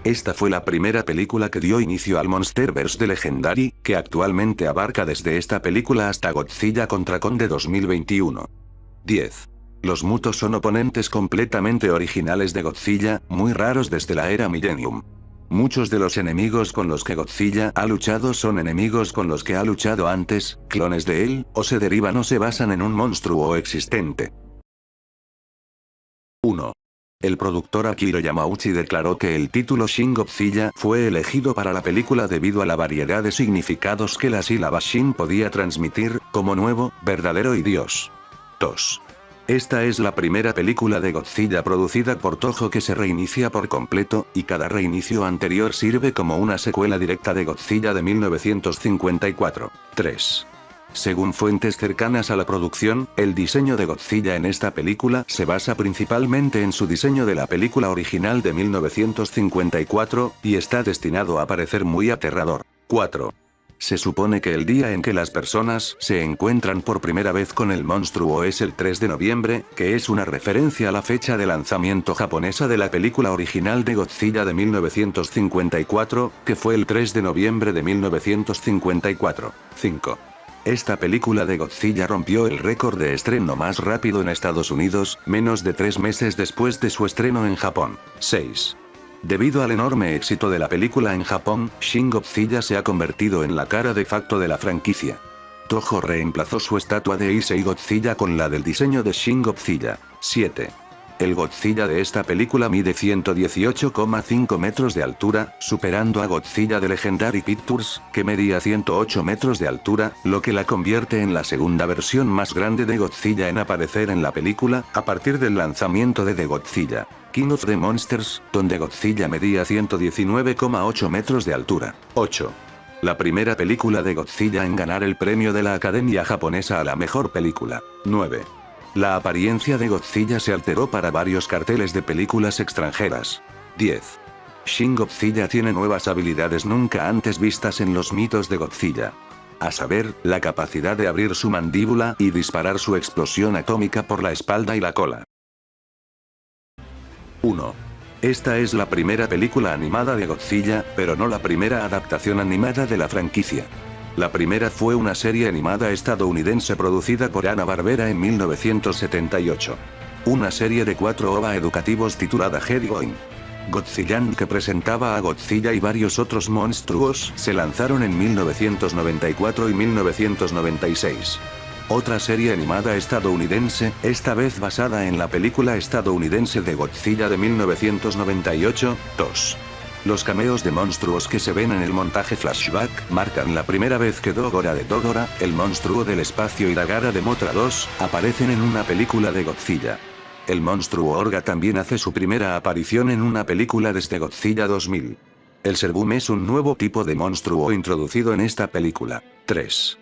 Esta fue la primera película que dio inicio al Monsterverse de Legendary, que actualmente abarca desde esta película hasta Godzilla contra Kong de 2021. 10. Los Mutos son oponentes completamente originales de Godzilla, muy raros desde la era Millennium. Muchos de los enemigos con los que Godzilla ha luchado son enemigos con los que ha luchado antes, clones de él, o se derivan o se basan en un monstruo existente. 1. El productor Akiro Yamauchi declaró que el título Shin Godzilla fue elegido para la película debido a la variedad de significados que la sílaba Shin podía transmitir, como nuevo, verdadero y Dios. 2. Esta es la primera película de Godzilla producida por Toho que se reinicia por completo, y cada reinicio anterior sirve como una secuela directa de Godzilla de 1954. 3. Según fuentes cercanas a la producción, el diseño de Godzilla en esta película se basa principalmente en su diseño de la película original de 1954, y está destinado a parecer muy aterrador. 4. Se supone que el día en que las personas se encuentran por primera vez con el monstruo es el 3 de noviembre, que es una referencia a la fecha de lanzamiento japonesa de la película original de Godzilla de 1954, que fue el 3 de noviembre de 1954. 5. Esta película de Godzilla rompió el récord de estreno más rápido en Estados Unidos, menos de 3 meses después de su estreno en Japón. 6. Debido al enorme éxito de la película en Japón, Shin Godzilla se ha convertido en la cara de facto de la franquicia. Toho reemplazó su estatua de Issei Godzilla con la del diseño de Shin Godzilla. 7. El Godzilla de esta película mide 118,5 metros de altura, superando a Godzilla de Legendary Pictures, que medía 108 metros de altura, lo que la convierte en la segunda versión más grande de Godzilla en aparecer en la película, a partir del lanzamiento de The Godzilla King of the Monsters, donde Godzilla medía 119,8 metros de altura. 8. La primera película de Godzilla en ganar el premio de la Academia Japonesa a la mejor película. 9. La apariencia de Godzilla se alteró para varios carteles de películas extranjeras. 10. Shin Godzilla tiene nuevas habilidades nunca antes vistas en los mitos de Godzilla. A saber, la capacidad de abrir su mandíbula y disparar su explosión atómica por la espalda y la cola. 1. Esta es la primera película animada de Godzilla, pero no la primera adaptación animada de la franquicia. La primera fue una serie animada estadounidense producida por Hanna-Barbera en 1978. Una serie de 4 OVA educativos titulada Head Going Godzilland, que presentaba a Godzilla y varios otros monstruos, se lanzaron en 1994 y 1996. Otra serie animada estadounidense, esta vez basada en la película estadounidense de Godzilla de 1998, 2. Los cameos de monstruos que se ven en el montaje flashback marcan la primera vez que Dogora de Dodora, el monstruo del espacio y Dagara de Mothra 2, aparecen en una película de Godzilla. El monstruo Orga también hace su primera aparición en una película desde Godzilla 2000. El Cerbum es un nuevo tipo de monstruo introducido en esta película. 3.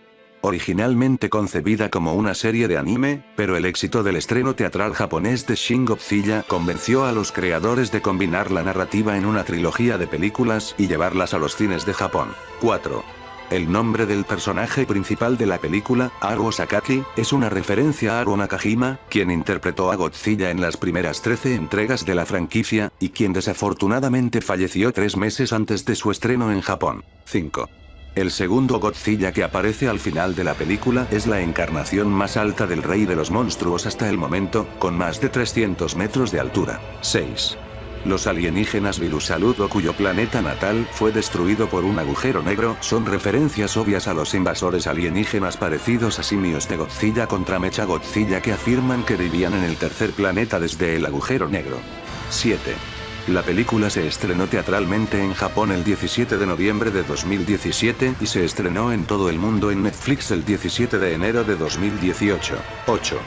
Originalmente concebida como una serie de anime, pero el éxito del estreno teatral japonés de Shin Godzilla convenció a los creadores de combinar la narrativa en una trilogía de películas y llevarlas a los cines de Japón. 4. El nombre del personaje principal de la película, Haruo Sakaki, es una referencia a Haruo Nakajima, quien interpretó a Godzilla en las primeras 13 entregas de la franquicia, y quien desafortunadamente falleció 3 meses antes de su estreno en Japón. 5. El segundo Godzilla que aparece al final de la película es la encarnación más alta del rey de los monstruos hasta el momento, con más de 300 metros de altura. 6. Los alienígenas Virus Saludo, cuyo planeta natal fue destruido por un agujero negro, son referencias obvias a los invasores alienígenas parecidos a simios de Godzilla contra Mechagodzilla que afirman que vivían en el tercer planeta desde el agujero negro. 7. La película se estrenó teatralmente en Japón el 17 de noviembre de 2017 y se estrenó en todo el mundo en Netflix el 17 de enero de 2018. 8.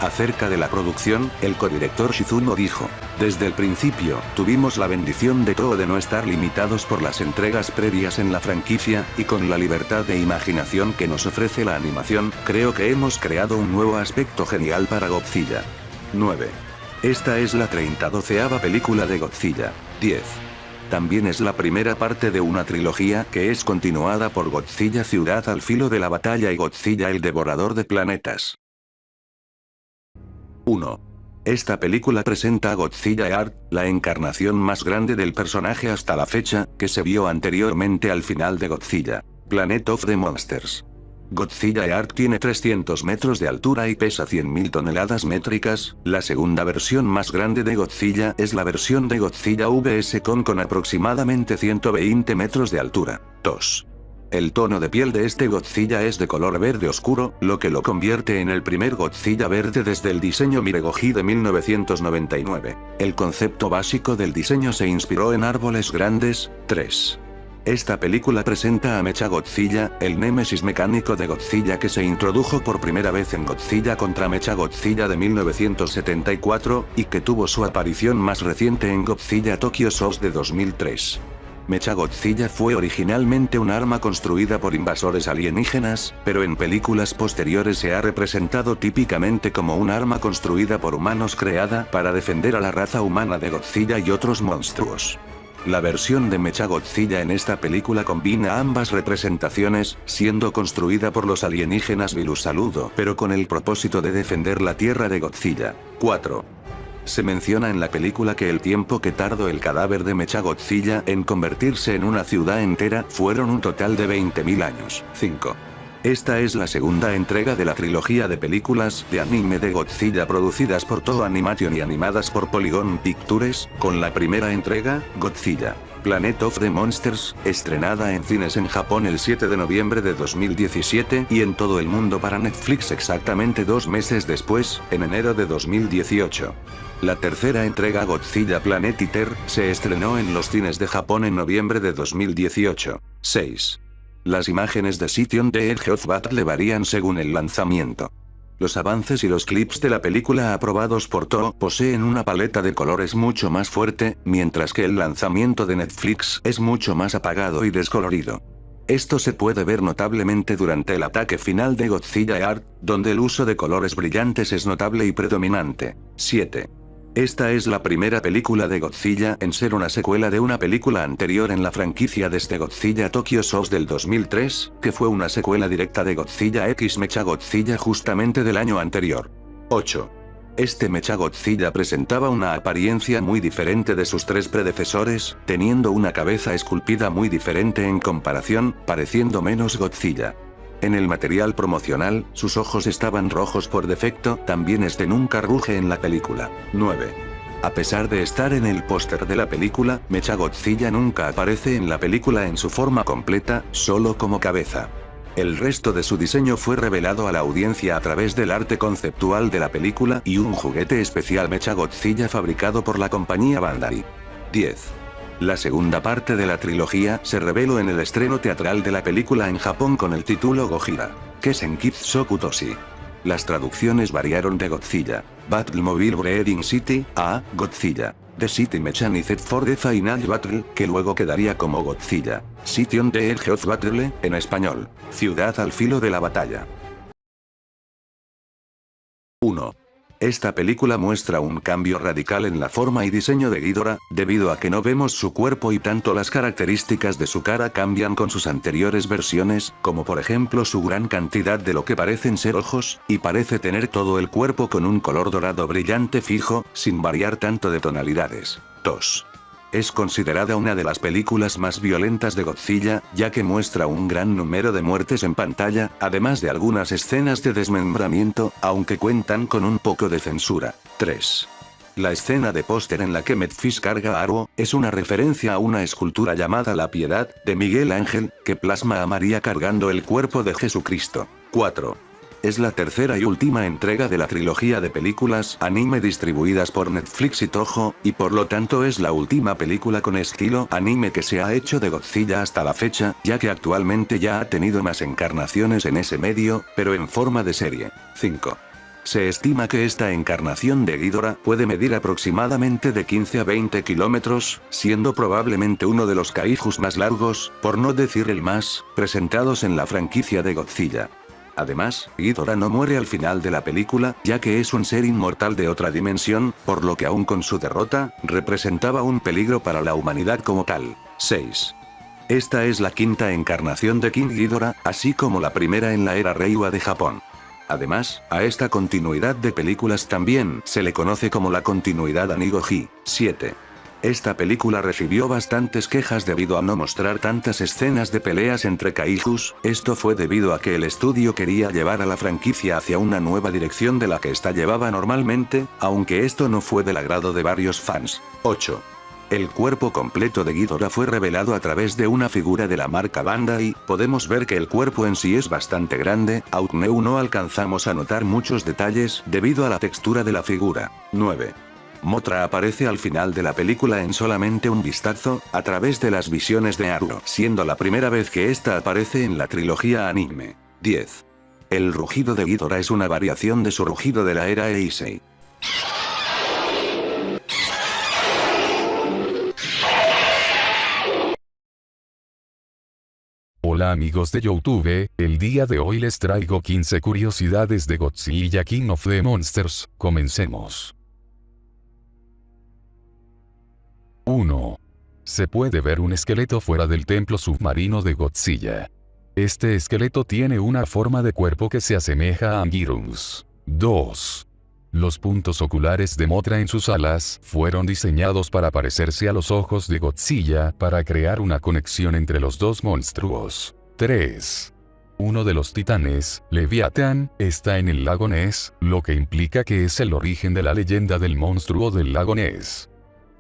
Acerca de la producción, el codirector Shizuno dijo: "Desde el principio, tuvimos la bendición de todo de no estar limitados por las entregas previas en la franquicia, y con la libertad de imaginación que nos ofrece la animación, creo que hemos creado un nuevo aspecto genial para Godzilla". 9. Esta es la 32ª película de Godzilla. 10. También es la primera parte de una trilogía que es continuada por Godzilla Ciudad al filo de la batalla y Godzilla el devorador de planetas. 1. Esta película presenta a Godzilla Earth, la encarnación más grande del personaje hasta la fecha, que se vio anteriormente al final de Godzilla, Planet of the Monsters. Godzilla Earth tiene 300 metros de altura y pesa 100.000 toneladas métricas. La segunda versión más grande de Godzilla es la versión de Godzilla vs. Kong con aproximadamente 120 metros de altura. 2. El tono de piel de este Godzilla es de color verde oscuro, lo que lo convierte en el primer Godzilla verde desde el diseño Miregoji de 1999. El concepto básico del diseño se inspiró en árboles grandes. 3. Esta película presenta a Mechagodzilla, el némesis mecánico de Godzilla que se introdujo por primera vez en Godzilla contra Mechagodzilla de 1974, y que tuvo su aparición más reciente en Godzilla Tokyo Source de 2003. Mechagodzilla fue originalmente un arma construida por invasores alienígenas, pero en películas posteriores se ha representado típicamente como un arma construida por humanos creada para defender a la raza humana de Godzilla y otros monstruos. La versión de Mechagodzilla en esta película combina ambas representaciones, siendo construida por los alienígenas Virus Saludo, pero con el propósito de defender la Tierra de Godzilla. 4. Se menciona en la película que el tiempo que tardó el cadáver de Mechagodzilla en convertirse en una ciudad entera fueron un total de 20.000 años. 5. Esta es la segunda entrega de la trilogía de películas de anime de Godzilla producidas por Toho Animation y animadas por Polygon Pictures, con la primera entrega, Godzilla, Planet of the Monsters, estrenada en cines en Japón el 7 de noviembre de 2017 y en todo el mundo para Netflix exactamente 2 meses después, en enero de 2018. La tercera entrega, Godzilla Planet Eater, se estrenó en los cines de Japón en noviembre de 2018. 6. Las imágenes de City on the Edge of Battle varían según el lanzamiento. Los avances y los clips de la película aprobados por Toho poseen una paleta de colores mucho más fuerte, mientras que el lanzamiento de Netflix es mucho más apagado y descolorido. Esto se puede ver notablemente durante el ataque final de Godzilla Earth, donde el uso de colores brillantes es notable y predominante. 7. Esta es la primera película de Godzilla en ser una secuela de una película anterior en la franquicia desde Godzilla Tokyo Source del 2003, que fue una secuela directa de Godzilla X Mechagodzilla justamente del año anterior. 8. Este Mechagodzilla presentaba una apariencia muy diferente de sus 3 predecesores, teniendo una cabeza esculpida muy diferente en comparación, pareciendo menos Godzilla. En el material promocional, sus ojos estaban rojos por defecto, también este nunca ruge en la película. 9. A pesar de estar en el póster de la película, Mechagodzilla nunca aparece en la película en su forma completa, solo como cabeza. El resto de su diseño fue revelado a la audiencia a través del arte conceptual de la película y un juguete especial Mechagodzilla fabricado por la compañía Bandai. 10. La segunda parte de la trilogía se reveló en el estreno teatral de la película en Japón con el título Gojira, Kesenkitsu Toshi. Las traducciones variaron de Godzilla, Batmobile Breeding City, a Godzilla, The City Mechanized for the Final Battle, que luego quedaría como Godzilla. City on the Edge of Battle, en español. Ciudad al filo de la batalla. 1. Esta película muestra un cambio radical en la forma y diseño de Ghidorah, debido a que no vemos su cuerpo y tanto las características de su cara cambian con sus anteriores versiones, como por ejemplo su gran cantidad de lo que parecen ser ojos, y parece tener todo el cuerpo con un color dorado brillante fijo, sin variar tanto de tonalidades. 2. Es considerada una de las películas más violentas de Godzilla, ya que muestra un gran número de muertes en pantalla, además de algunas escenas de desmembramiento, aunque cuentan con un poco de censura. 3. La escena de póster en la que Medfish carga a Arvo, es una referencia a una escultura llamada La Piedad, de Miguel Ángel, que plasma a María cargando el cuerpo de Jesucristo. 4. Es la tercera y última entrega de la trilogía de películas anime distribuidas por Netflix y Toho, y por lo tanto es la última película con estilo anime que se ha hecho de Godzilla hasta la fecha, ya que actualmente ya ha tenido más encarnaciones en ese medio, pero en forma de serie. 5. Se estima que esta encarnación de Ghidorah puede medir aproximadamente de 15 a 20 kilómetros, siendo probablemente uno de los kaijus más largos, por no decir el más, presentados en la franquicia de Godzilla. Además, Ghidorah no muere al final de la película, ya que es un ser inmortal de otra dimensión, por lo que aún con su derrota, representaba un peligro para la humanidad como tal. 6. Esta es la quinta encarnación de King Ghidorah, así como la primera en la era Reiwa de Japón. Además, a esta continuidad de películas también se le conoce como la continuidad Anigo-ji. 7. Esta película recibió bastantes quejas debido a no mostrar tantas escenas de peleas entre kaijus, esto fue debido a que el estudio quería llevar a la franquicia hacia una nueva dirección de la que esta llevaba normalmente, aunque esto no fue del agrado de varios fans. 8. El cuerpo completo de Ghidorah fue revelado a través de una figura de la marca Bandai, podemos ver que el cuerpo en sí es bastante grande, aunque no alcanzamos a notar muchos detalles debido a la textura de la figura. 9. Mothra aparece al final de la película en solamente un vistazo, a través de las visiones de Arlo, siendo la primera vez que esta aparece en la trilogía anime. 10. El rugido de Ghidorah es una variación de su rugido de la era Heisei. Hola amigos de YouTube, el día de hoy les traigo 15 curiosidades de Godzilla King of the Monsters, comencemos. 1. Se puede ver un esqueleto fuera del templo submarino de Godzilla. Este esqueleto tiene una forma de cuerpo que se asemeja a Anguirus. 2. Los puntos oculares de Mothra en sus alas fueron diseñados para parecerse a los ojos de Godzilla para crear una conexión entre los dos monstruos. 3. Uno de los titanes, Leviatán, está en el lago Ness, lo que implica que es el origen de la leyenda del monstruo del lago Ness.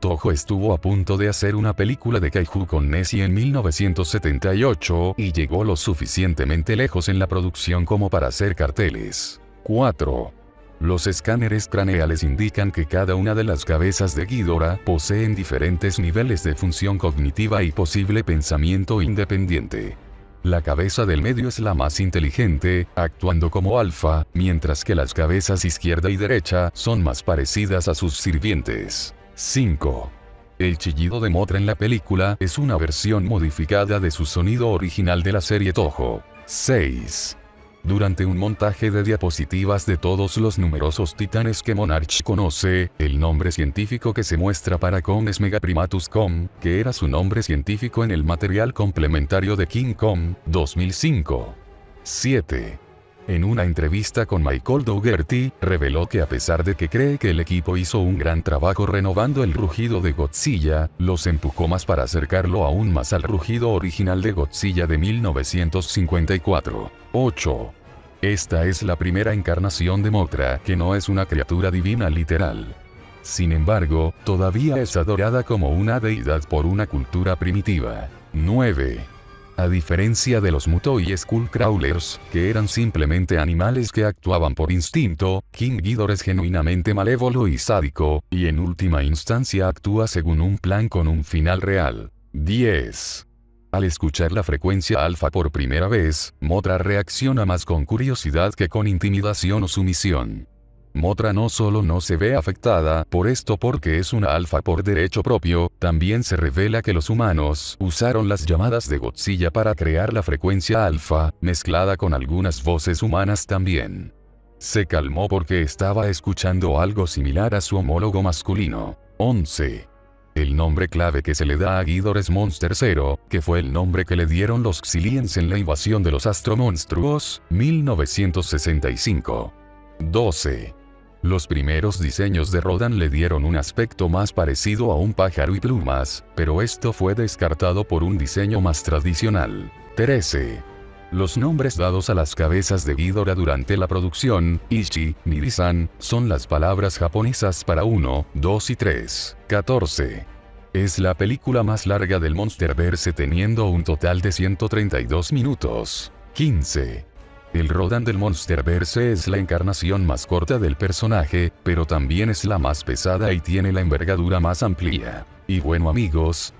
Toho estuvo a punto de hacer una película de Kaiju con Nessie en 1978 y llegó lo suficientemente lejos en la producción como para hacer carteles. 4. Los escáneres craneales indican que cada una de las cabezas de Ghidorah poseen diferentes niveles de función cognitiva y posible pensamiento independiente. La cabeza del medio es la más inteligente, actuando como alfa, mientras que las cabezas izquierda y derecha son más parecidas a sus sirvientes. 5. El chillido de Mothra en la película es una versión modificada de su sonido original de la serie Toho. 6. Durante un montaje de diapositivas de todos los numerosos titanes que Monarch conoce, el nombre científico que se muestra para Kong es Megaprimatus Kong, que era su nombre científico en el material complementario de King Kong, 2005. 7. En una entrevista con Michael Dougherty, reveló que a pesar de que cree que el equipo hizo un gran trabajo renovando el rugido de Godzilla, los empujó más para acercarlo aún más al rugido original de Godzilla de 1954. 8. Esta es la primera encarnación de Mothra, que no es una criatura divina literal. Sin embargo, todavía es adorada como una deidad por una cultura primitiva. 9. A diferencia de los Muto y Skullcrawlers, que eran simplemente animales que actuaban por instinto, King Ghidorah es genuinamente malévolo y sádico, y en última instancia actúa según un plan con un final real. 10. Al escuchar la frecuencia alfa por primera vez, Mothra reacciona más con curiosidad que con intimidación o sumisión. Mothra no solo no se ve afectada por esto porque es una alfa por derecho propio, también se revela que los humanos usaron las llamadas de Godzilla para crear la frecuencia alfa, mezclada con algunas voces humanas también. Se calmó porque estaba escuchando algo similar a su homólogo masculino. 11. El nombre clave que se le da a Ghidorah es Monster Zero, que fue el nombre que le dieron los Xiliens en la invasión de los astromonstruos, 1965. 12. Los primeros diseños de Rodan le dieron un aspecto más parecido a un pájaro y plumas, pero esto fue descartado por un diseño más tradicional. 13. Los nombres dados a las cabezas de Ghidorah durante la producción, Ichi, Niri-san, son las palabras japonesas para 1, 2 y 3. 14. Es la película más larga del Monsterverse teniendo un total de 132 minutos. 15. El Rodan del Monsterverse es la encarnación más corta del personaje, pero también es la más pesada y tiene la envergadura más amplia. Y bueno amigos,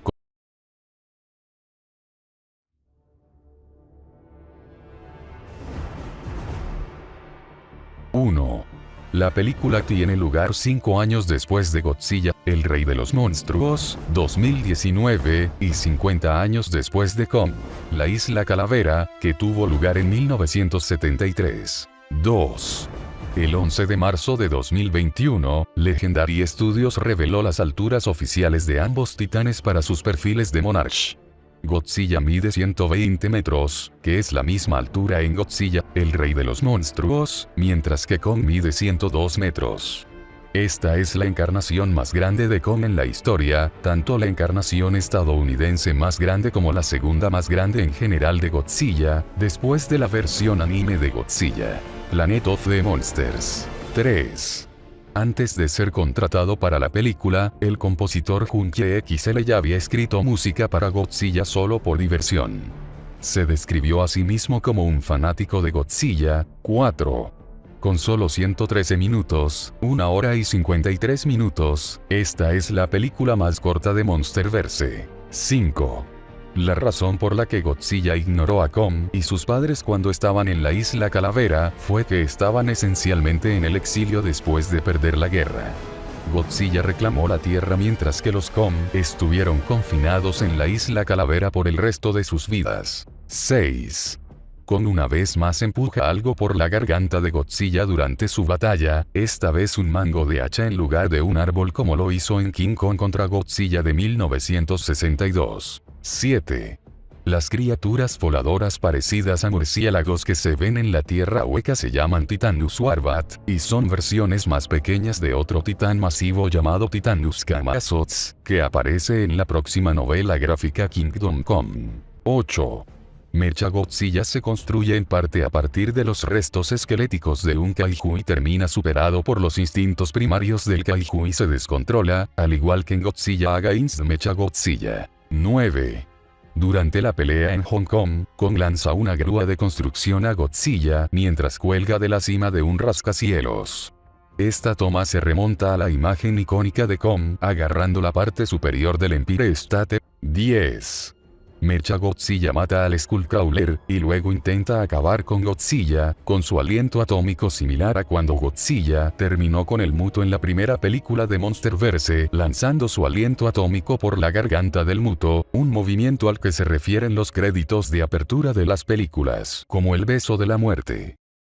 1. La película tiene lugar 5 años después de Godzilla, el rey de los monstruos, 2019, y 50 años después de Kong, la isla Calavera, que tuvo lugar en 1973. 2. El 11 de marzo de 2021, Legendary Studios reveló las alturas oficiales de ambos titanes para sus perfiles de Monarch. Godzilla mide 120 metros, que es la misma altura en Godzilla, el rey de los monstruos, mientras que Kong mide 102 metros. Esta es la encarnación más grande de Kong en la historia, tanto la encarnación estadounidense más grande como la segunda más grande en general de Godzilla, después de la versión anime de Godzilla. Planet of the Monsters. 3. Antes de ser contratado para la película, el compositor Junkie XL ya había escrito música para Godzilla solo por diversión. Se describió a sí mismo como un fanático de Godzilla. 4. Con solo 113 minutos, 1 hora y 53 minutos, esta es la película más corta de Monsterverse. 5. La razón por la que Godzilla ignoró a Kong y sus padres cuando estaban en la isla Calavera fue que estaban esencialmente en el exilio después de perder la guerra. Godzilla reclamó la tierra mientras que los Kong estuvieron confinados en la isla Calavera por el resto de sus vidas. 6. Kong una vez más empuja algo por la garganta de Godzilla durante su batalla, esta vez un mango de hacha en lugar de un árbol como lo hizo en King Kong contra Godzilla de 1962. 7. Las criaturas voladoras parecidas a murciélagos que se ven en la Tierra Hueca se llaman Titanus Warbat, y son versiones más pequeñas de otro titán masivo llamado Titanus Camazotz, que aparece en la próxima novela gráfica Kingdom Come. 8. Mechagodzilla se construye en parte a partir de los restos esqueléticos de un kaiju y termina superado por los instintos primarios del kaiju y se descontrola, al igual que en Godzilla Against Mechagodzilla. 9. Durante la pelea en Hong Kong, Kong lanza una grúa de construcción a Godzilla mientras cuelga de la cima de un rascacielos. Esta toma se remonta a la imagen icónica de Kong agarrando la parte superior del Empire State. 10. Mechagodzilla mata al Skullcrawler, y luego intenta acabar con Godzilla, con su aliento atómico similar a cuando Godzilla terminó con el Muto en la primera película de Monsterverse, lanzando su aliento atómico por la garganta del Muto, un movimiento al que se refieren los créditos de apertura de las películas, como el beso de la muerte.